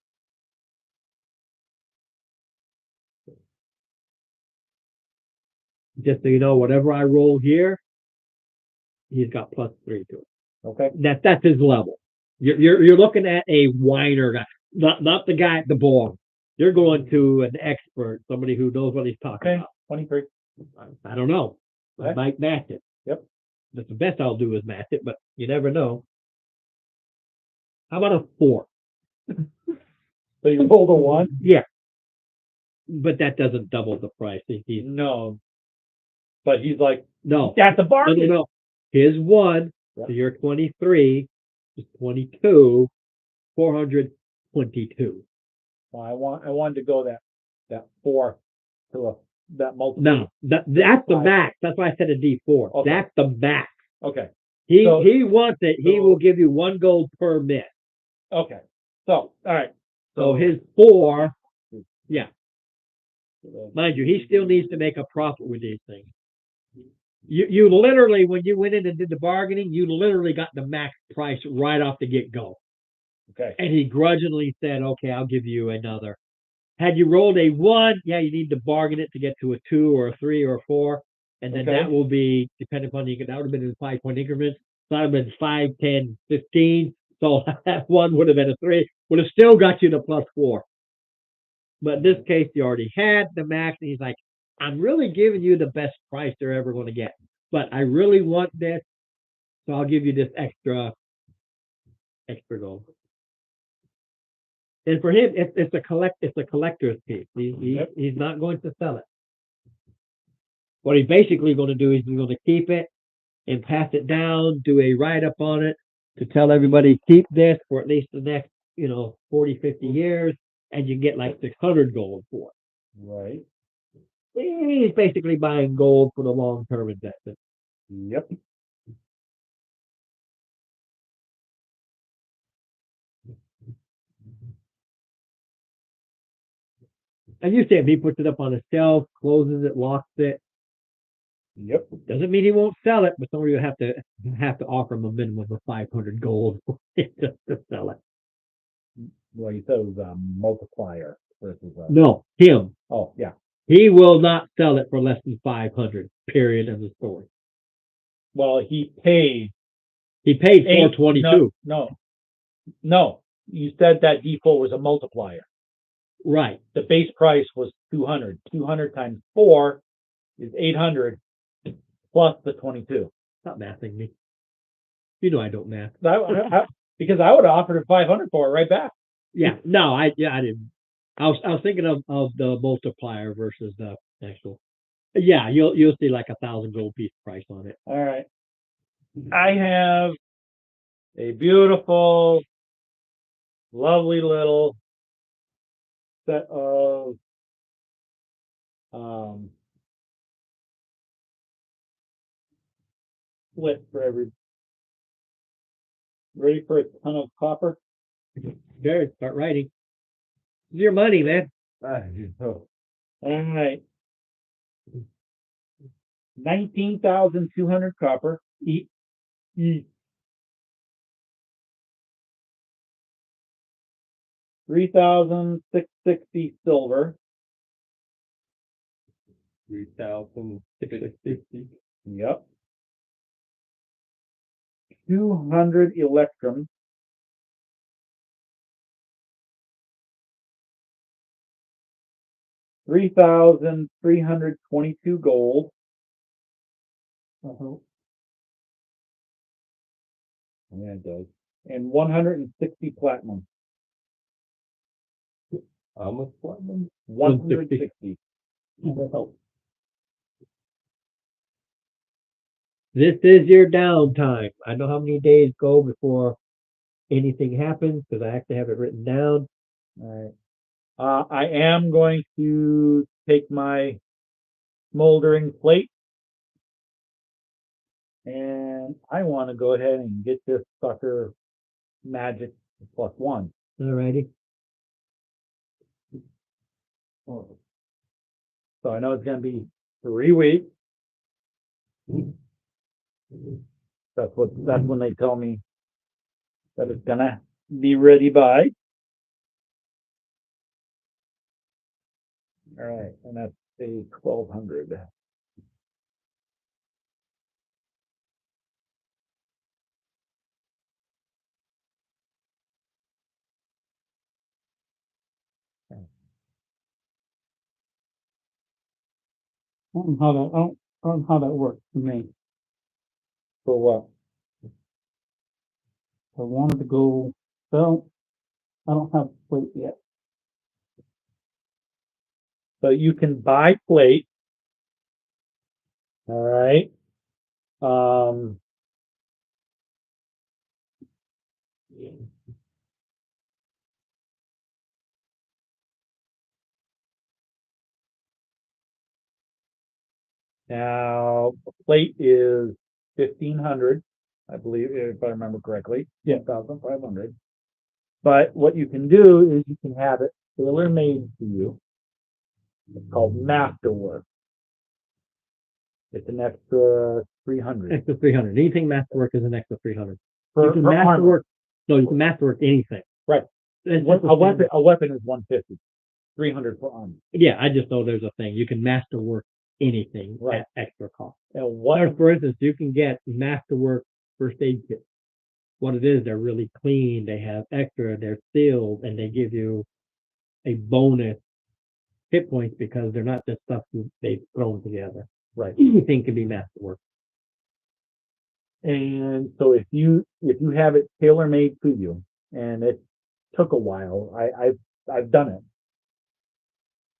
Just so you know, whatever I roll here, he's got +3 to it. Okay. That's his level. You're looking at a whiner guy, not the guy at the bar. You're going to an expert, somebody who knows what he's talking Okay. about. 23. I don't know. I Okay. might match it. Yep. That's the best I'll do is match it, but you never know. How about a 4? So you rolled a 1? Yeah. But that doesn't double the price. He's No. But he's like, no. that's a No, bargain. no, no. His 1, Yep. so you're 23. is 22, 422. Well, I wanted to go that 4 to that multiple. No, that's the Five. max. That's why I said a D4. Okay. That's the max. Okay. He So- he wants it. He so- will give you 1 gold per miss. Okay. So, all right. So his 4, yeah. So- Mind you, he still needs to make a profit with these things. You literally, when you went in and did the bargaining, you literally got the max price right off the get go. Okay. And he grudgingly said, "Okay, I'll give you another." Had you rolled a 1, yeah, you need to bargain it to get to a 2 or a 3 or a 4, and then Okay. that will be depending upon that would have been in 5-point increments. So that would have been 5, 10, 15. So that 1 would have been a 3, would have still got you the +4. But in this case, you already had the max, and he's like, "I'm really giving you the best price they're ever going to get, but I really want this, so I'll give you this extra gold." And for him, it's a collector's piece. Yep. He's not going to sell it. What he's basically going to do is he's going to keep it and pass it down, do a write up on it to tell everybody keep this for at least the next 40, 50 years, and you get like 600 gold for Right. it. He's basically buying gold for the long term investment. Yep. And you see him, he puts it up on a shelf, closes it, locks it. Yep. Doesn't mean he won't sell it, but some of you have to offer him a minimum of 500 gold just to sell it. Well, you said it was a multiplier versus a. No, him. Oh, yeah. He will not sell it for less than 500. Period. Of the story. Well, he paid. He paid eight- 422. No. You said that D4 was a multiplier. Right. The base price was 200. 200 times 4 is 800 plus the 22. Stop mathing me. You know I don't math. Because I would have offered him 500 for it right back. Yeah. No, I didn't. I was thinking of the multiplier versus the actual. Yeah, you'll see like 1,000 gold piece price on it. All right. I have a beautiful, lovely little set of split for every. Ready for a ton of copper? Jared, start writing. It's your money, man. All right. 19,200 copper. Eat. 3,660 silver. 3,660. Yep. 200 electrum. $3,322 gold. Yeah, it does. And 160 platinum. How much platinum? 160. This is your downtime. I know how many days go before anything happens because I actually have it written down. All right. I am going to take my smoldering plate and I want to go ahead and get this sucker magic +1. Alrighty. So I know it's going to be 3 weeks. That's when they tell me that it's gonna be ready by. All right, and that's a 1,200. I don't know how that works for me. For what? I wanted to go, well, I don't have a plate yet. So you can buy plate. All right. Now, a plate is 1,500, I believe, if I remember correctly. Yeah. 1,500. But what you can do is you can have it tailor-made to you. It's called Masterwork. It's an extra 300 Extra 300. Anything masterwork is an extra 300. You for, can for armor. masterwork. No, you can masterwork anything. Right. It's What- just a A weapon, standard- a weapon is 150. 300 for armor. Yeah, I just know there's a thing. You can masterwork anything Right. at extra cost. And Or what, for instance, you can get masterwork first aid kits. What it is, they're really clean. They have extra. They're sealed, and they give you a bonus hit points because they're not just stuff they've thrown together. right. Anything can be masterwork. And so if you have it tailor made to you, and it took a while, I've done it.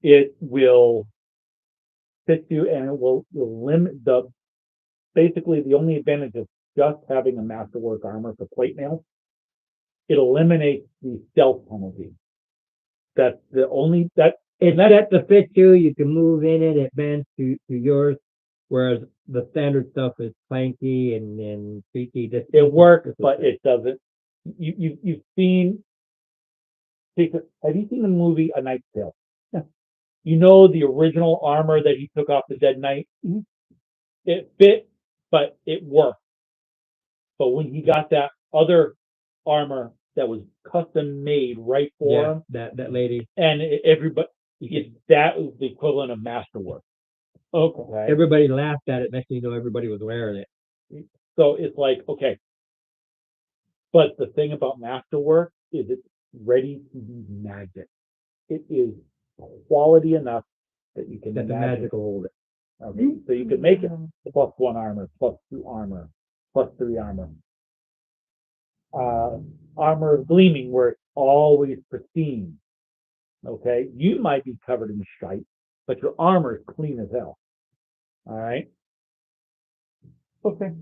It will fit you, and it will limit basically the only advantage of just having a masterwork armor for plate mail. It eliminates the stealth penalty. That's the only It's set to fit you. You can move in it. It bends to yours. Whereas the standard stuff is clanky and creaky. it works, but it doesn't. You've seen. Have you seen the movie A Knight's Tale? Yeah. You know the original armor that he took off the Dead Knight? Mhm. It fit, but it worked. But when he got that other armor that was custom made right for Yeah, him, that lady. and everybody, that was the equivalent of masterwork. Okay. Everybody laughed at it. Next thing you know, everybody was wearing it. So it's like, okay. But the thing about masterwork is it's ready to be magic. It is quality enough that you can That the magic will hold it. Okay, so you can make it +1 armor, +2 armor, +3 armor. Armor of gleaming where it's always pristine. Okay, you might be covered in shite, but your armor is clean as hell. All right. Okay.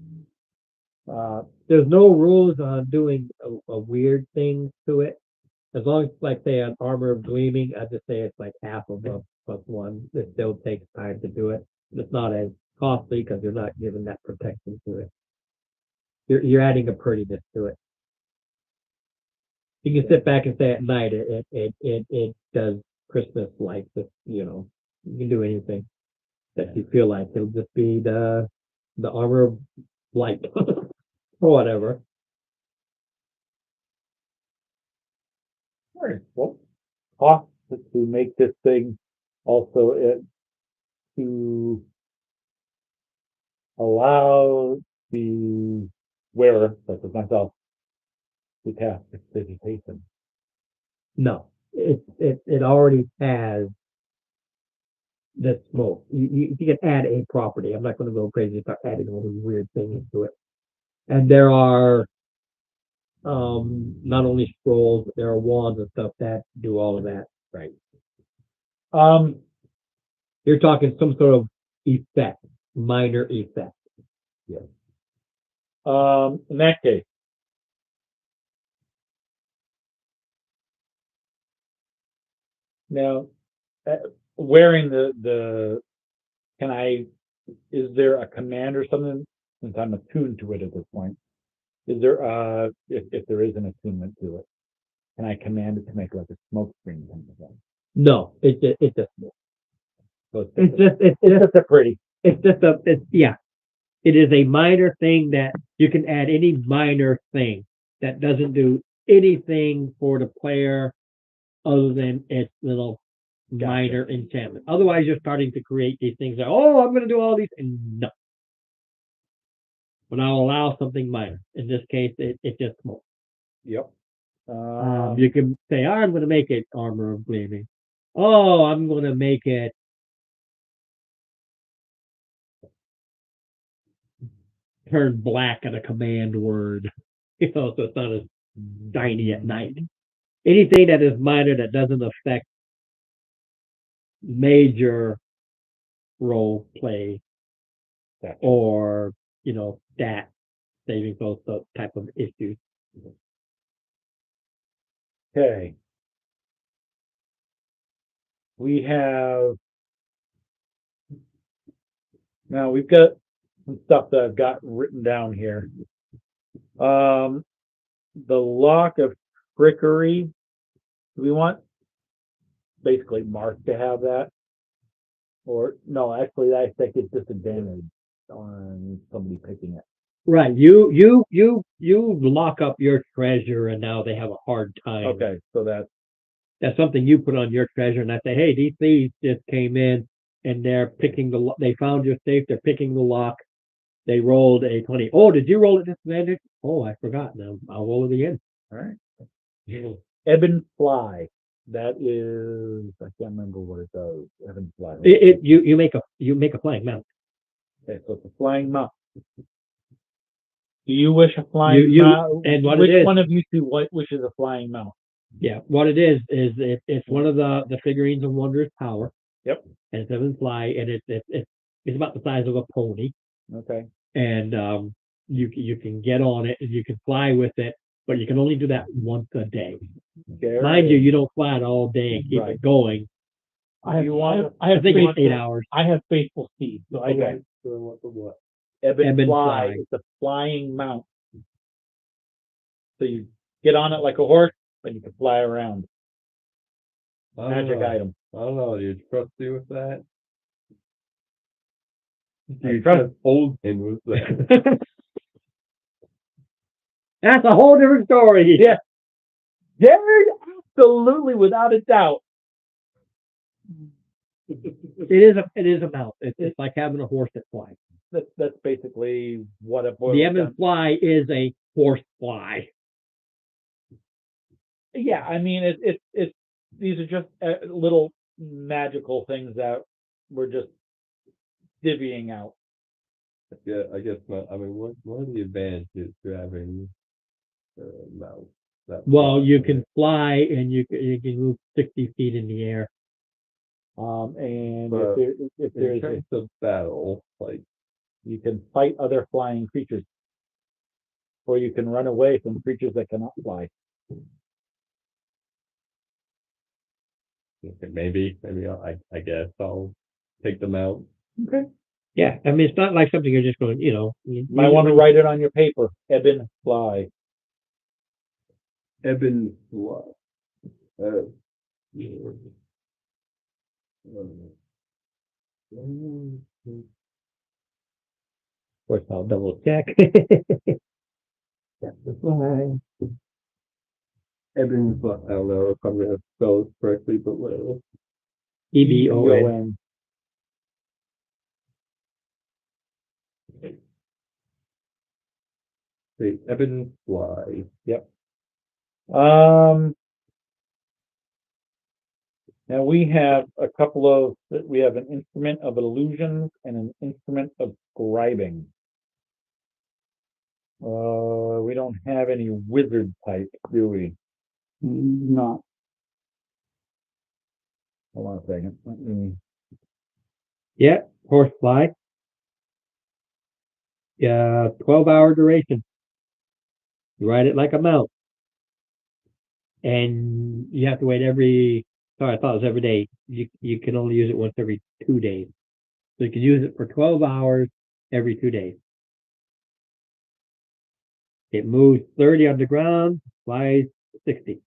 There's no rules on doing a weird thing to it. As long as, like, say, an armor of gleaming, I just say it's like half of a +1. It still takes time to do it. It's not as costly because you're not giving that protection to it. You're adding a prettiness to it. You can sit back and say at night it does Christmas lights. You can do anything that you feel like. It'll just be the armor of light or whatever. All right. Well, cost to make this thing also to allow the wearer, such as myself, to cast prestidigitation. No, it already has the smoke. You can add a property. I'm not going to go crazy and start adding all these weird things to it. And there are not only scrolls, but there are wands and stuff that do all of that. Right. You're talking some sort of effect, minor effect. In that case, now wearing is there a command or something, since I'm attuned to it at this point? Is there if there is an attunement to it, can I command it to make like a smoke screen kind of thing? No, it's just So it's just a pretty. yeah. It is a minor thing that you can add any minor thing that doesn't do anything for the player other than its little minor enchantment. Otherwise, you're starting to create these things that, I'm going to do all these, and no. But I'll allow something minor. In this case, it just smoke. Yep. You can say, I'm going to make it armor of gleaming. Oh, I'm going to make it turn black at a command word. So it's not as shiny at night. Anything that is minor that doesn't affect major role play Gotcha. or stat saving those type of issues. Okay. We have Now, we've got some stuff that I've got written down here. The lock of trickery, do we want basically Mark to have that? Or, no, actually, I think it's disadvantage on somebody picking it. Right, you lock up your treasure and now they have a hard time. Okay, so That's something you put on your treasure and I say, hey, these thieves just came in and they're picking they found your safe, they're picking the lock. They rolled a 20. Oh, did you roll it disadvantage? Oh, I forgot now. I'll roll it again. all right. Ebb and fly. That is, I can't remember what it does. Ebb and fly. You make a flying mount. Okay, so it's a flying mount. Do you wish a flying You- mount? and what Which it is- one of you two wishes a flying mount? Yeah, what it is it's one of the figurines of Wondrous Power. Yep. And it's Ebb and Fly, and it's about the size of a pony, Okay. and you can get on it and you can fly with it, but you can only do that once a day. Mind you, you don't fly it all day and keep Right. it going. I have, You want- I I have think it's faithful- 8 hours. I have faithful steed, so I Okay. don't sure what the what. Ebb and Ebb and fly. fly. It's a flying mount. So you get on it like a horse, but you can fly around. Magic item. I don't know. Do you trust me with that? Do I you trust- trust Holden with that? That's a whole different story. Yeah. Jared, absolutely, without a doubt. It is a mount. It's like having a horse that flies. That's basically what it boils The Ebb down. and Fly is a horse fly. Yeah, I mean, it's these are just little magical things that we're just divvying out. Yeah, I guess not. I mean, what are the advantages to having mouse? Well, you can fly and you can move 60 feet in the air. And But if in there's terms of battle, like you can fight other flying creatures, or you can run away from creatures that cannot fly. maybe I guess I'll take them out. Okay. Yeah, I mean, it's not like something you're just going, you Might want to write it on your paper. Ebb and fly. Ebb and fly. Of course, I'll double check. That's the fly. Ebb and fly. I don't know if I'm gonna spell it correctly, but whatever. EBON. The ebb and fly. Now we have we have an instrument of illusions and an instrument of scribing. We don't have any wizard type, do we? Not. Hold on a second. Let me. Yeah, horse fly. Yeah, 12-hour duration. You ride it like a mount. And you have to wait I thought it was every day. You can only use it once every 2 days. So you can use it for 12 hours every 2 days. It moves 30 on the ground, flies 60.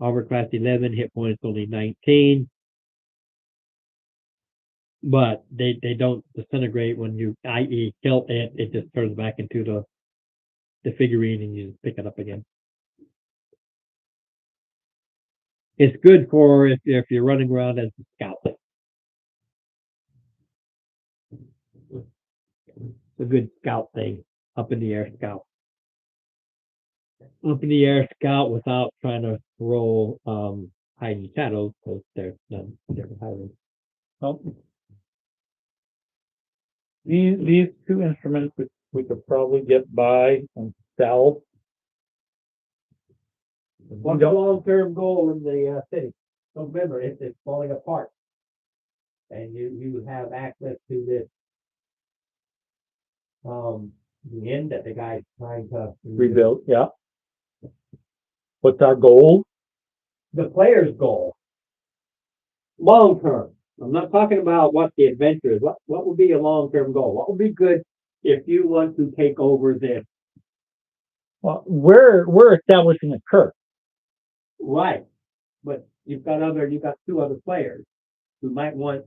Armor class 11, hit points only 19. But they don't disintegrate when you, i.e. kill it. It just turns back into the figurine and you just pick it up again. It's good for if you're running around as a scout. It's a good scout thing. Up in the air scout. Up in the air scout without trying to roll hiding shadows because there's none different hiding. Oh. These two instruments we could probably get by and sell. What's the long-term goal in the city? So remember, it's falling apart. And you have access to this the inn that the guy's trying to Rebuild, yeah. What's our goal? The player's goal. Long term. I'm not talking about what the adventure is. What would be a long-term goal? What would be good if you want to take over this? Well, we're establishing a curse. Right. But you've got two other players who might want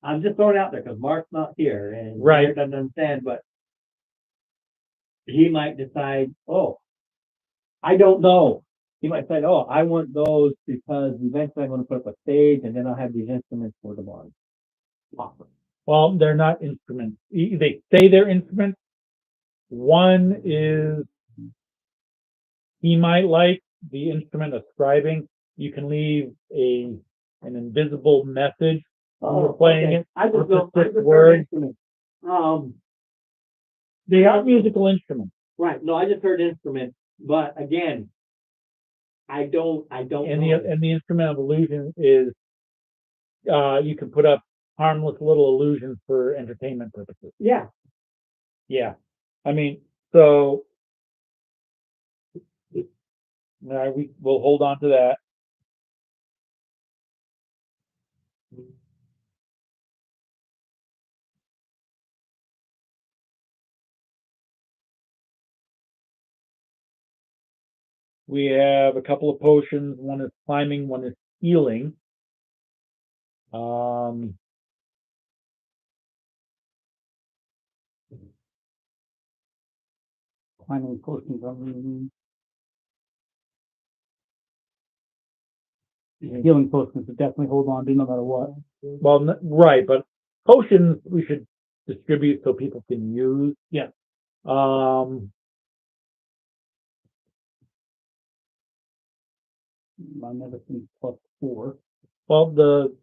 I'm just throwing it out there because Mark's not here and Right. Derek doesn't understand, but he might decide, oh, I don't know. He might say, oh, I want those because eventually I'm going to put up a stage and then I'll have these instruments for the bar. Awesome. Well, they're not instruments. They say they're instruments. One is he might like the instrument of scribing. You can leave an invisible message when you're playing it. I just with know the I six just heard words. instruments. They are musical instruments. Right. No, I just heard instruments, but again, I don't And know. the instrument of illusion is you can put up harmless little illusions for entertainment purposes. Yeah. Yeah. I mean, so we'll hold on to that. We have a couple of potions. One is climbing, one is healing. Climbing potions, healing potions, to definitely hold on to no matter what. Well, right, but potions we should distribute so people can use. Yeah. My medicine +4. Well, the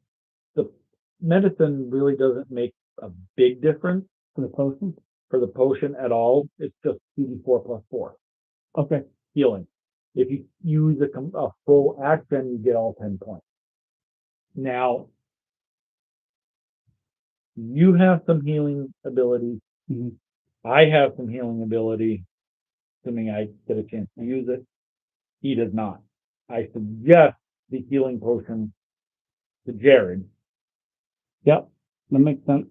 medicine really doesn't make a big difference For the potion? for the potion at all. It's just CD4 + 4 Okay. healing. If you use a full action, you get all 10 points. Now, you have some healing ability. Mhm. I have some healing ability, assuming I get a chance to use it. He does not. I suggest the healing potion to Jared. Yep, that makes sense.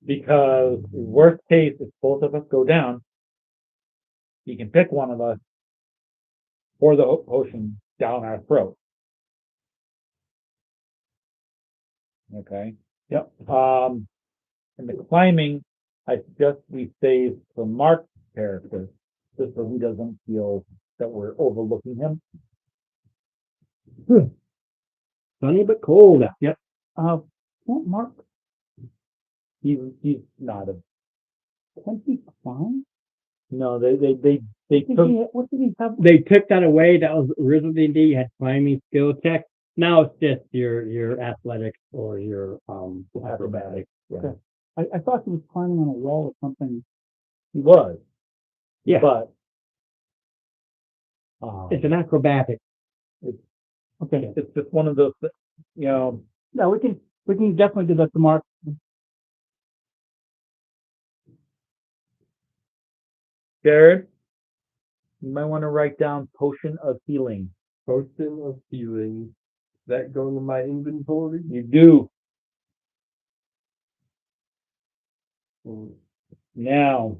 Because worst case, if both of us go down, he can pick one of us pour the potion down our throat. Okay. Yep. And the climbing, I suggest we save for Mark's character, just so he doesn't feel that we're overlooking him. Sunny but cold. Yep. What Mark? He's not a. Can he climb? No, they took. What did he have? They took that away. That was originally you had climbing skill check. Now it's just your athletics or your acrobatics. Yeah. Okay. I thought he was climbing on a wall or something. He was. Yeah. But It's an acrobatic. Okay. it's just one of those, you know. Yeah, we can definitely do that to Mark. Jared, you might want to write down potion of healing. Potion of healing. That go into my inventory? You do. Now,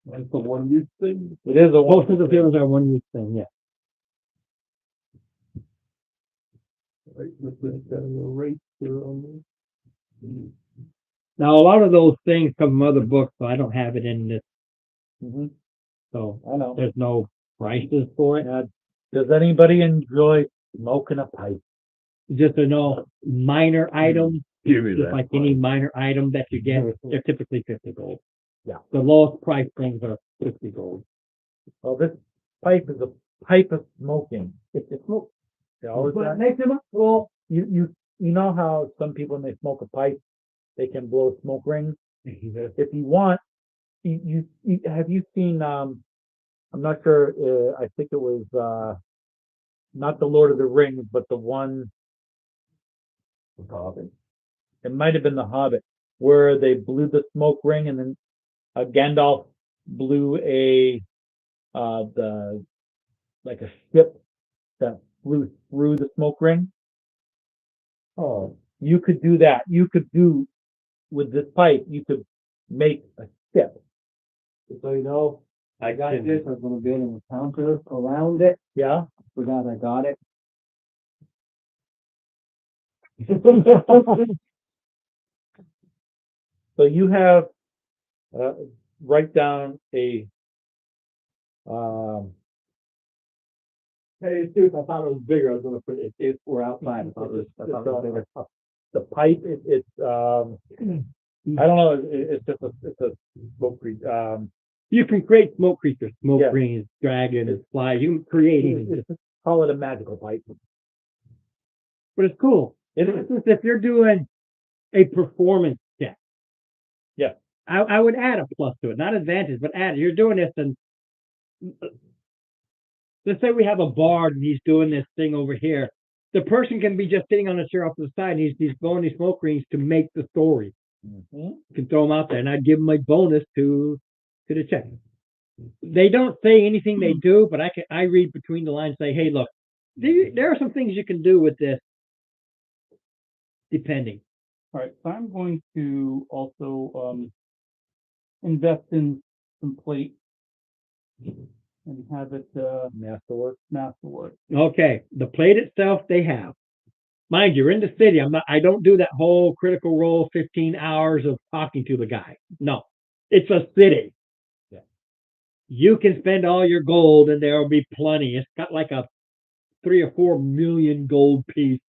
That's the one you thing. it is a Most of the fields are one use thing. Yeah. Right, with this got an eraser on Now a lot of those things come from other books, so I don't have it in this. Mhm. So I know. there's no prices for it. Does anybody enjoy smoking a pipe? Just to know minor items, Give me just like any minor item that you get, they're typically 50 gold. Yeah. The lowest price things are 50 gold. Well, this pipe is a pipe of smoking. It's smoke. You always But got- makes him well. you know how some people when they smoke a pipe, they can blow smoke rings. If you want, you have you seen? I'm not sure. I think it was not the Lord of the Rings, but the one. It might have been the Hobbit, where they blew the smoke ring, and then Gandalf blew a ship that flew through the smoke ring. Oh, you could do that. You could do with this pipe, you could make a step. So you know, I got can- this, I was gonna build a counter around it, Yeah. forgot I got it. So you have, write down a, Hey, dude, I thought it was bigger, I was gonna put it, if we're outside, I thought it was bigger. the pipe, I don't know, it's just it's a smoke creek, You can create smoke creatures, smoke Yeah. rings, dragons, flies. You can create anything, call it a magical pipe. but it's cool. It is. If you're doing a performance check. Yeah. I would add a plus to it, not advantage, but add. You're doing this, and let's say we have a bard and he's doing this thing over here. The person can be just sitting on a chair off to the side, and he's blowing these smoke rings to make the story. Mhm. You can throw them out there, and I'd give them a bonus to the check. They don't say anything they do, but I read between the lines, say, hey, look, there are some things you can do with this, depending. All right, so I'm going to also invest in some plate and have it Masterwork. masterwork. Okay, the plate itself they have. Mind you, you're in the city. I don't do that whole critical role 15 hours of talking to the guy. No. It's a city. Yeah. You can spend all your gold and there'll be plenty. It's got like a 3 or 4 million gold piece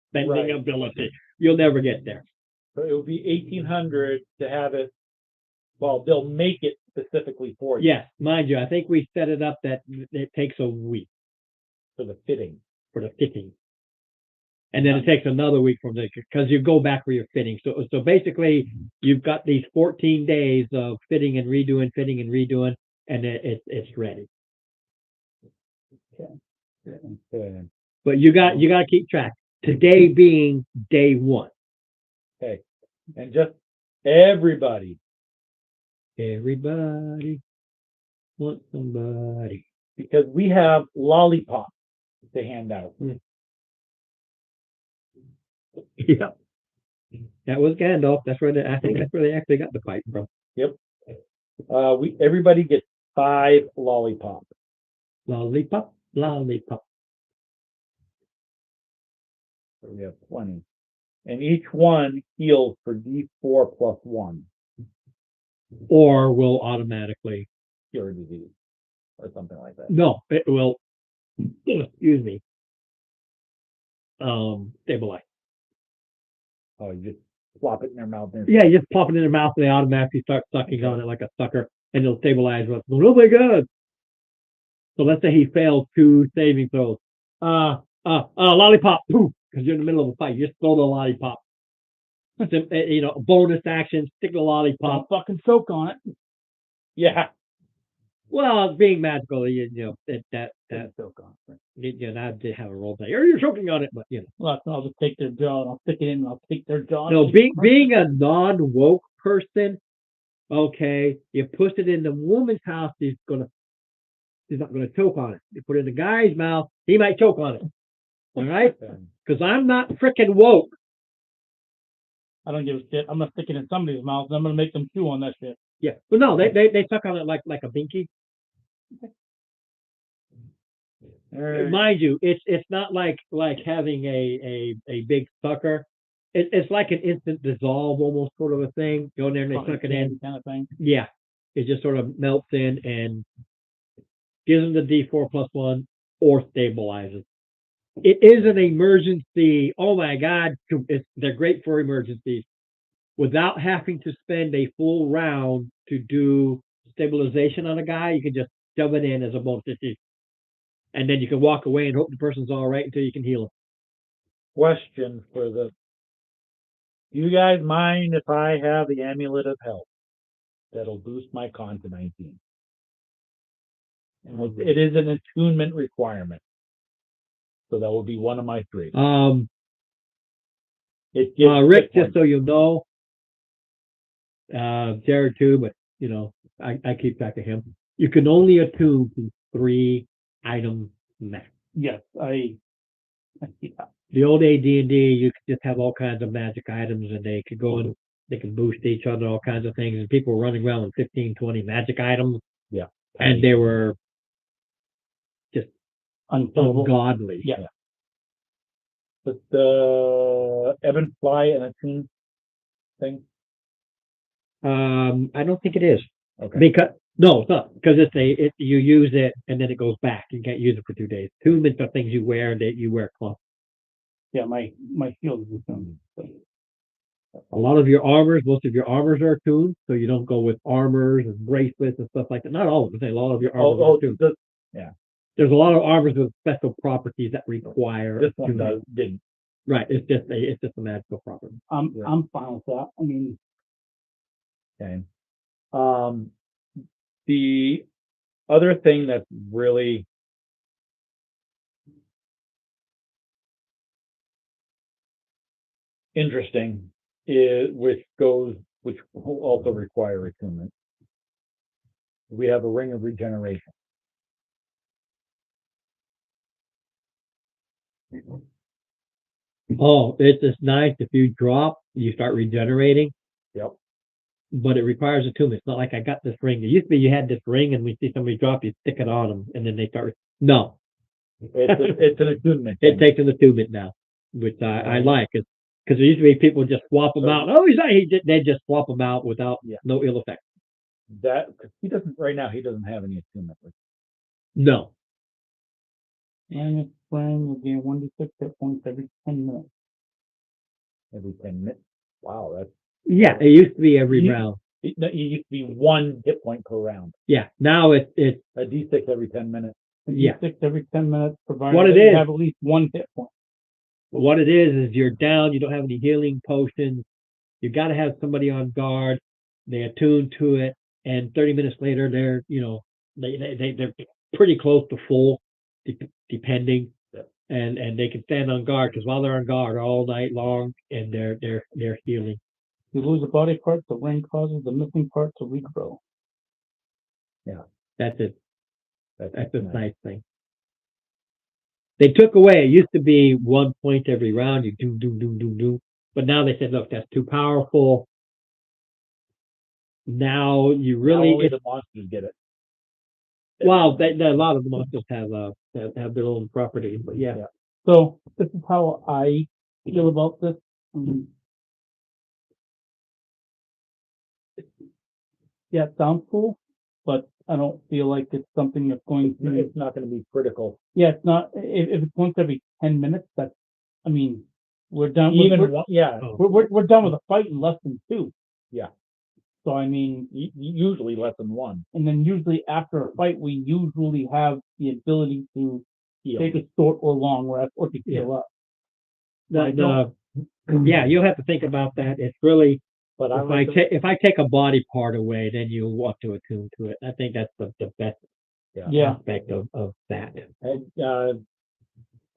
spending Right. ability. You'll never get there. So it would be 1,800 to have it, well, they'll make it specifically for you. Yes, mind you, I think we set it up that it takes a week For the fitting. for the fitting. And then it takes another week from there because you go back for your fitting. So basically, you've got these 14 days of fitting and redoing, and it's ready. Okay. But you got to keep track. Today being day one. Okay. And just everybody, Everybody wants somebody. because we have lollipops to hand out. Yep. That was Gandalf. I think that's where they actually got the pipe from. Everybody gets 5 lollipops. Lollipop, lollipop. So we have 20. And each one heals for D4 plus 1 Or will automatically. cure disease or something like that. No, it will. Excuse me. Stabilize. Oh, you just plop it in their mouth. And Yeah, you just pop it in their mouth and they automatically start sucking on it like a sucker, and it'll stabilize. Oh my god! So let's say he failed 2 saving throws. Lollipop, because you're in the middle of a fight. You just throw the lollipop. Bonus action, stick the lollipop. Don't fucking choke on it. Yeah. Well, it's being magical, that Silk on. I did have a role play. You're choking on it, but Well, I'll just take their jaw and I'll stick it in and I'll take their jaw. No, being a non-woke person, okay, you push it in the woman's house, she's not gonna choke on it. You put it in the guy's mouth, he might choke on it. All right? Because I'm not freaking woke. I don't give a shit. I'm gonna stick it in somebody's mouth and I'm gonna make them chew on that shit. Yeah. But no, they suck on it like a binky. Mind you, it's not like having a big sucker. It's like an instant dissolve almost sort of a thing. Go in there and they Fucking suck it in. kind of thing. Yeah. It just sort of melts in and gives them the D4 plus 1 or stabilizes. It is an emergency. Oh my God. They're great for emergencies. Without having to spend a full round to do stabilization on a guy, you can just shove it in as a bonus. And then you can walk away and hope the person's all right until you can heal them. Question for do you guys mind if I have the amulet of health? That'll boost my con to 19. And it is an attunement requirement. So that will be one of my 3. It gives Rick, hit just so you know, Jared too, but I keep track of him. You can only attune to 3 items max. Yes, I see that. the old AD&D, you could just have all kinds of magic items and they could go and they can boost each other, all kinds of things. And people were running around with 15, 20 magic items. Yeah. And they were Unkillable. ungodly. Yeah. But the ebb and fly and a tune thing. I don't think it is. Okay. Because no, it's not because you use it and then it goes back. You can't use it for 2 days. Attunements are things you wear that you wear close. Yeah, my shield is attuned. A lot of your armors, most of your armors are attuned, so you don't go with armors and bracelets and stuff like that. Not all of them. A lot of your armors are attuned. There's a lot of armors with special properties that require. This one attunement. didn't. Right. It's just a magical property. I'm fine with that. I mean, Okay. The other thing that's really interesting is which will also require attunement. We have a ring of regeneration. Oh, it's just nice if you drop, you start regenerating. Yep. But it requires attunement. It's not like I got this ring. It used to be you had this ring and we see somebody drop, you stick it on them and then they start. No, It's an attunement. it thing. takes an attunement now, which I like. Because there used to be people just swap them out. Oh, they just swap them out without no ill effect. That he doesn't right now. He doesn't have any attunement. No. and it's spraying will gain 1d6 hit points every 10 minutes. Every 10 minutes. Wow, that's Yeah, it used to be every round. it used to be 1 hit point per round. Yeah, now it's A D6 every 10 minutes. Yeah. 6 every 10 minutes, provided What it that you is- have at least 1 hit point. what it is you're down, you don't have any healing potions. You got to have somebody on guard. They attune to it, and 30 minutes later, they're they're pretty close to full, depending, Yeah. and they can stand on guard because while they're on guard all night long, and they're healing. You lose a body part, the ring causes the missing part to regrow. That's it. That's a nice. nice thing. They took away. It used to be 1 point every round. You do. But now they said, look, that's too powerful. Now you Now really only the monsters get it. well, a lot of the monsters have their own properties, but yeah. Yeah. So this is how I feel about this. Yeah, it sounds cool, but I don't feel like it's something that's going to. It's not going to be critical. Yeah, it's not. If it's once every 10 minutes, that's. I mean, we're done. Even we're, one, yeah, we're done with a fight in less than 2. Yeah. So I mean, usually less than 1. and then usually after a fight, we usually have the ability to Heal. take a short or long rest or to heal up. Yeah, you'll have to think about that. It's really But I if like if I take a body part away, then you want to attune to it. I think that's the best Yeah, aspect of that. and,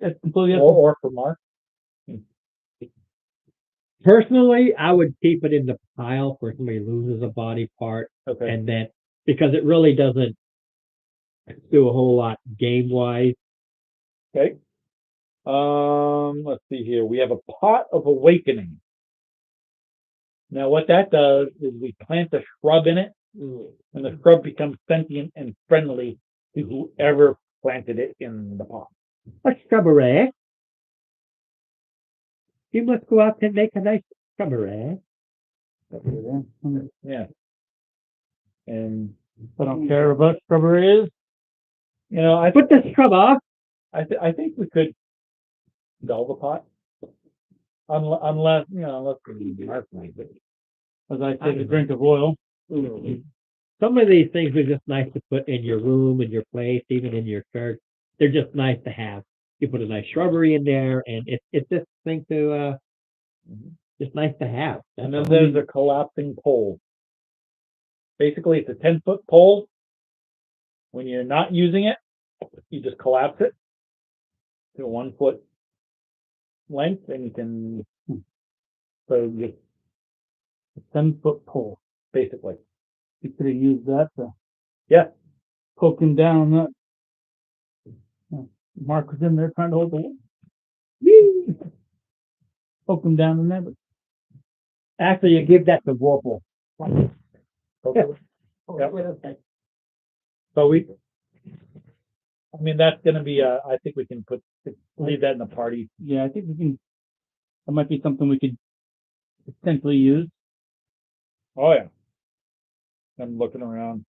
it's completely up to or for Mark. Personally, I would keep it in the pile for somebody loses a body part, Okay. and then because it really doesn't do a whole lot game wise. Okay. Let's see here. We have a pot of awakening. Now, what that does is we plant a shrub in it, and the shrub becomes sentient and friendly to whoever planted it in the pot. A strawberry. You must go out and make a nice strawberry. Yeah. And I don't care about strawberries. you know, I Put the scrub off. I think we could dull the pot, unless Mark might, but As I take a drink of oil. Some of these things are just nice to put in your room, in your place, even in your church. They're just nice to have. You put a nice shrubbery in there, and it's just thing to just nice to have. And then there's a collapsing pole. Basically, it's a 10-foot pole. When you're not using it, you just collapse it to 1 foot length, and you can. So just 10-foot pole. basically, You could have used that to yeah. poke him down. That Mark was in there trying to hold the wood. poke them down in there, but Actually, you give that to Whirlpool. Okay. Yep. So I mean, that's gonna be, I think we can leave that in the party. yeah, I think that might be something we could potentially use. Oh, yeah. I'm looking around.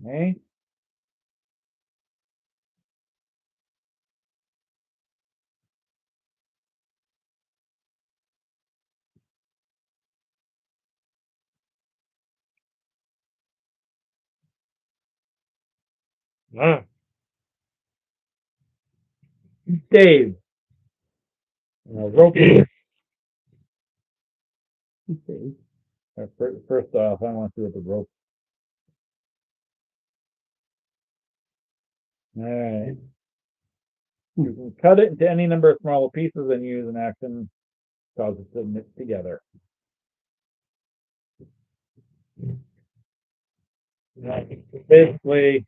Okay. Dave. Rope. First off, I want to see what the rope. All right. You can cut it into any number of smaller pieces and use an action cause it to knit together. Basically,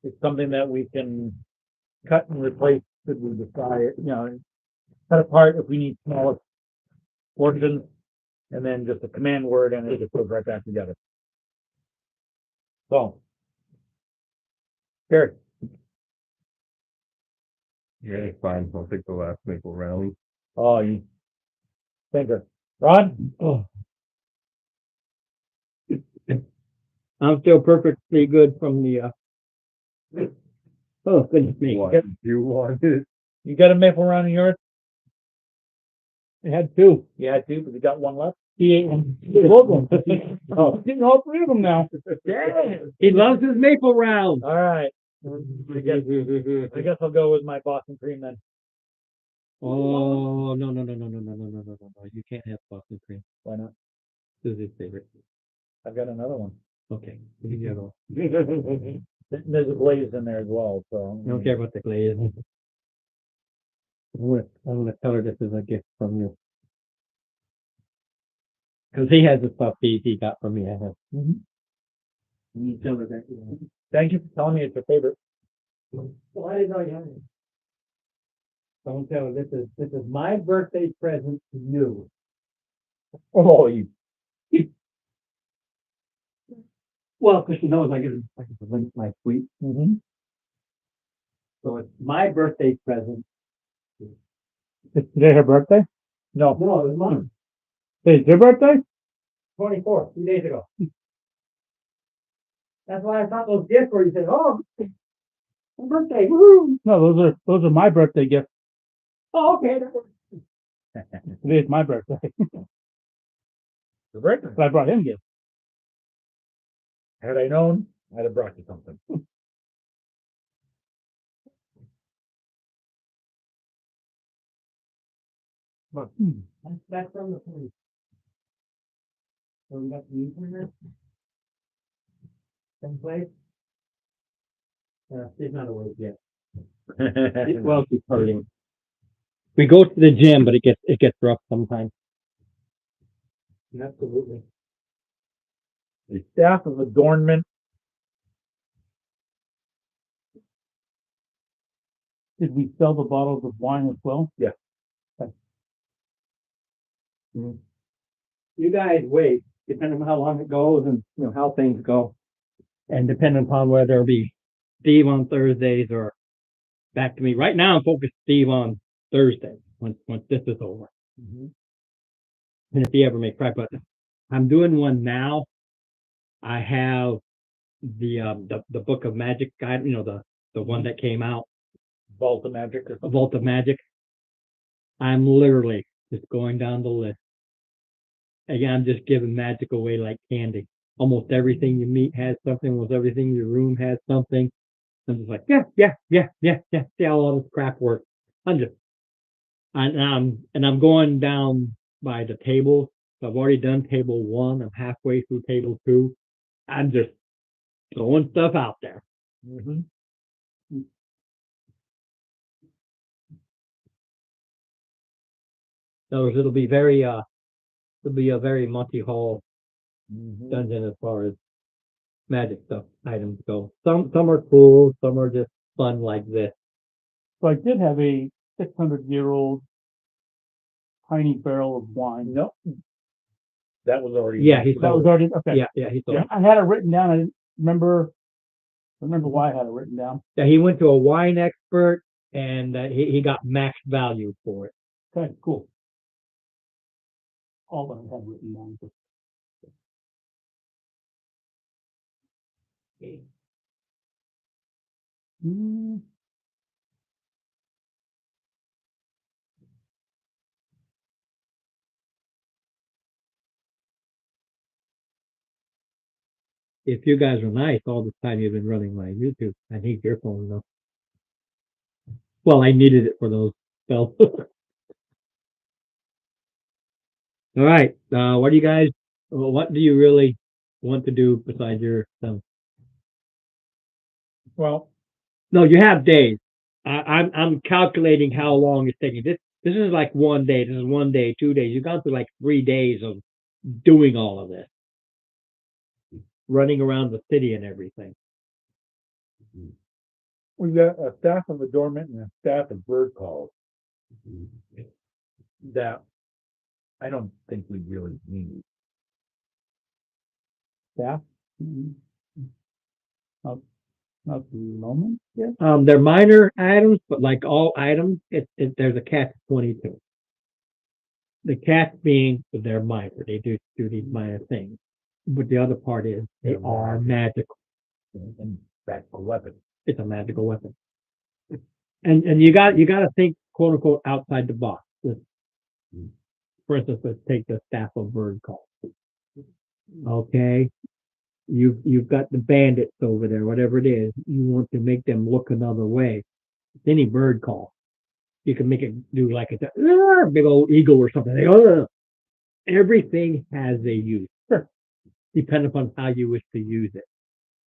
it's something that we can cut and replace should we decide, cut apart if we need smaller portions, and then just a command word and it just goes right back together. So, Gary, Yeah, it's fine. I'll take the last maple round. oh, you thinker. Ron? Oh. I'm still perfectly good from the, oh, goodness me. What you wanted? You got a maple round in yours? You had two. You had two, but you got one left? He ate one. Both of them. Oh, Getting all three of them now. He loves his maple round. all right. I guess I'll go with my Boston cream then. Oh, no. You can't have Boston cream. Why not? This is his favorite. I've got another one. Okay. You can go. There's a glaze in there as well, so. I don't care about the glaze. I'm gonna tell her this is a gift from you. Cause he has the stuff he got from me. I have. You tell her that. Thank you for telling me it's your favorite. Well, I didn't know you had it. Don't tell her this is my birthday present to you. Oh, you. Well, cause she knows I get my sweet. Mm-hmm. So it's my birthday present. Is today her birthday? No. No, it was mine. Hey, it's your birthday? 24, 2 days ago. That's why I thought those gifts where you said, oh, my birthday, woohoo. No, those are my birthday gifts. Oh, okay. Today is my birthday. The birthday. So I brought him gifts. Had I known, I'd have brought you something. That's from the police. So we got the meat in there? Same place? She's not awake yet. Well, she's hurting. We go to the gym, but it gets rough sometimes. Absolutely. The staff of adornment. Did we sell the bottles of wine as well? You guys wait, depending on how long it goes and, how things go. And depending upon whether it be Steve on Thursdays or back to me. Right now, I'm focused Steve on Thursday, once this is over. And if he ever makes right, but I'm doing one now. I have the Book of Magic guide, the one that came out, Vault of Magic or A something. Vault of Magic. I'm literally just going down the list. Again, I'm just giving magic away like candy. Almost everything you meet has something. Almost everything in your room has something. I'm just like, yeah. See how all this crap works. And I'm going down by the tables. So I've already done table 1. I'm halfway through table 2. I'm just throwing stuff out there. Mm-hmm. So it'll be very it'll be a very Monty Hall Mm-hmm. dungeon as far as magic stuff items go. Some are cool, some are just fun like this. So I did have a 600-year-old tiny barrel of wine. No. That was already. Yeah, he That was already, okay. Yeah, he sold. Yeah, I had it written down. I didn't remember why I had it written down. Yeah, he went to a wine expert and he got max value for it. Okay, cool. All that I had written down. Mm, If you guys were nice all this time you've been running my YouTube, I need your phone though. Well, I needed it for those spells. All right. What do you guys? What do you really want to do besides your stuff? Well, No, you have days. I'm calculating how long it's taking. This is like 1 day. This is 1 day, 2 days. You've gone through like 3 days of doing all of this, running around the city and everything. we've got a staff of adornment and a staff of bird calls that I don't think we really need. staff. Mm, Not the moment. Yeah. They're minor items, but like all items, there's a catch 22. The catch being that they're minor. They do these minor things. But the other part is they are magical. And that's a weapon. It's a magical weapon. And you got to think quote unquote outside the box. For instance, let's take the staff of bird call. Okay. You've got the bandits over there, whatever it is. You want to make them look another way. It's any bird call. You can make it do like a big old eagle or something. They go, everything has a use. Sure. Depending upon how you wish to use it.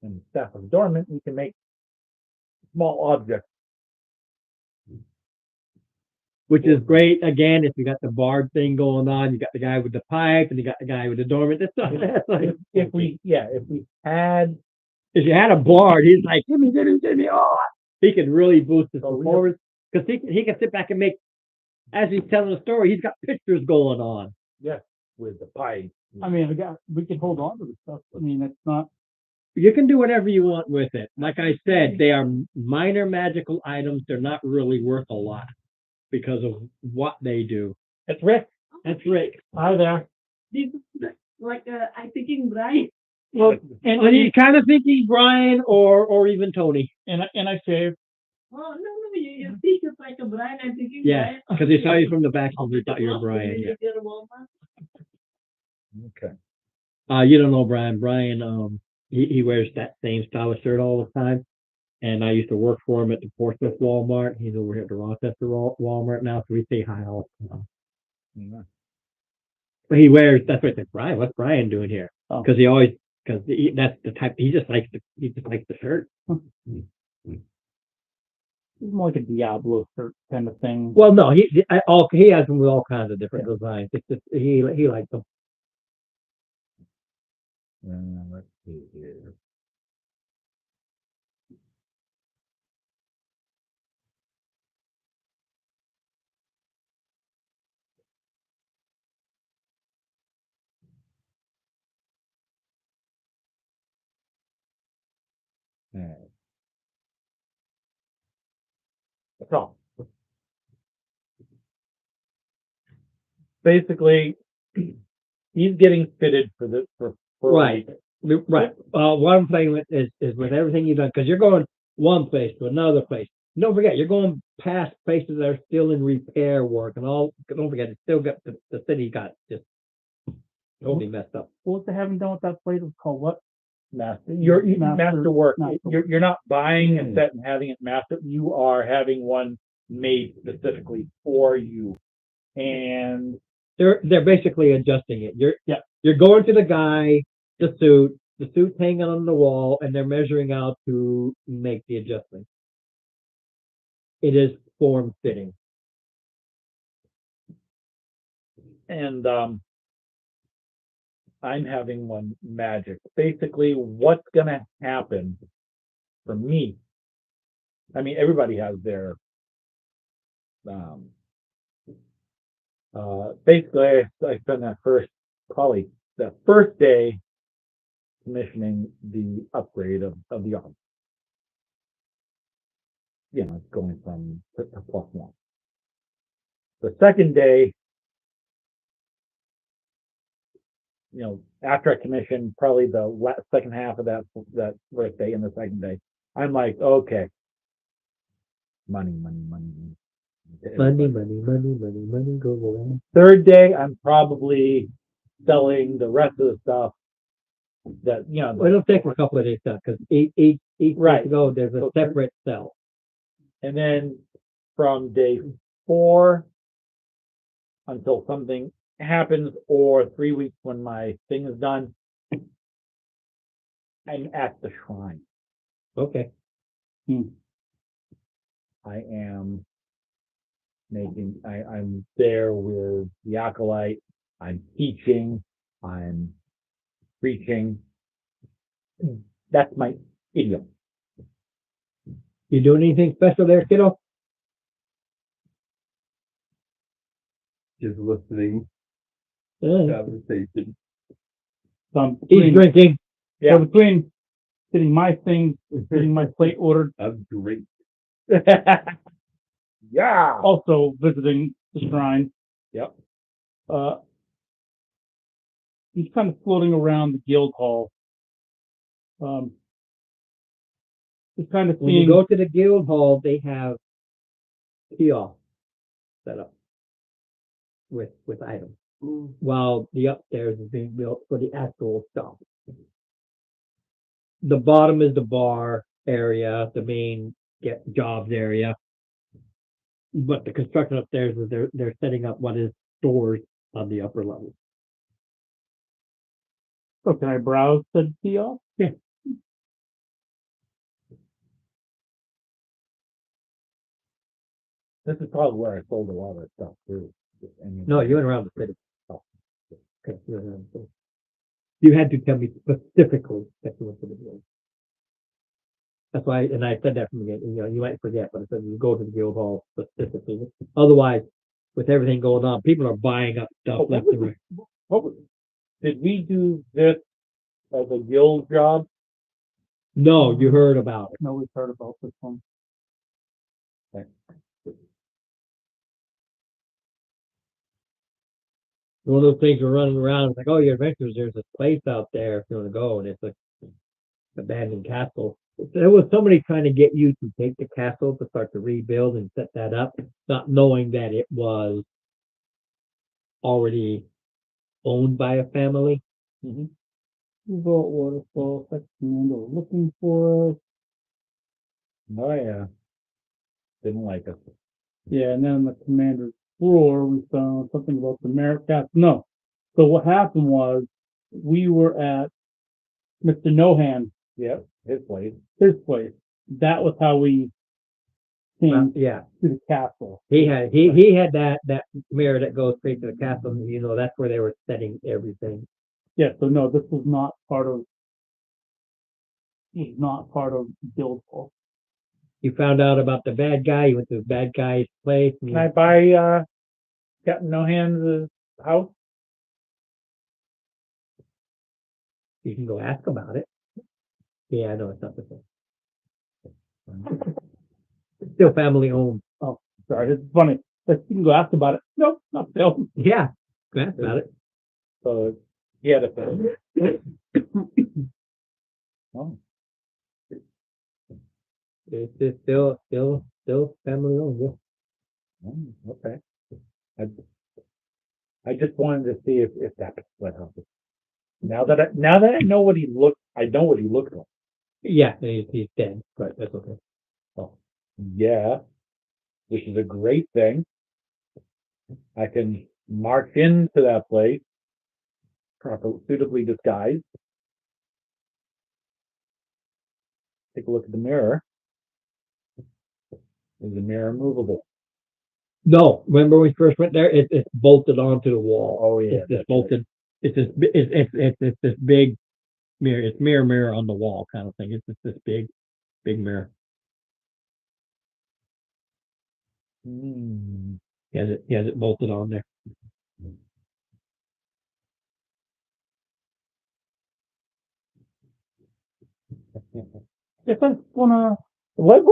And staff of adornment, we can make small objects. Which is great. Again, if you got the bard thing going on, you got the guy with the pipe and you got the guy with the dormant. That's like, If we had, if you had a bard, he's like, give me, oh, he could really boost his Oh, yeah. performance because he can sit back and make, as he's telling a story, he's got pictures going on. with the pipe. I mean, we can hold on to the stuff. I mean, it's not. You can do whatever you want with it. Like I said, they are minor magical items. They're not really worth a lot because of what they do. That's Rick. That's Rick. Hi there. I'm thinking Brian. Well, And you kind of think he's Brian or even Tony. and I shave. Oh, no, you think it's like a Brian. I'm thinking Yeah, Brian. because he saw you from the back and we thought you were Brian. Yeah. You're a woman. Okay. You don't know Brian. Brian, he wears that same style of shirt all the time. And I used to work for him at the Portsmouth Walmart. He's over here at the Rochester Walmart now, so we say hi all the time. Yeah. But he wears, that's what I said, Brian, what's Brian doing here? Oh. Because that's the type, he just likes the shirt. It's more like a Diablo shirt kind of thing. Well, no, he has them with all kinds of different designs. It's just, he likes them. Let's see here. Alright. That's all. Basically, he's getting fitted for Right. Right. One thing is with everything you've done, because you're going one place to another place. Don't forget, you're going past places that are still in repair work and all. Don't forget, it's still got the city got just totally messed up. What they haven't done with that plate is called what? master Master- work. master You're not buying a set and having it master. You are having one made specifically for you. And They're basically adjusting it. Yeah. You're going to the guy, the suit, the suit's hanging on the wall and they're measuring out to make the adjustment. It is form fitting. And I'm having one magic. Basically, what's gonna happen for me? I mean, everybody has their basically I spent probably that first day commissioning the upgrade of the office. You know, it's going from to +1. The second day, you know, after I commissioned, probably the second half of that first day and the second day, I'm like, okay, money. Money goes around. Third day, I'm probably selling the rest of the stuff that, you know. Well, it'll take a couple of days because each Right. right to go, there's a Okay. separate cell. And then from day 4 until something happens, or 3 weeks when my thing is done, I'm at the shrine. Okay. I am I'm there with the acolyte, I'm teaching, I'm preaching. That's my idiom. You doing anything special there, kiddo? Just listening conversation. So I'm He's between, drinking. Yeah. so between getting my things, getting my plate ordered, I'm great. Yeah. also visiting the shrine. Yep. He's kind of floating around the guild hall. Just kind of When you seeing, go to the guild hall, they have kiosks set up with items, while the upstairs is being built for the actual stuff. The bottom is the bar area, the main jobs area. But the construction upstairs is they're setting up what is stores on the upper level. so can I browse the kiosk? Yeah. This is probably where I sold a lot of that stuff too. No, you went around the city. Oh, okay, you went around the city. You had to tell me specifically that you went to the guild. That's why, and I said that from the beginning. You know, you might forget, but I said you go to the guild hall specifically. Otherwise, with everything going on, people are buying up stuff Oh, left and right. Did we do this as a guild job? No, you heard about it. No, we've heard about this one. One of those things we're running around, it's like, oh, your adventures, there's this place out there if you want to go, and it's like abandoned castle. There was somebody trying to get you to take the castle to start to rebuild and set that up, not knowing that it was already owned by a family. Vault waterfall, section window, looking for us. Oh yeah. Didn't like it. Yeah, and then on the commander's floor, we found something about the merit cast. No. So what happened was we were at Mr. Nohan, Yep, his place. his place. That was how we came Yeah, to the castle. he had that mirror that goes straight to the castle. And, you know, that's where they were setting everything. Yeah, so no, this was not part of Guildhall. You found out about the bad guy. You went to the bad guy's place. And Can I buy Captain No Hands' house? you can go ask about it. Yeah, no, it's not the same. It's still family owned. Sorry, it's funny. Like, you can go ask about it. Nope, not Bill. Yeah, go ask about it. So he had a thing. Oh, It's still family owned. Yeah. okay. I just wanted to see if that could split up. Now that I know what he looked, I know what he looked like. Yeah, and he's dead, but that's okay. Oh, yeah, which is a great thing. I can march into that place, properly, suitably disguised. take a look at the mirror. Is the mirror movable? No, remember when we first went there? It's bolted onto the wall. Oh, yeah. It's just bolted. It's this. It's this big mirror. It's mirror on the wall kind of thing. It's just this big mirror. Hmm. He has it bolted on there. If I'm gonna, what?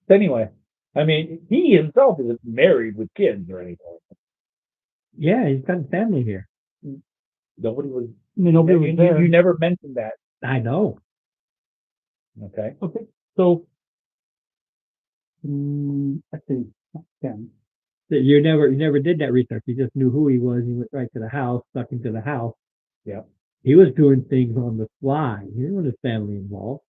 Anyway, I mean, he himself isn't married with kids or anything. Yeah, he's got a family here. Nobody was. I mean, nobody You, was you, there. you never mentioned that. I know. Okay. Okay, so, I think, ten. That you never did that research. You just knew who he was. You went right to the house, stuck into the house. Yeah. He was doing things on the fly. He didn't want his family involved.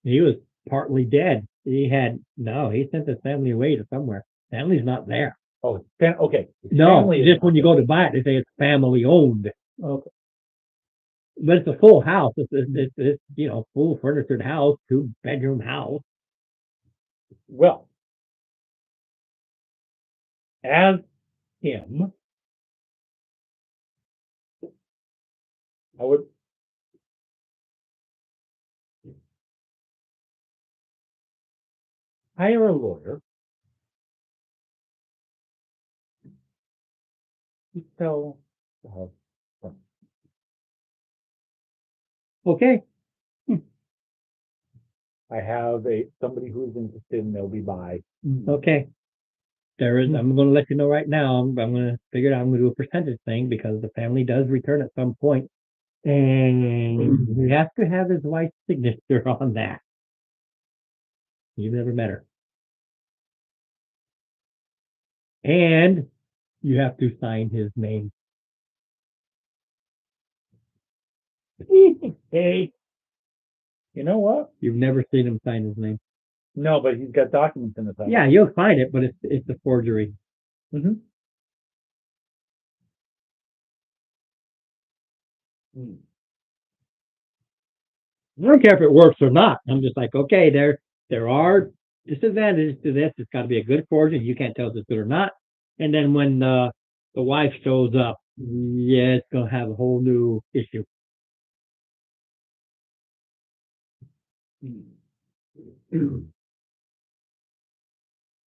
He was partly dead. He sent his family away to somewhere. Family's not there. Oh, okay. No, Family is just not when you there. go to buy it, they say it's family owned. Okay. But it's a full house. It's full furnitured house, 2-bedroom house. Well, as him, I would. Hire a lawyer. You tell the house. Okay. I have somebody who's interested and they'll be by. Okay. I'm going to let you know right now. I'm going to figure it out. I'm going to do a percentage thing because the family does return at some point, and he has to have his wife's signature on that. You've never met her, and you have to sign his name. Hey, you know what? You've never seen him sign his name. No, but he's got documents in his house. Yeah, you'll find it, but it's a forgery. Mm-hmm. I don't care if it works or not. I'm just like, okay, there are disadvantages to this. It's got to be a good forgery. You can't tell if it's good or not. And then when the wife shows up, yeah, it's gonna have a whole new issue.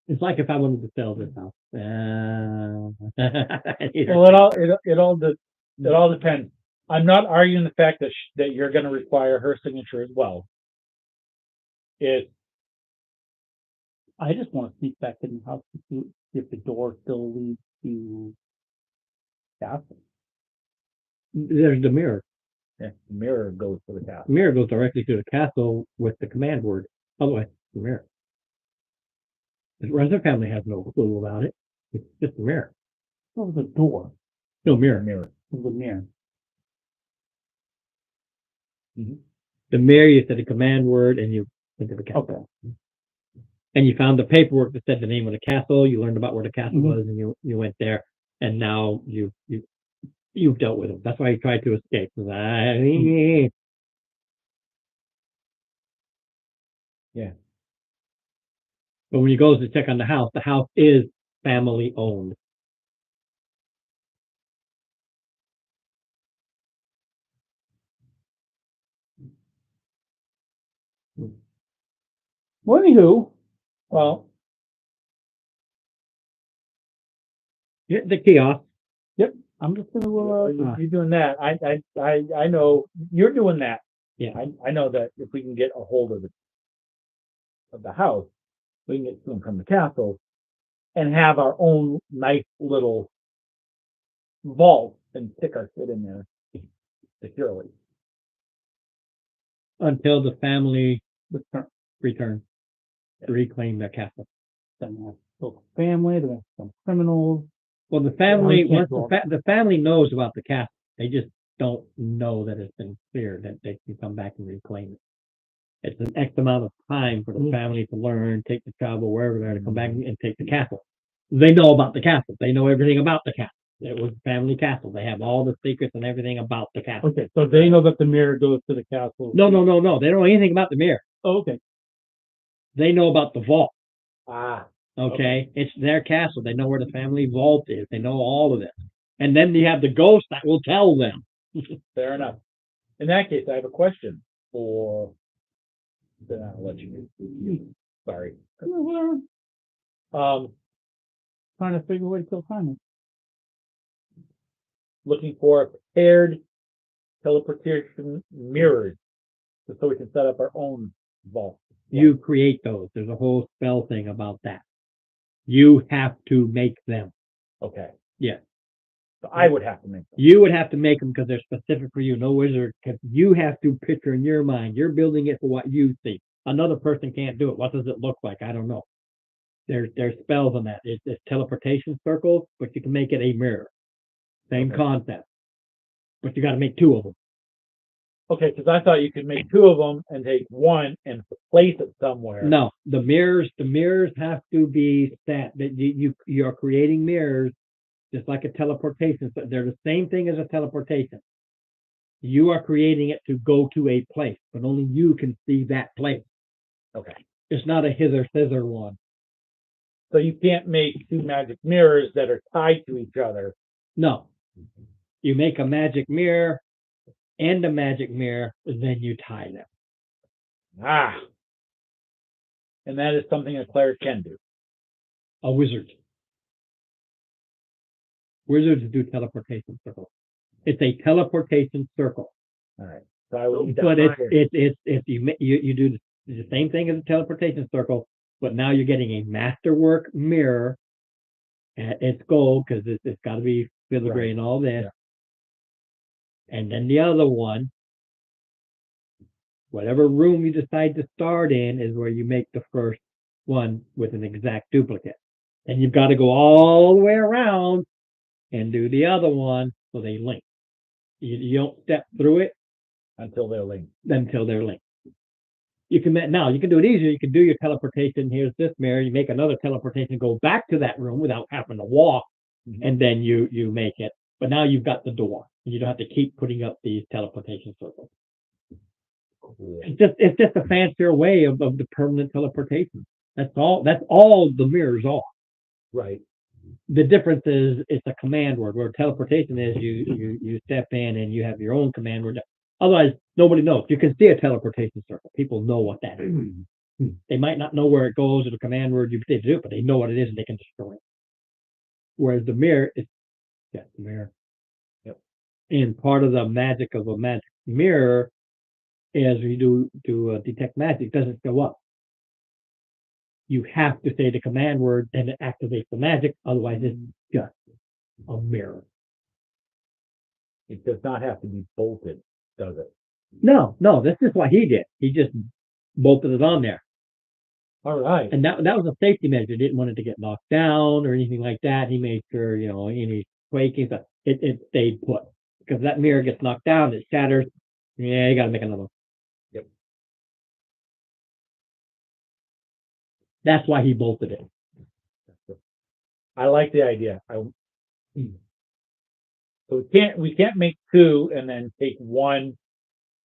It's like if I wanted to sell this house. Well, it all depends. I'm not arguing the fact that you're going to require her signature as well. I just want to sneak back in the house to see if the door still leads to castle. There's the mirror. The mirror goes to the castle. The mirror goes directly to the castle with the command word. Otherwise, the mirror. The rest of the family has no clue about it. It's just a mirror. What was the door? No mirror. Mirror. It was a mirror. The mirror, you said the command word, and you went to the castle. Okay. And you found the paperwork that said the name of the castle. You learned about where the castle Mhm. was, and you went there. And now you've dealt with it. That's why you tried to escape. Yeah. But when he goes to check on the house is family owned. Well, anywho, Well, The kiosk. I'm just gonna you're doing that. I know you're doing that. Yeah. I know that if we can get a hold of the house, we can get them from the castle and have our own nice little vault and stick our shit in there securely. Until the family return. returns to reclaim their castle. Then we have local family, then we have some criminals. Well, the family, can't once the family knows about the castle, they just don't know that it's been cleared, that they can come back and reclaim it. It's an X amount of time for the family to learn, take the travel wherever they're to come back and take the castle. They know about the castle. They know everything about the castle. It was family castle. They have all the secrets and everything about the castle. Okay, so they know that the mirror goes to the castle. No. They don't know anything about the mirror. Oh, okay. They know about the vault. Ah, Okay? It's their castle. They know where the family vault is. They know all of this. And then you have the ghost that will tell them. fair enough. In that case, I have a question for, then I'll let you, sorry. Um, Trying to figure a way to kill time. looking for paired teleportation mirrors, so we can set up our own vault. You create those. There's a whole spell thing about that. You have to make them. Okay. Yeah. So I would have to make them. You would have to make them because they're specific for you. No wizard, because you have to picture in your mind. You're building it for what you see. Another person can't do it. What does it look like? I don't know. There's spells on that. It's teleportation circles, but you can make it a mirror. Same Okay. concept. But you got to make two of them. Okay, because I thought you could make two of them and take one and place it somewhere. No, the mirrors have to be set. That you're creating mirrors just like a teleportation. So they're the same thing as a teleportation. You are creating it to go to a place, but only you can see that place. Okay. It's not a hither thither one. So you can't make two magic mirrors that are tied to each other. No. You make a magic mirror and a magic mirror, then you tie them. Ah. And that is something a cleric can do. A wizard. Wizards do teleportation circles. It's a teleportation circle. All right. So I would need to But hire- it's you do the same thing as a teleportation circle, but now you're getting a masterwork mirror. It's gold because it's got to be filigree Right. and all this. And then the other one, whatever room you decide to start in, is where you make the first one with an exact duplicate. And you've got to go all the way around and do the other one so they link. You don't step through it until they're linked. until they're linked. You can do it easier. You can do your teleportation. Here's this mirror. You make another teleportation, go back to that room without having to walk, and then you make it. But now you've got the door. You don't have to keep putting up these teleportation circles. Cool. It's just a fancier way of the permanent teleportation. That's all the mirrors are. Right. The difference is it's a command word, where teleportation is you step in and you have your own command word. Otherwise, nobody knows. You can see a teleportation circle. People know what that is. They might not know where it goes or the command word you say to do it, but they know what it is and they can destroy it. Whereas the mirror is just the mirror. Yep. And part of the magic of a magic mirror is you do detect magic, it doesn't show up. You have to say the command word and it activates the magic. Otherwise, it's just a mirror. It does not have to be bolted, does it? No, this is what he did. He just bolted it on there. All right. And that was a safety measure. Didn't want it to get knocked down or anything like that. He made sure, any quaking stuff, it stayed put. Because that mirror gets knocked down, it shatters. Yeah, you got to make another one. Yep. That's why he bolted it. I like the idea. So we can't make two and then take one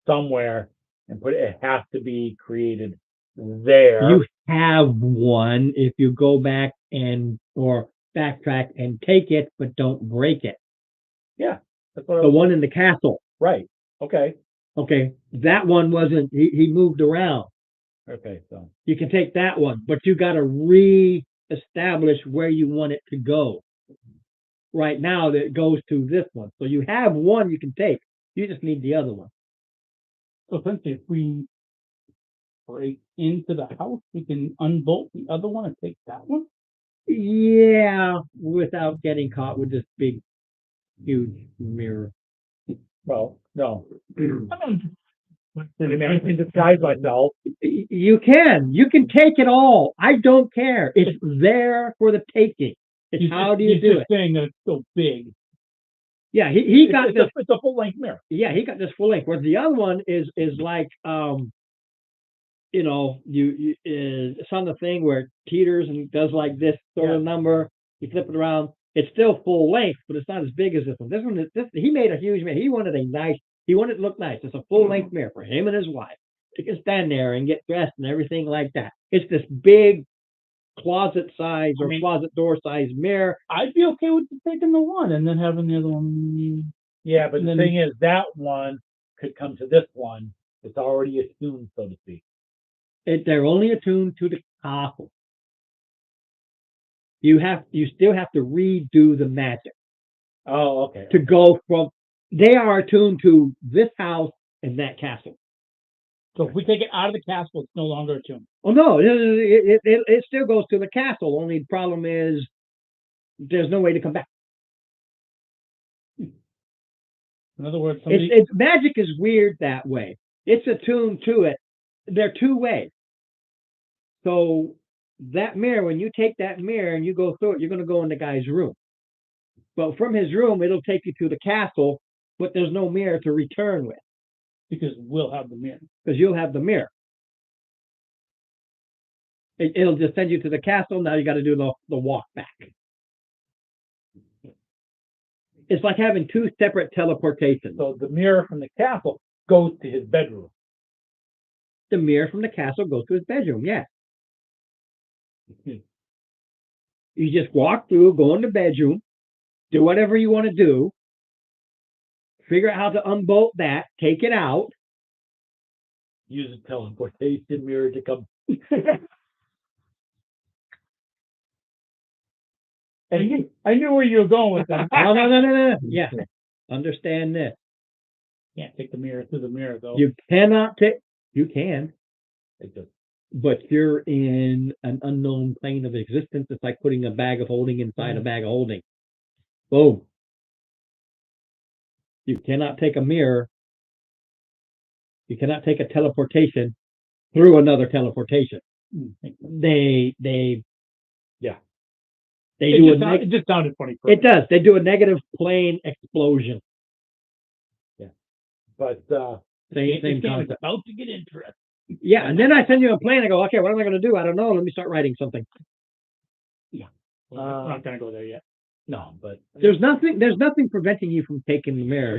somewhere and put it. It has to be created there. You have one if you go back or backtrack and take it, but don't break it. That's what I The was, one in the castle. right. Okay. Okay, that one wasn't. He moved around. Okay. So You can take that one, but you got to re-establish where you want it to go. Right now, that goes to this one. So you have one you can take. You just need the other one. So essentially, if we break into the house, we can unbolt the other one and take that one. Yeah, without getting caught with this big, huge mirror. well, no. I mean, I can disguise myself. You can take it all. I don't care. It's there for the taking. It's how do you He's do just it? saying that it's so big. Yeah, he got this. It's a full length mirror. Yeah, he got this full length. Whereas the other one is like it's on the thing where it teeters and does like this sort of number. You flip it around. It's still full length, but it's not as big as this one. This one is he made a huge mirror. He wanted it to look nice. It's a full length mirror for him and his wife. They can stand there and get dressed and everything like that. It's this big closet size or closet door size mirror. I'd be okay with taking the one and then having the other one. Yeah, but And the then- thing is, that one could come to this one. It's already attuned, so to speak. They're only attuned to the castle. You still have to redo the magic Oh, okay. to go from. They are attuned to this house and that castle. So if we take it out of the castle, it's no longer attuned. Oh no, it still goes to the castle. Only the problem is there's no way to come back. In other words, somebody, It's magic is weird that way. It's attuned to it. They're two ways. So that mirror, when you take that mirror and you go through it, you're going to go in the guy's room. But from his room, it'll take you to the castle, but there's no mirror to return with because we'll have the mirror. because you'll have the mirror. It'll just send you to the castle. Now you got to do the walk back. It's like having two separate teleportations. So the mirror from the castle goes to his bedroom. The mirror from the castle goes to his bedroom. Yeah. You just walk through, go in the bedroom, do whatever you want to do, figure out how to unbolt that, take it out. Use a teleportation mirror to come. And I knew where you were going with that. No. Yeah. Understand this. Can't take the mirror through the mirror though. You cannot take, you can, It just, but you're in an unknown plane of existence. It's like putting a bag of holding inside a bag of holding. Boom. You cannot take a mirror. You cannot take a teleportation through another teleportation. They Yeah. They It do just, it just sounded funny. it does. They do a negative plane explosion. but, Same concept. About to get interested. Yeah, and then I send you a plane. I go, okay, what am I going to do? I don't know. Let me start writing something. We're not gonna go there yet. no, but There's nothing preventing you from taking the mirror.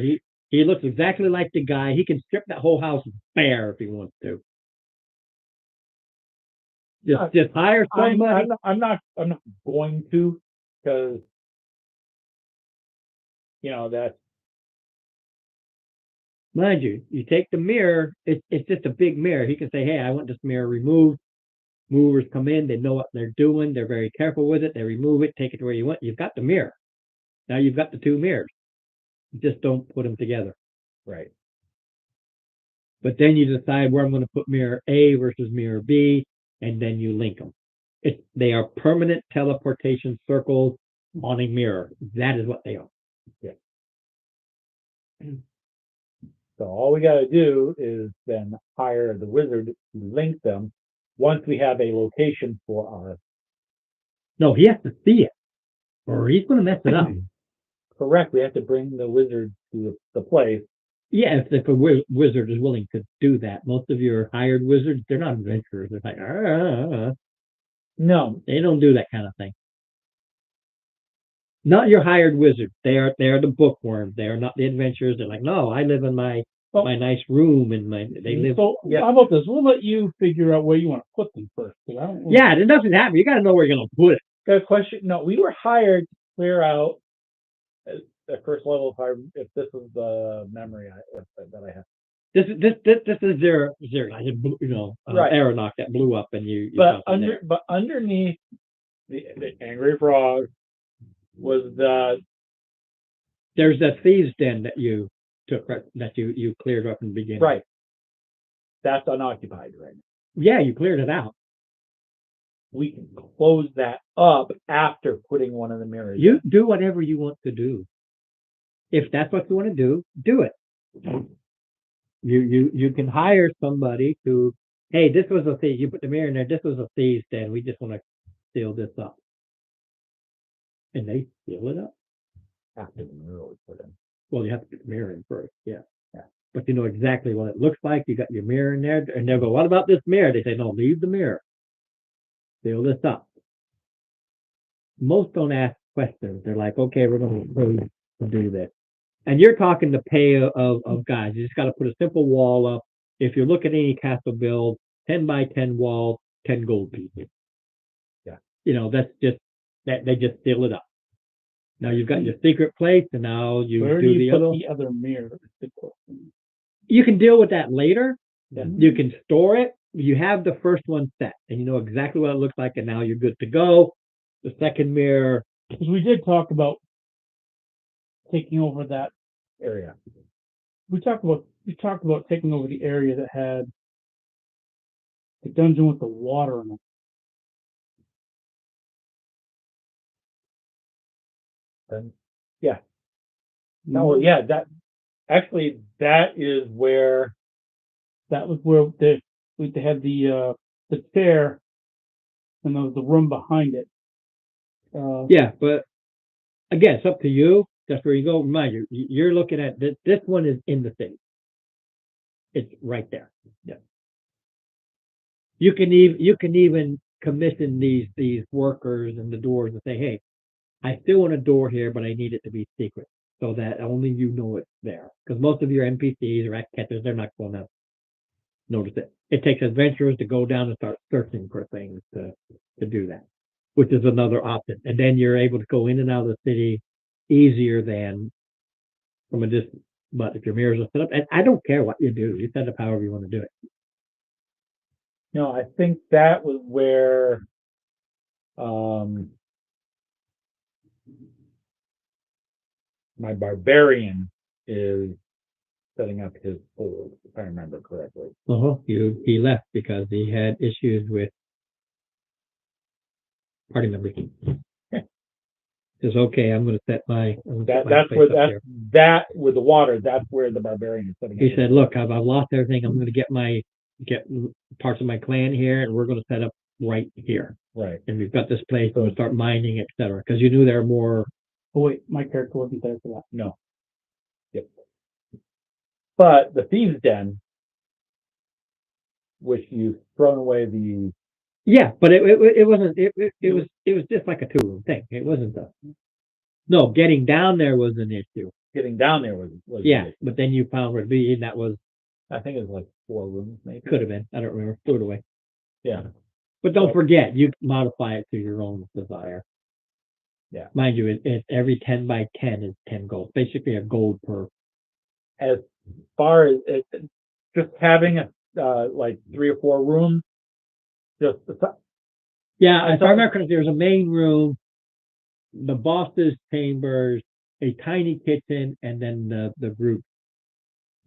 He looks exactly like the guy. He can strip that whole house bare if he wants to. Just hire somebody. I'm not going to, because, that's, Mind you, you take the mirror. It's just a big mirror. He can say, hey, I want this mirror removed. Movers come in. They know what they're doing. They're very careful with it. They remove it, take it to where you want. You've got the mirror. Now you've got the two mirrors. Just don't put them together. right. But then you decide where I'm going to put mirror A versus mirror B, and then you link them. They are permanent teleportation circles on a mirror. That is what they are. So all we gotta do is then hire the wizard to link them once we have a location for our. No, he has to see it, or he's going to mess it up. Correct, we have to bring the wizard to the place. Yeah, if a wizard is willing to do that. Most of your hired wizards, they're not adventurers. They're like, No, they don't do that kind of thing. Not your hired wizard. They are the bookworms. They are not the adventurers. They're like, no, I live in my nice room and they live. So Yeah. how about this? We'll let you figure out where you want to put them first. 'Cause I don't. Yeah, it doesn't happen. You got to know where you're going to put it. got a question, no, we were hired to clear out the first level if this is the memory that I have. This is their Right. aeronaut that blew up and you. But dumped it there. underneath the angry frog was There's that thieves den that you took that you cleared up in the beginning. right. That's unoccupied right now. Yeah, you cleared it out. We can close that up after putting one of the mirrors. You do whatever you want to do. If that's what you want to do it. You can hire somebody to, hey, this was a thief. You put the mirror in there. This was a thieves den. We just want to seal this up. And they seal it up. after the mirror was put in. Well, you have to put the mirror in first. Yeah. But you know exactly what it looks like. You got your mirror in there, and they'll go, what about this mirror? They say, no, leave the mirror. Seal this up. Most don't ask questions. They're like, okay, we're going to do this. And you're talking the pay of guys. You just got to put a simple wall up. If you look at any castle build, 10 by 10 wall, 10 gold pieces. Yeah. You know, that's just, that they just seal it up. Now you've got your secret place, and now you Where do do you the put other. the other mirror? Is the question. You can deal with that later. Yeah. You can store it. You have the first one set, and you know exactly what it looks like, and now you're good to go. The second mirror, Because we did talk about taking over that. area. We talked about taking over the area that had the dungeon with the water in it. And yeah. No, yeah, that actually that is where That was where they had the chair and the room behind it. yeah. But again, it's up to you. That's where you go. Remind you, you're looking at this. This one is in the city. It's right there. Yeah. You can even commission these workers and the doors and say, hey, I still want a door here, but I need it to be secret so that only you know it's there. Because most of your NPCs or act catchers, they're not going to notice it. It takes adventurers to go down and start searching for things to do that, which is another option. And then you're able to go in and out of the city easier than from a distance. But if your mirrors are set up, and I don't care what you do, you set up however you want to do it. No, I think that was where my barbarian is setting up his hold, if I remember correctly. He left because he had issues with party members. Says, okay, I'm going to set my. That's where that with the water. That's where the barbarian is setting. He up. said, look, I've lost everything. I'm going to get parts of my clan here, and we're going to set up right here. Right. And we've got this place, and we'll start mining, etc. Because you knew there were more. Oh wait, my character wasn't there for that. No. Yep. But the thieves' den, which you've thrown away the. Yeah, but it wasn't. It was just like a 2-room thing. It wasn't no, getting down there was an issue. Getting down there was Yeah, but then you found where to be, and that was I think it was like 4 rooms, maybe. could have been. I don't remember. Threw it away. Yeah. But don't forget, you modify it to your own desire. Yeah. Mind you, it every 10 by 10 is 10 gold. Basically, a gold per. As far as just having like 3 or 4 rooms, just Yeah, I if I thought- remember correctly, there's a main room, the boss's chambers, a tiny kitchen, and then the group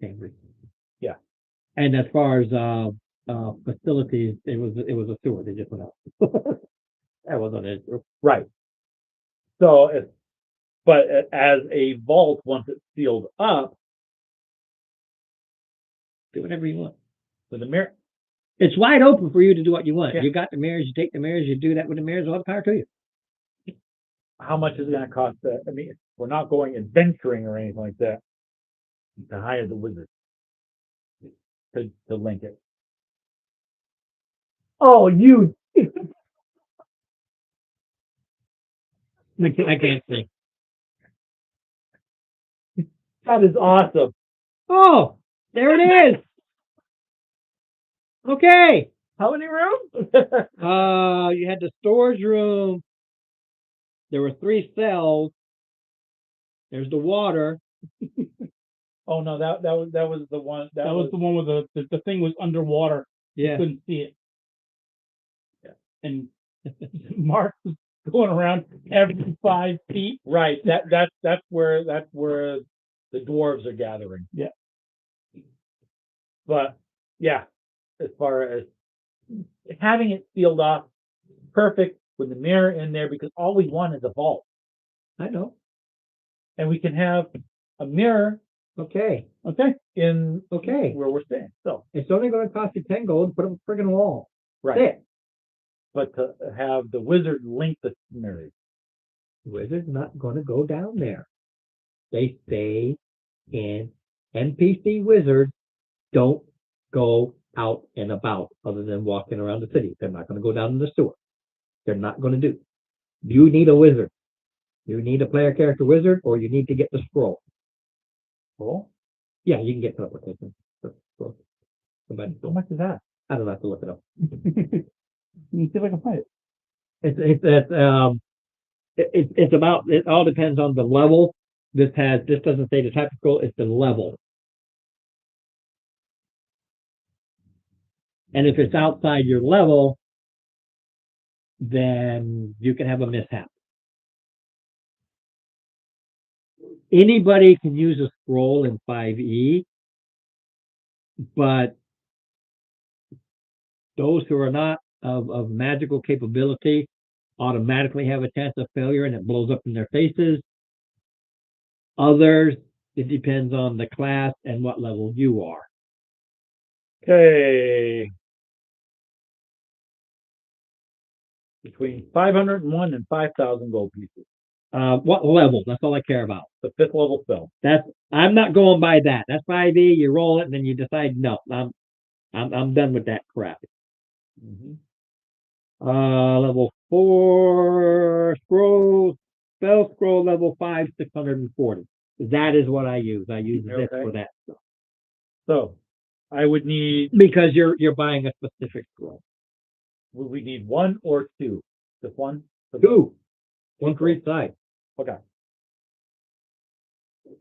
chambers. Yeah. And as far as facilities, it was a sewer. They just went out. That wasn't it. right. So, but as a vault, once it's sealed up, Do whatever you want. with the mirror, It's wide open for you to do what you want. Yeah. You got the mirrors, you take the mirrors, you do that with the mirrors, all the power to you. how much is it going to cost? I mean, we're not going adventuring or anything like that. To hire the wizard to link it. Oh, you! I can't think. That is awesome. Oh, there it is. Okay. How many rooms? You had the storage room. There were 3 cells. There's the water. Oh no, that was the one. That was the one where the thing was underwater. Yeah. You couldn't see it. Yeah. And Mark was going around every 5 feet. right. That's where the dwarves are gathering. Yeah. But yeah, as far as having it sealed off, perfect with the mirror in there, because all we want is a vault, I know. and we can have a mirror, Okay. okay, in Okay. where we're staying. So It's only going to cost you 10 gold to put up a friggin' wall. right, That's it. but to have the wizard link the mirrors. Wizard's not going to go down there. They stay in NPC wizards. Don't go out and about other than walking around the city. They're not going to go down in the sewer. They're not going to do. You need a wizard. You need a player character wizard, or you need to get the scroll. Cool. Yeah, you can get teleportation. So, somebody, How much is that? I don't have to look it up. Let me see if I can find it. It's about, it all depends on the level. This doesn't say the type of scroll, it's the level. And if it's outside your level, then you can have a mishap. Anybody can use a scroll in 5e, but those who are not of magical capability automatically have a chance of failure and it blows up in their faces. Others, it depends on the class and what level you are. Okay. Between 501 and 5,000 gold pieces. What level? That's all I care about. The 5th level spell. I'm not going by that. That's 5e. You roll it and then you decide no. I'm done with that crap. Mm-hmm. Level 4 scroll, spell scroll level 5, 640. That is what I use. I use this Okay. for that stuff. So I would need, Because you're buying a specific scroll. would we need 1 or 2? Just 1? 2. 1 for each side. Okay.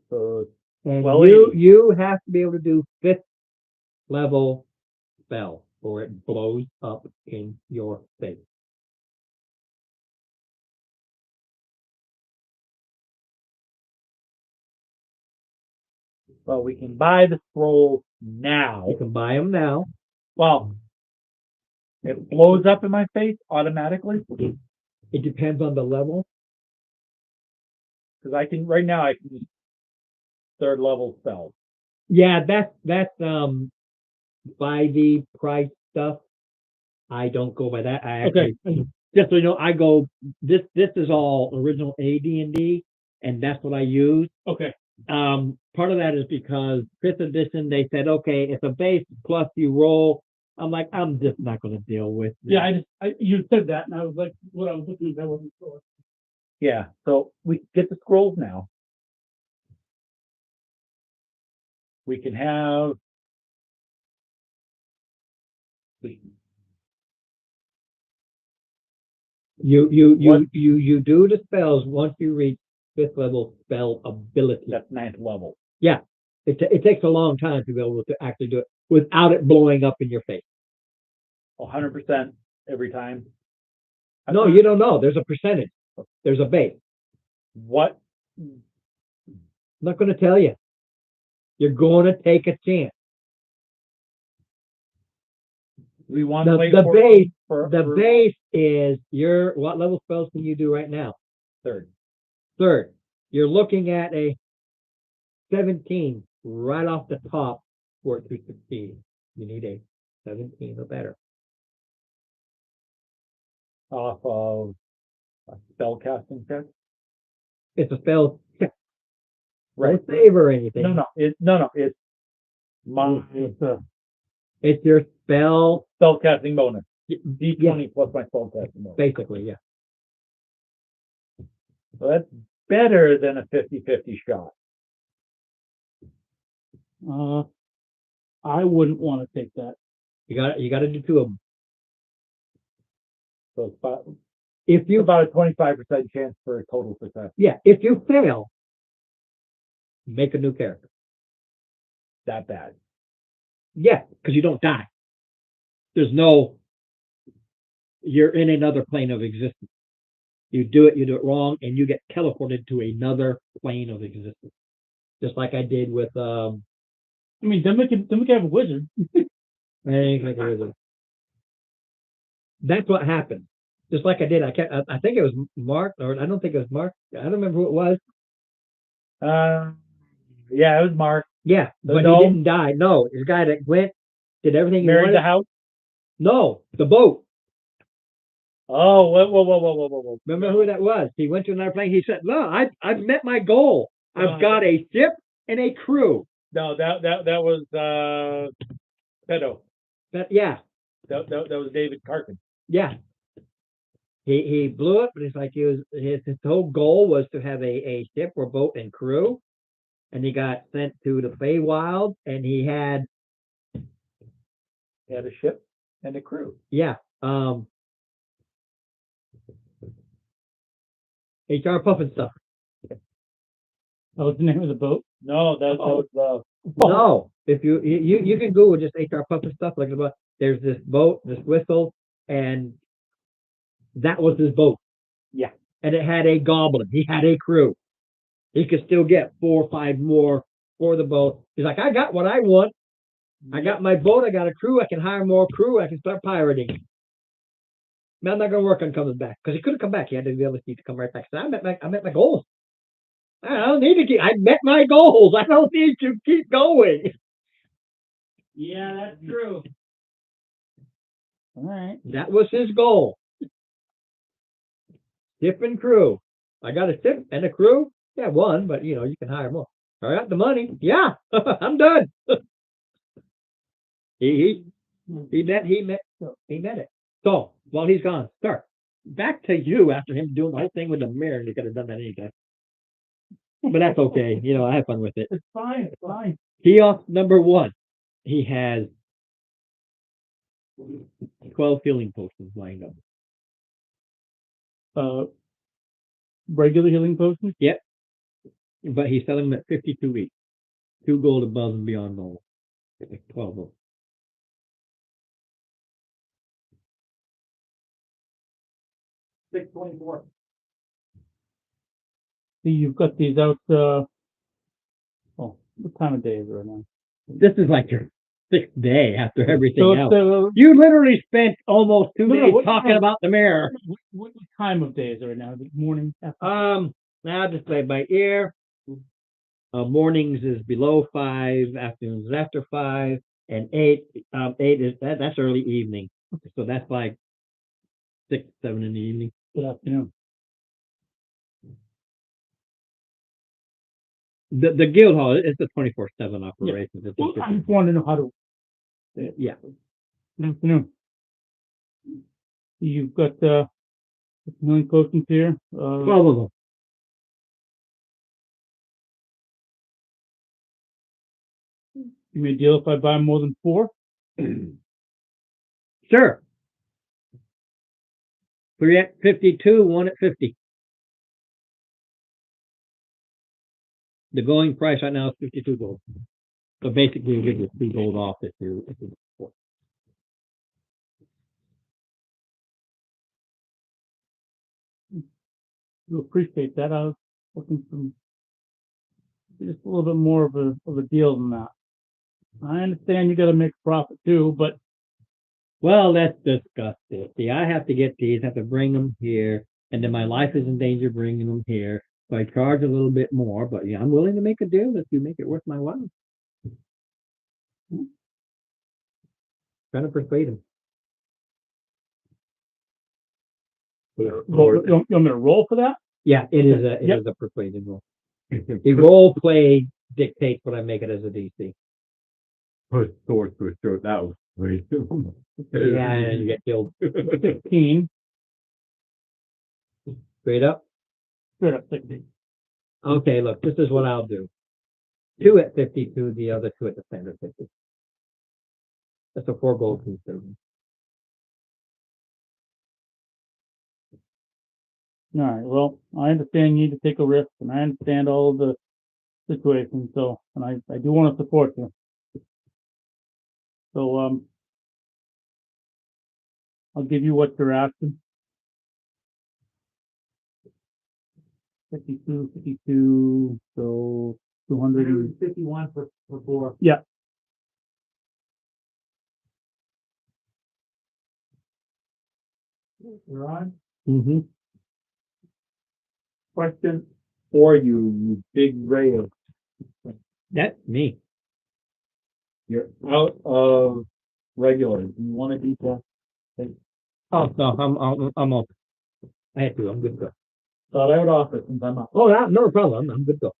So And Well, you have to be able to do 5th level spell or it blows up in your face. well, we can buy the scroll now. You can buy them now. Well, it blows up in my face automatically It depends on the level. because I can right now I can use 3rd level spells. Yeah, that's 5e price stuff. I don't go by that. I actually, just so you know, I go, this is all original AD&D, and that's what I use. Okay. Part of that is because 5th edition, they said, okay, it's a base plus you roll. I'm like, I'm just not going to deal with this. Yeah, you said that, and I was like, what I was looking at, I wasn't sure. Yeah. So we get the scrolls now. We can have You do the spells once you reach 5th level spell ability. that's 9th level. Yeah. It takes a long time to be able to actually do it without it blowing up in your face. 100% every time. No, you don't know. There's a percentage. There's a base. What? I'm not going to tell you. You're going to take a chance. We want to play The for- base, for- the for base is what level spells can you do right now? 3rd. 3rd. You're looking at a 17 right off the top for it to succeed. You need a 17 or better. Off of a spell casting check. It's a spell check. Right. Don't save or anything. No, it's my It's your spell, spell casting bonus. yeah, D20 plus my spell casting bonus. basically, yeah. So that's better than a 50-50 shot. I wouldn't want to take that. You got to do 2 of them. So it's If you, about a 25% chance for a total success. yeah, if you fail, make a new character. That bad. Yeah, because you don't die. You're in another plane of existence. You do it wrong, and you get teleported to another plane of existence. Just like I did with, I mean, then we can have a wizard. That's what happened. Just like I did. I think it was Mark, or I don't think it was Mark. I don't remember who it was. Yeah, it was Mark. Yeah, but No. he didn't die. No, the guy that went, did everything he Married wanted. the house. No, the boat. Oh, whoa. Remember who that was? He went to another plane. He said, "No, I've met my goal. I've got a ship and a crew." No, that was Pedo. Yeah, That was David Karkin. yeah. He blew it, but it's like his whole goal was to have a ship or boat and crew, and he got sent to the Feywild, and he had Had a ship and a crew. yeah, HR Puffin stuff. That was the name of the boat. No, that was No, if you can Google just HR Puffin stuff, like about there's this boat, this whistle, and that was his boat. Yeah. And it had a goblin. He had a crew. He could still get 4 or 5 more for the boat. He's like, I got what I want. I got my boat. I got a crew. I can hire more crew. I can start pirating. Man, I'm not gonna work on coming back because he couldn't come back. He had to be able to come right back. So I met my goals. I don't need to keep. I met my goals. I don't need to keep going. Yeah, that's true. All right. That was his goal. Ship and crew. I got a ship and a crew. Yeah, one, but you can hire more. I got the money. Yeah, I'm done. He met it. So while he's gone, sir, back to you after him doing the whole thing with the mirror. You could have done that anytime. But that's okay. I have fun with it. It's fine, it's fine. Kiosk number 1. He has 12 healing potions lined up. Regular healing potions. But he's selling them at 52 each. 2 gold above and beyond normal. Like 12 of them. $6.24. See, you've got these out. Oh, what time of day is it right now? This is like your 6th day after everything So else. it's, You literally spent almost 2 No, no, days what talking time? about the mirror. what time of day is it right now? Is it morning? Afternoon? Now just play by ear. Mornings is below 5, afternoons is after 5, and 8. 8 is that's early evening. So that's like 6, 7 in the evening. Good afternoon. The guild hall is a 24/7 operation. It's Well, just- I just wanted to know how to. yeah. Good afternoon. You've got healing potions here. 12 of them. Give me a deal if I buy more than 4. Sure. 3 at 52, 1 at 50. The going price right now is 52 gold. So basically, you get your 3 gold off if you. You appreciate that. I was looking for just a little bit more of a deal than that. I understand you got to make profit too, but Well, let's discuss this. See, I have to get these, have to bring them here, and then my life is in danger bringing them here. So I charge a little bit more, but yeah, I'm willing to make a deal if you make it worth my while. Trying to persuade him. you want me to roll for that? Yeah, it is a Yep. is a persuasion roll. The role play dictates what I make it as a DC. Put sword to his throat. That was great. Yeah, and you get killed 15, straight up. straight up 60. Okay, look, this is what I'll do. 2 at 52, the other 2 at the standard 50. That's a 4 gold piece. All right. Well, I understand you need to take a risk, and I understand all of the situations. So, and I do want to support you. So, I'll give you what you're asking. 52, so 200. 151 for 4. You're on? Mm-hmm. Question for you, you big rail. That's me. You're out of regular. Do you want to detail? Oh no, I'm open. I had to. I'm good to go. Thought I would offer since I'm up. Oh, no problem. I'm good to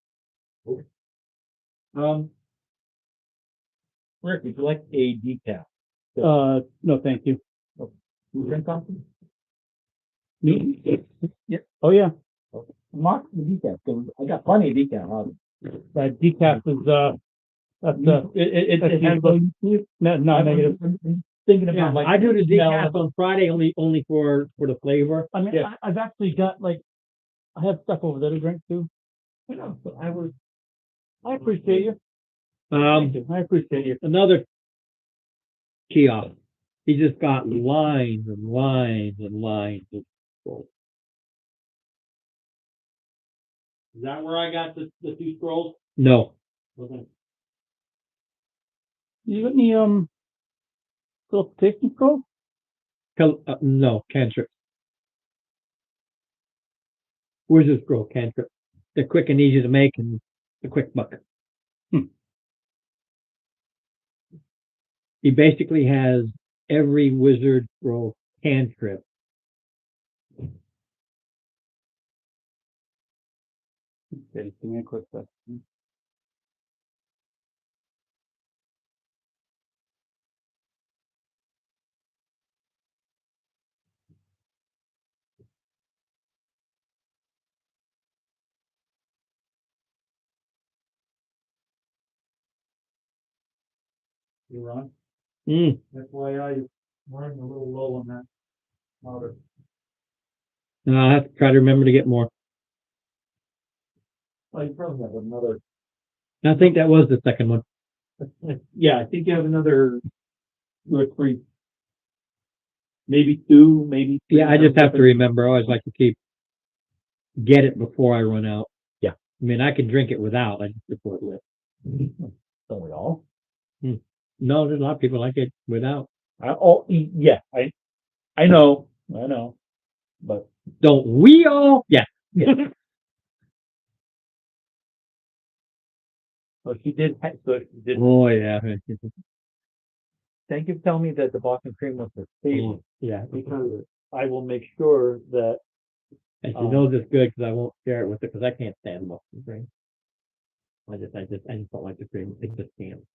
go. Rick, would you like a decaf? No, thank you. You drink coffee? Oh, yeah. Mark the decaf, 'cause I got plenty of decaf. That decaf is, that's, It has no, negative. Thinking Yeah, about like. I do the smell decaf of- on Friday only for the flavor. I mean, Yeah. I've actually got like, I have stuff over there to drink too. You know, so I appreciate you. Um, I appreciate you. another kiosk. He just got lines and lines and lines of scrolls. Is that where I got the two scrolls? No. Okay. You got any, little tasting scrolls? No, cantrip. Where's this scroll? Cantrip. They're quick and easy to make and a quick buck. He basically has every wizard scroll cantrip. Okay, give me a quick second. You're on. Mm. FYI, running a little low on that. Powder. And I'll have to try to remember to get more. Oh, you probably have another. I think that was the second one. Yeah, I think you have another 2 or 3. Maybe 2, maybe. 3. Yeah, I just have to remember. I always like to get it before I run out. Yeah. I mean, I can drink it without. I just prefer it with. Don't we all? No, there's a lot of people like it without. Yeah, I know, but Don't we all? Yeah. so she did. So she did. Oh yeah. Thank you for telling me that the Boston cream was her favorite, Yeah. because I will make sure that. And she knows it's good because I won't share it with her because I can't stand Boston cream. I just don't like the cream. It's just can't.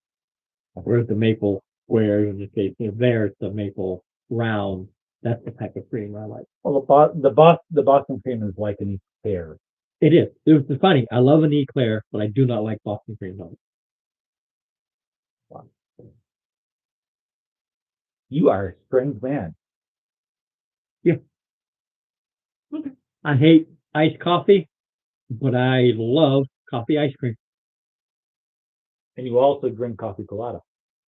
Whereas the maple squares in this case, there it's the maple round. That's the type of cream I like. Well, the Boston cream is like an eclair. It is. It's funny. I love an eclair, but I do not like Boston cream on it. You are a strange man. I hate iced coffee, but I love coffee ice cream. And you also drink coffee colada.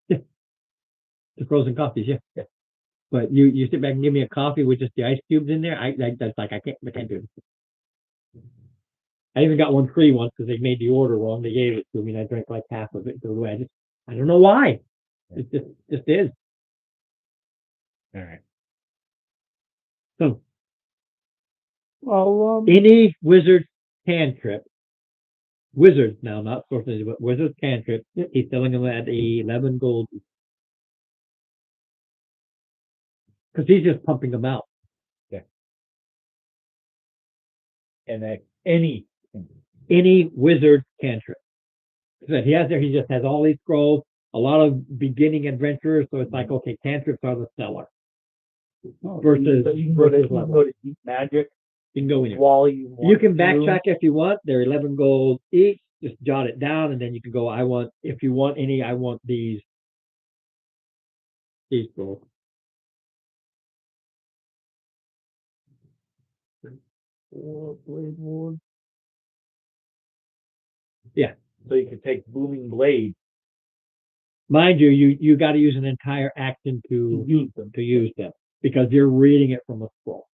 The frozen coffees, yeah. Yeah. But you sit back and give me a coffee with just the ice cubes in there. That's like I can't do it. I even got one free once because they made the order wrong. They gave it to me and I drank like half of it. So I don't know why. It just is. All right. So Well, any wizard cantrip, wizards now, not sorcerers, but wizard cantrip, he's selling them at 11 gold. Because he's just pumping them out. And that any Wizard cantrip. That he has there, he just has all these scrolls, a lot of beginning adventurers, so it's like, okay, cantrips are the seller. Versus, so you can go versus to level. Deep Magic, You can go in there. Wally. You can backtrack if you want. They're 11 gold each. Just jot it down, and then you can go. If you want any, I want these scrolls. Yeah. So you can take Booming Blade Mind you, you got to use an entire action to to use them. use them because you're reading it from a scroll.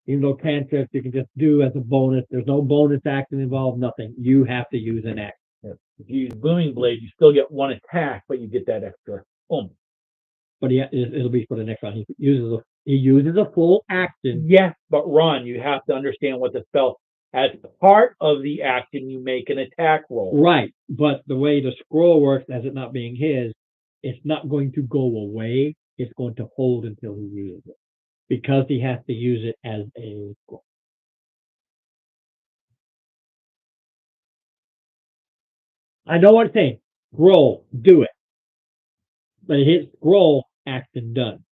Even though cantrips you can just do as a bonus, there's no bonus action involved, nothing. You have to use an action. If you use Booming Blade, you still get one attack, but you get that extra boom. But it'll be for the next round. He uses a full action. Yes, but Ron, you have to understand what the spell. As part of the action, you make an attack roll. Right, but the way the scroll works, as it not being his, it's not going to go away. It's going to hold until he uses it because he has to use it as a scroll. I know what I'm saying. Scroll, do it. But it hits scroll, action done.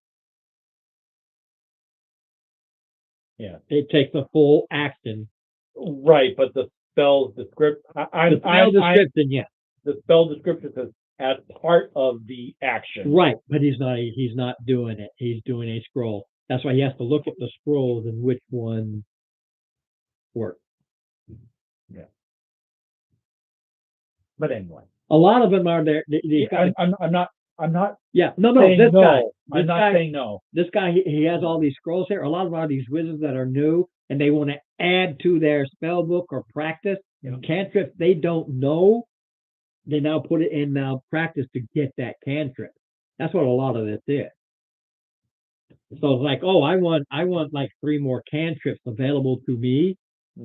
Yeah. It takes a full action. Right, but the spell description, The spell description, yes. the spell description says as part of the action. Right, but he's not doing it. He's doing a scroll. That's why he has to look at the scrolls and which one works. But anyway, A lot of them are there. These guys, I'm not yeah, no, saying this no. guy, I'm not saying no. this guy, he has all these scrolls here. A lot of them are these wizards that are new and they want to add to their spell book or practice. Yeah. Cantrips they don't know. They now put it in practice to get that cantrip. That's what a lot of this is. So it's like, oh, I want like 3 more cantrips available to me,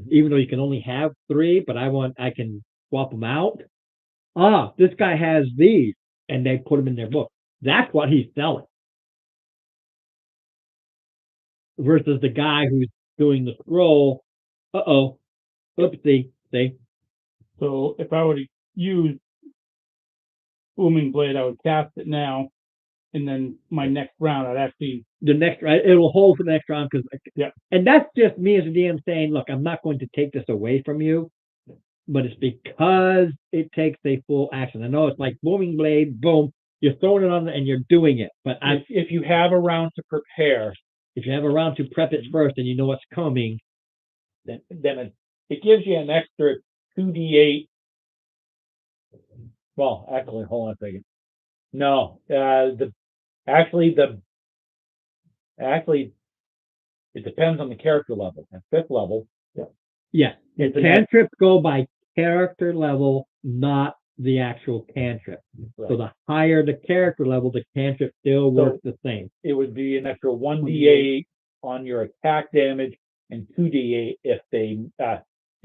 even though you can only have 3, but I can swap them out. This guy has these, and they put them in their book. That's what he's selling. Versus the guy who's doing the scroll. Oopsie, see. So if I were to use Booming Blade, I would cast it now, and then my next round, I'd actually. The next, right? It will hold for the next round because, Yeah. And that's just me as a DM saying, look, I'm not going to take this away from you, but it's because it takes a full action. I know it's like Booming Blade, boom, you're throwing it on and you're doing it. But If you have a round to prepare, if you have a round to prep it first and you know what's coming, then it gives you an extra 2d8. Well, actually, hold on a second. No, it depends on the character level. At 5th level, yes, It's an cantrips go by character level, not the actual cantrip. right, So the higher the character level, the cantrip still works the same. it would be an extra 1d8 on your attack damage and 2d8 if they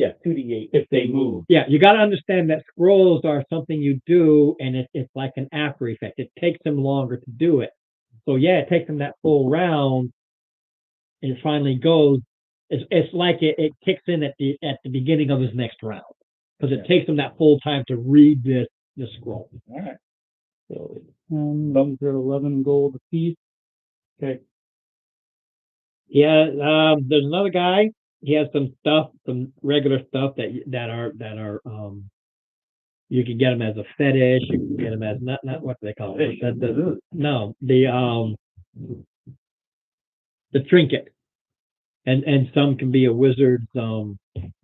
2d8 if they move. Yeah, you got to understand that scrolls are something you do, and it's like an after effect. It takes them longer to do it. So yeah, it takes them that full round, and it finally goes. It's like it kicks in at the beginning of his next round because it takes them that full time to read this scroll. All right. So those are 11 gold a piece. Okay. Yeah, there's another guy. He has some stuff, some regular stuff that are you can get them as a fetish. You can get them as not what do they call it. The trinket, and some can be a wizard's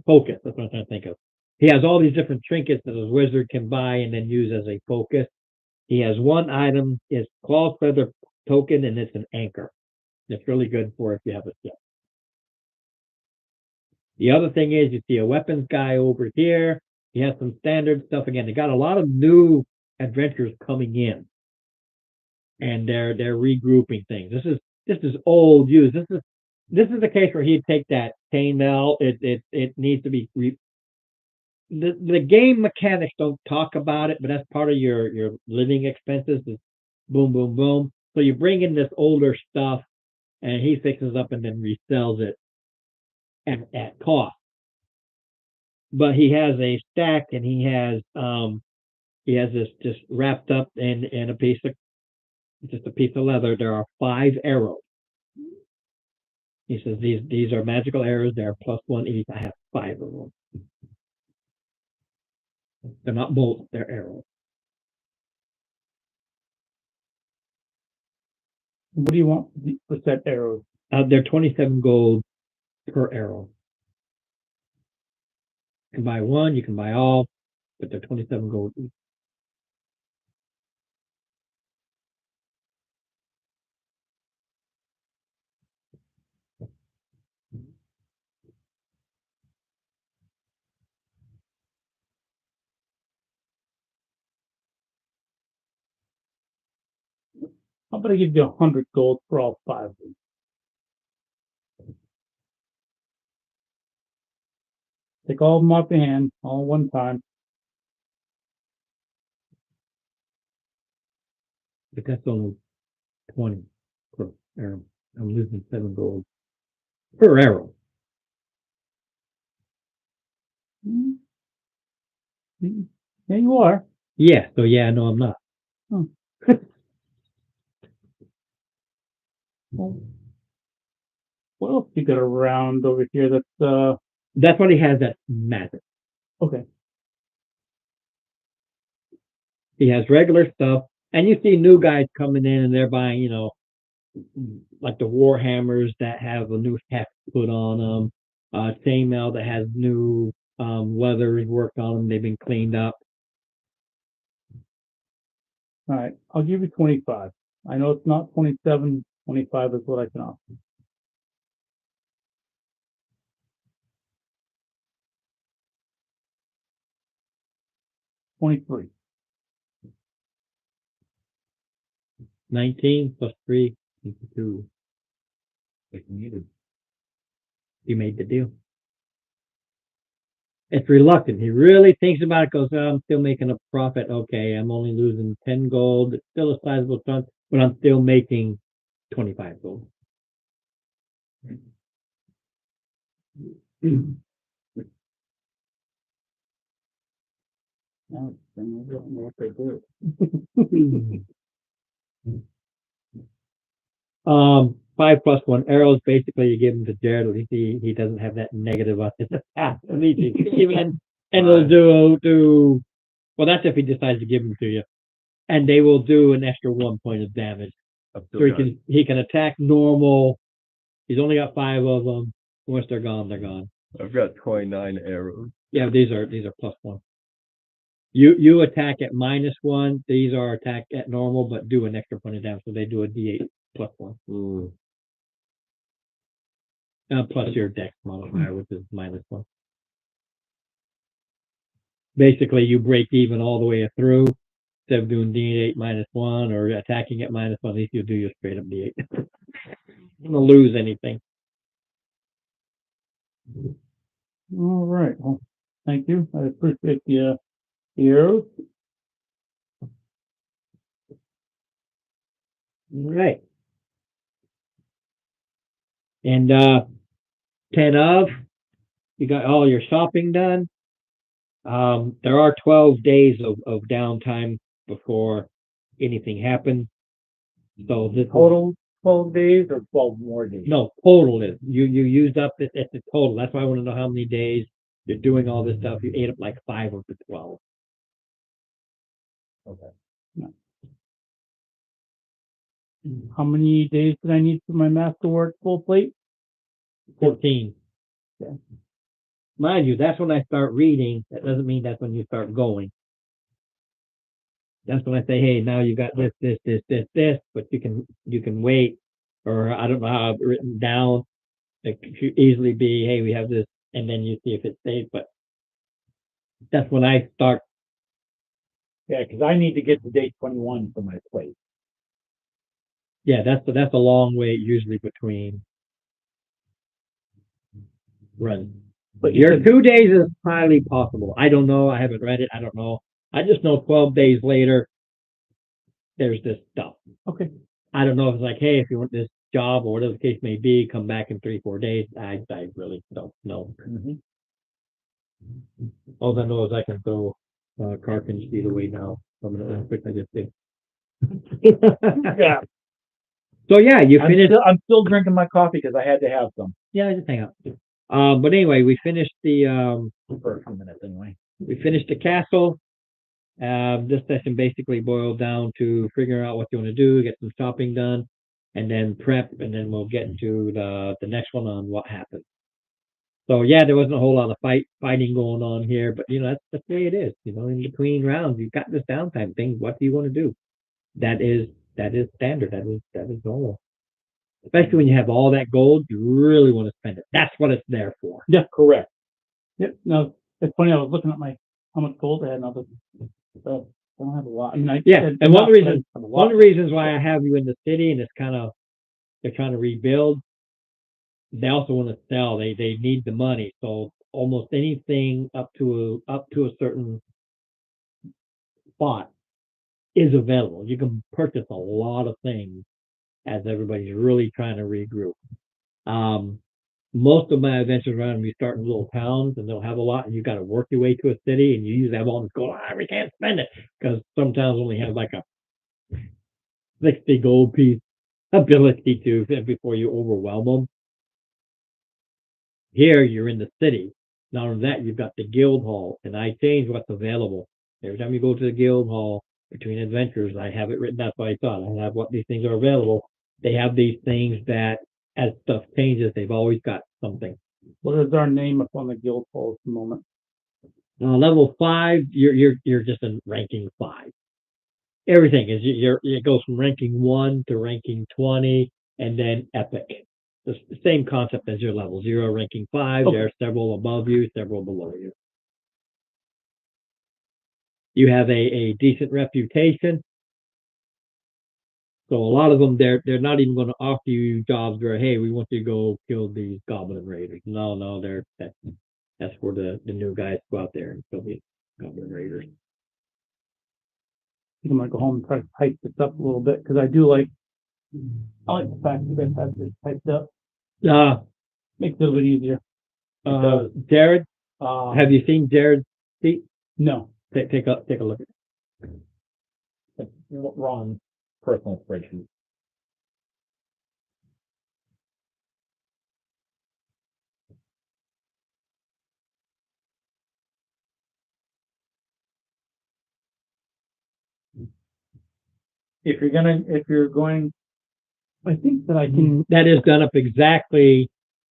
focus. That's what I'm trying to think of. He has all these different trinkets that a wizard can buy and then use as a focus. He has one item, it's claw feather token, and it's an anchor. It's really good for if you have a ship. The other thing is you see a weapons guy over here. He has some standard stuff again. They got a lot of new adventures coming in, and they're regrouping things. This is old used. This is the case where he'd take that chainmail. It needs to be the game mechanics don't talk about it, but that's part of your living expenses. Is boom, boom, boom. So you bring in this older stuff, and he fixes up and then resells it at cost. But he has a stack, and he has this just wrapped up in a piece of leather. There are 5 arrows. He says these are magical arrows. They're +1 each. I have 5 of them. They're not bolts. They're arrows. What do you want for set arrows? They're 27 gold per arrow. You can buy one, you can buy all, but they're 27 gold each. How about I give you 100 gold for all 5 of them? Take all of them off the hand, all at one time. But that's only 20 per arrow. I'm losing 7 gold per arrow. Yeah, you are. Yeah, so yeah, no, I'm not. What else you got around over here that's, That's what he has, that massive. okay. He has regular stuff, and you see new guys coming in and they're buying, like the Warhammers that have a new heft put on them, chainmail that has new leathers worked on them. They've been cleaned up. All right, I'll give you 25. I know it's not 27, 25 is what I can offer. 23. 19 plus 3 equals 2. Like needed. He made the deal. It's reluctant. He really thinks about it, goes, oh, I'm still making a profit. Okay, I'm only losing 10 gold. It's still a sizable chunk, but I'm still making 25 gold. Now, then I don't know what they do. 5+1 arrows. Basically, you give him to Jared. At least he doesn't have that negative on his attack. At least and it'll do. Well, that's if he decides to give them to you, and they will do an extra 1 point of damage. So he can attack normal. He's only got 5 of them. Once they're gone, they're gone. I've got 29 arrows. Yeah, these are +1. You attack at -1. These are attack at normal, but do an extra point of damage. So they do a D8 +1. Mm. Plus your dex modifier, which is -1. Basically, you break even all the way through. Instead of doing D8 -1 or attacking at -1, at least you do your straight up D8. You're gonna lose anything. All right. Well, thank you. I appreciate the arrows. All right. And 10 of, you got all your shopping done. There are 12 days of downtime before anything happens. So this Total 12 days or 12 more days? no total is you used up at the total. That's why I want to know how many days you're doing all this stuff. You ate up like 5 of the 12. How many days did I need for my masterwork full plate? 14. Okay. Mind you, that's when I start reading. That doesn't mean that's when you start going. That's when I say, hey, now you got this, but you can wait, or I don't know how I've written down. It could easily be, hey, we have this, and then you see if it's safe. But that's when I start. Yeah, because I need to get to day 21 for my plate. Yeah, that's a long wait usually between runs. But Your 2 days is highly possible. I don't know. I haven't read it. I don't know. I just know 12 days later, there's this stuff. Okay. I don't know if it's like, hey, if you want this job or whatever the case may be, come back in 3-4 days. I really don't know. Mhm. All I know is I can throw Karkin speed away now. I'm gonna quick I just did. Yeah, So yeah, you finished. I'm still drinking my coffee because I had to have some Yeah, just hang out. But anyway, we finished the for a few minutes anyway. castle. This session basically boiled down to figuring out what you want to do, get some shopping done, and then prep, and then we'll get to the next one on what happened. So yeah, there wasn't a whole lot of fighting going on here, but that's the way it is. In between rounds, you've got this downtime thing. What do you want to do? That is standard. That is normal. Especially when you have all that gold, you really want to spend it. That's what it's there for. Yeah. Correct. Yep. No, it's funny. I was looking at how much gold I had, and I was like, oh, I don't have a lot. I mean, Yeah, and one of the reasons I have a one lot. of the reasons why I have you in the city, and it's kind of they're trying to rebuild. They also want to sell. They need the money. So almost anything up to a certain spot is available. You can purchase a lot of things as everybody's really trying to regroup. Most of my adventures around, we start in little towns and they'll have a lot, and you got to work your way to a city, and you usually have all this gold. We can't spend it because some towns only have like a 60 gold piece ability to before you overwhelm them. Here, you're in the city. Not only that, you've got the guild hall, and I change what's available. Every time you go to the guild hall, between adventures, I have it written up by thought. I have what these things are available. They have these things that, as stuff changes, they've always got something. What is our name up on the guild hall at the moment? Level 5, you're just in ranking 5. Everything is it goes from ranking 1 to ranking 20, and then epic. The same concept as your level 0, ranking 5. Okay. There are several above you, several below you. You have a decent reputation. So a lot of them, they're not even going to offer you jobs where, hey, we want you to go kill these goblin raiders. No, that's for the new guys to go out there and kill these goblin raiders. I think I'm gonna go home and try to type this up a little bit, because I like the fact that you guys have this typed up. Makes it a little bit easier. Jared, have you seen Jared's sheet? No. Take a look at it. Ron's personal spreadsheet. If you're going, I think that I can, That is done up exactly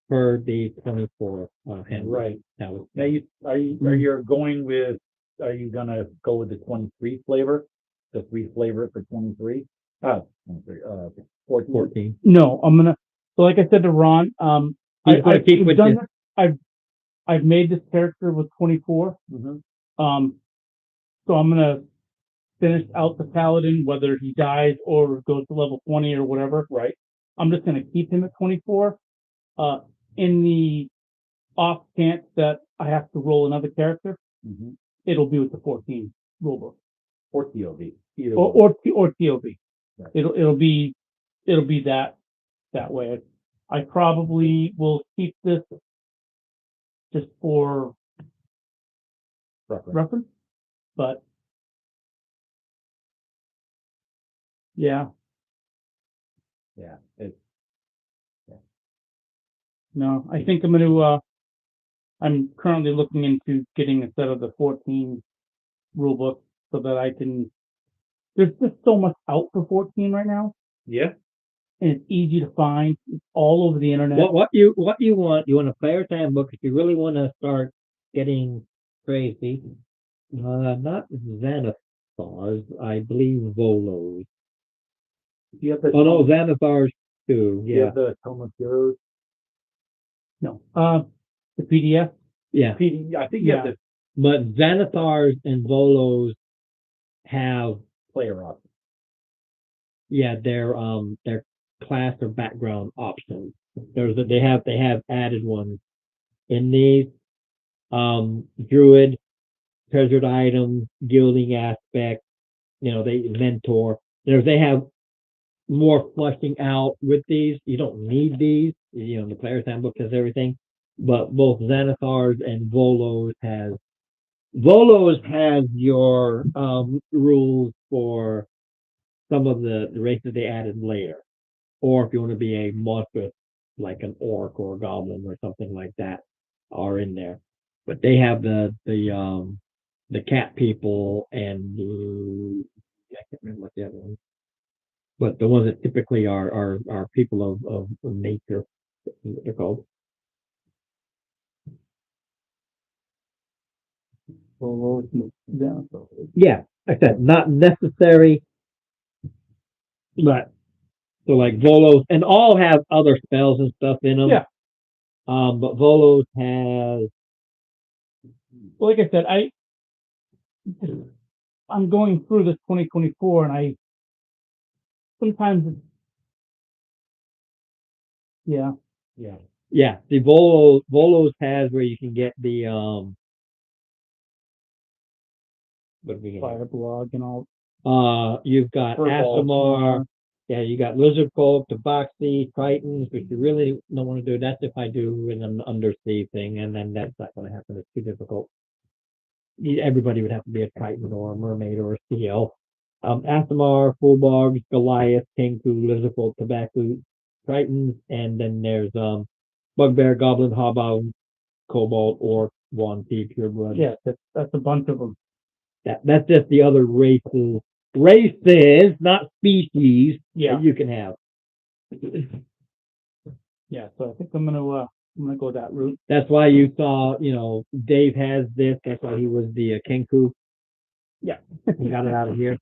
for the 24 handbook. right, That was now are you gonna go with the 23 flavor? Just reflavor it for 23? 23, 14. 14. no, so like I said to Ron, He's gonna keep we've with done this. this. I've made this character with 24. Mm-hmm. So I'm gonna finish out the paladin, whether he dies or goes to level 20 or whatever. Right. I'm just gonna keep him at 24. In the off chance that I have to roll another character, Mm-hmm. it'll be with the 14 rulebook Or TOV. Either or one. or TOV. Right. It'll be that way. I probably will keep this just for Preference. reference, but yeah, Yeah. It's no, I think I'm gonna. I'm currently looking into getting a set of the 14 rulebook so that I can. There's just so much out for 14 right now, yeah. and it's easy to find. It's all over the internet. What you want? You want a player's handbook if you really want to start getting crazy. Not Xanathars, I believe Volos. You have the Oh no, Xanathars too. you Yeah, have the Tome of Heroes. No, the PDF. yeah. I think you have Yeah. the But Xanathars and Volos have, player option. yeah, their class or background options. They have added ones in these. Druid, treasured items, gilding aspect, they mentor. They have more fleshing out with these. You don't need these. The player's handbook has everything. But both Xanathars and Volos has your rules for some of the races they added later. Or if you want to be a monster like an orc or a goblin or something like that are in there. But they have the cat people and I can't remember what the other one. But the ones that typically are people of nature, that's what they're called. Yeah, like I said, not necessary, but so like Volos, and all have other spells and stuff in them. Yeah. But Volos has, Well, like I said, I'm going through this 2024, and sometimes it's, yeah. yeah, the Volos has where you can get the what do we get? Fire blog and all. You've got Furbolg. Asimar. Yeah, you got lizard folk, Tabaxi, Tritons, which you really don't want to do. That's if I do an undersea thing, and then that's not going to happen. It's too difficult. Everybody would have to be a Triton or a mermaid or a seal. Asimar, Fullbogs, Goliath, Kenku, lizard folk, Tabaxi, Tritons, and then there's bugbear, goblin, hobgoblin, cobalt, orc, Yuan-ti, pureblood. Yeah, that's a bunch of them. That's just the other races. Races, not species, Yeah. that you can have. Yeah, so I think I'm gonna go that route. That's why you saw, Dave has this. That's why he was the Kenku. Yeah. He got it out of here.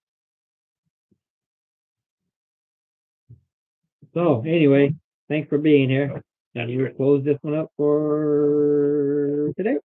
So anyway, thanks for being here. And we'll close this one up for today.